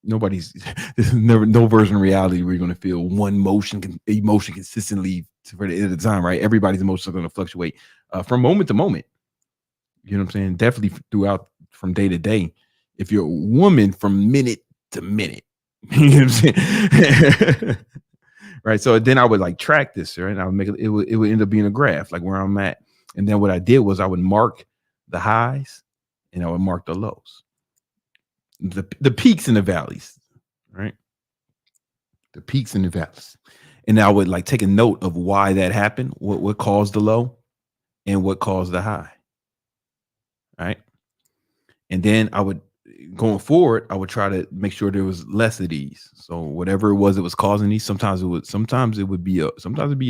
there's never no version of reality where you're going to feel one emotion consistently for the end of the time, right? Everybody's emotions are going to fluctuate from moment to moment. You know what I'm saying? Definitely throughout from day to day. If you're a woman, from minute to minute. You know what I'm saying? Right. So then I would like track this, right? And I would make it would end up being a graph, like where I'm at. And then what I did was I would mark the highs and I would mark the lows. The peaks and the valleys, right? The peaks and the valleys. And I would like take a note of why that happened, what caused the low and what caused the high. Right. And then I would, going forward, I would try to make sure there was less of these. So whatever it was that was causing these, sometimes it'd be a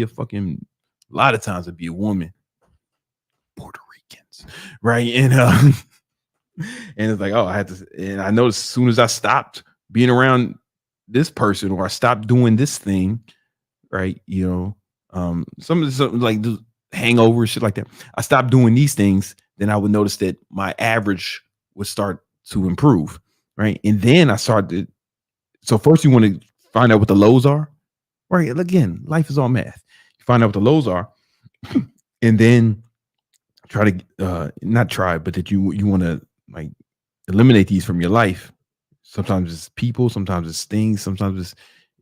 fucking, a lot of times it'd be a woman, Puerto Ricans, right? And and it's like, oh, and I noticed as soon as I stopped being around this person or I stopped doing this thing, right? You know, some like the hangover shit like that. I stopped doing these things. Then I would notice that my average would start to improve, right? And then I started. So first, you want to find out what the lows are, right? Again, life is all math. You find out what the lows are, and then try to not try, but that you want to like eliminate these from your life. Sometimes it's people, sometimes it's things, sometimes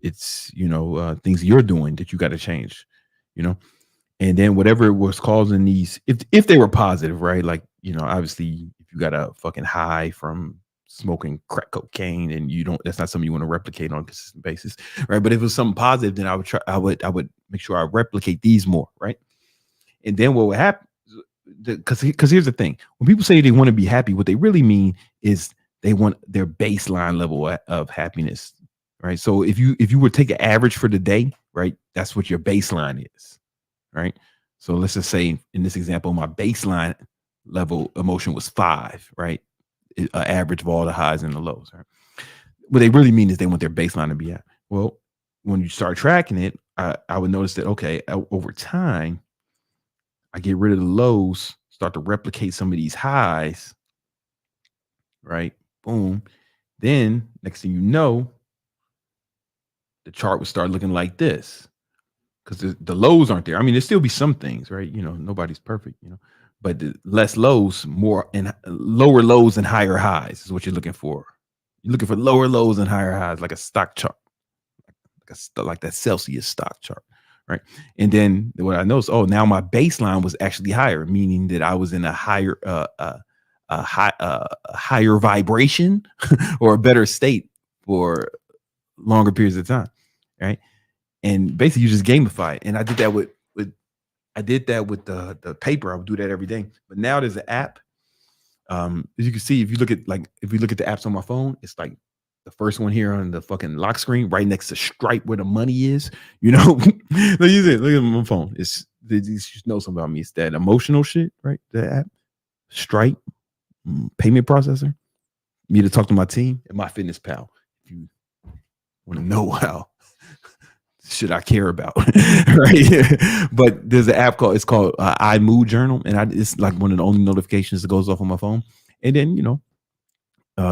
it's you know things you're doing that you got to change, you know. And then whatever was causing these, if they were positive, right? Like, you know, obviously if you got a fucking high from smoking crack cocaine and that's not something you want to replicate on a consistent basis, right? But if it was something positive, then I would make sure I replicate these more, right? And then what would happen, because here's the thing. When people say they want to be happy, what they really mean is they want their baseline level of happiness, right? So if you were to take an average for the day, right, that's what your baseline is. Right. So let's just say in this example, my baseline level emotion was 5, right? An average of all the highs and the lows. Right? What they really mean is they want their baseline to be at. Well, when you start tracking it, I would notice that, okay, over time, I get rid of the lows, start to replicate some of these highs. Right. Boom. Then next thing you know, the chart would start looking like this, because the lows aren't there. I mean, there still be some things, right? Nobody's perfect, but the less lows, more and lower lows and higher highs is what you're looking for. You're looking for lower lows and higher highs, like a stock chart, like that Celcius stock chart, right? And then what I noticed, now my baseline was actually higher, meaning that I was in a higher, higher vibration or a better state for longer periods of time, right? And basically, you just gamify it. And I did that with the paper. I would do that every day. But now there's an app. As you can see, if you look at the apps on my phone, it's like the first one here on the fucking lock screen, right next to Stripe where the money is. Look at my phone. You just know something about me. It's that emotional shit, right? The app, Stripe, payment processor. Me to talk to my team and my fitness pal. If you want to know how shit I care about, right? But there's an app called iMood Journal, and it's like one of the only notifications that goes off on my phone. And then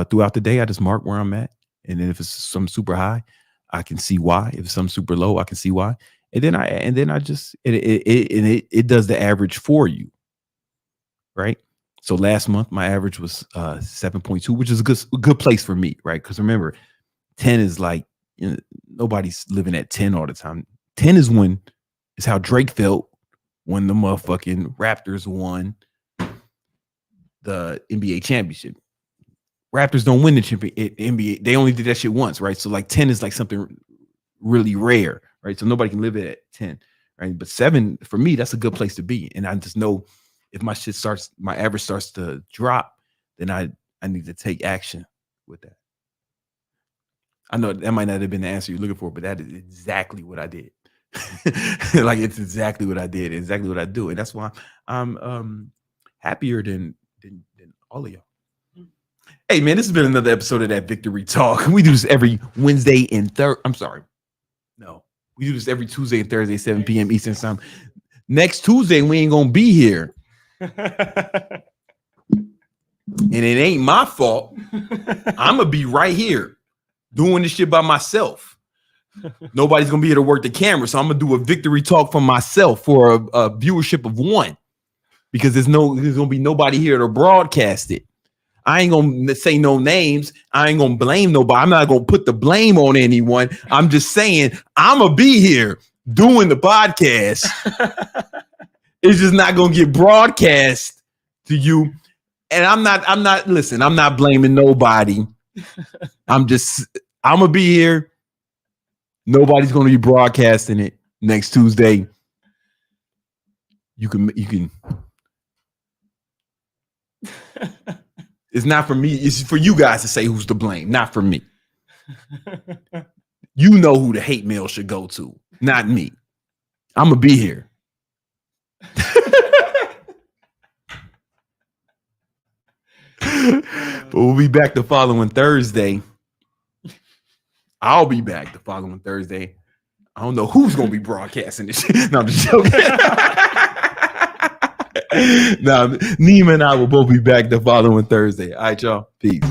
throughout the day, I just mark where I'm at, and then if it's some super high, I can see why. If it's some super low, I can see why. And then I just it does the average for you, right? So last month my average was 7.2, which is a good place for me, right? Because remember, 10 is like, nobody's living at 10 all the time. 10 is how Drake felt when the motherfucking Raptors won the NBA championship. Raptors don't win the NBA. They only did that shit once, right? So like 10 is like something really rare, right? So nobody can live it at 10, right? But 7, for me, that's a good place to be. And I just know if my average starts to drop, then I need to take action with that. I know that might not have been the answer you're looking for, but that is exactly what I did. Like, it's exactly what I did, exactly what I do. And that's why I'm happier than all of y'all. Hey, man, this has been another episode of That Victory Talk. We do this every Wednesday and we do this every Tuesday and Thursday, 7 p.m. Eastern time. Next Tuesday, we ain't going to be here. And it ain't my fault. I'm going to be right here doing this shit by myself. Nobody's going to be here to work the camera. So I'm going to do a victory talk for myself for a viewership of 1, because there's going to be nobody here to broadcast it. I ain't going to say no names. I ain't going to blame nobody. I'm not going to put the blame on anyone. I'm just saying I'm going to be here doing the podcast. It's just not going to get broadcast to you. And I'm not blaming nobody. I'm going to be here. Nobody's going to be broadcasting it next Tuesday. You can. It's not for me. It's for you guys to say who's to blame, not for me. You know who the hate mail should go to, not me. I'm going to be here. But we'll be back the following Thursday. I'll be back the following Thursday. I don't know who's going to be broadcasting this shit. No, I'm just joking. Nima and I will both be back the following Thursday. All right, y'all. Peace.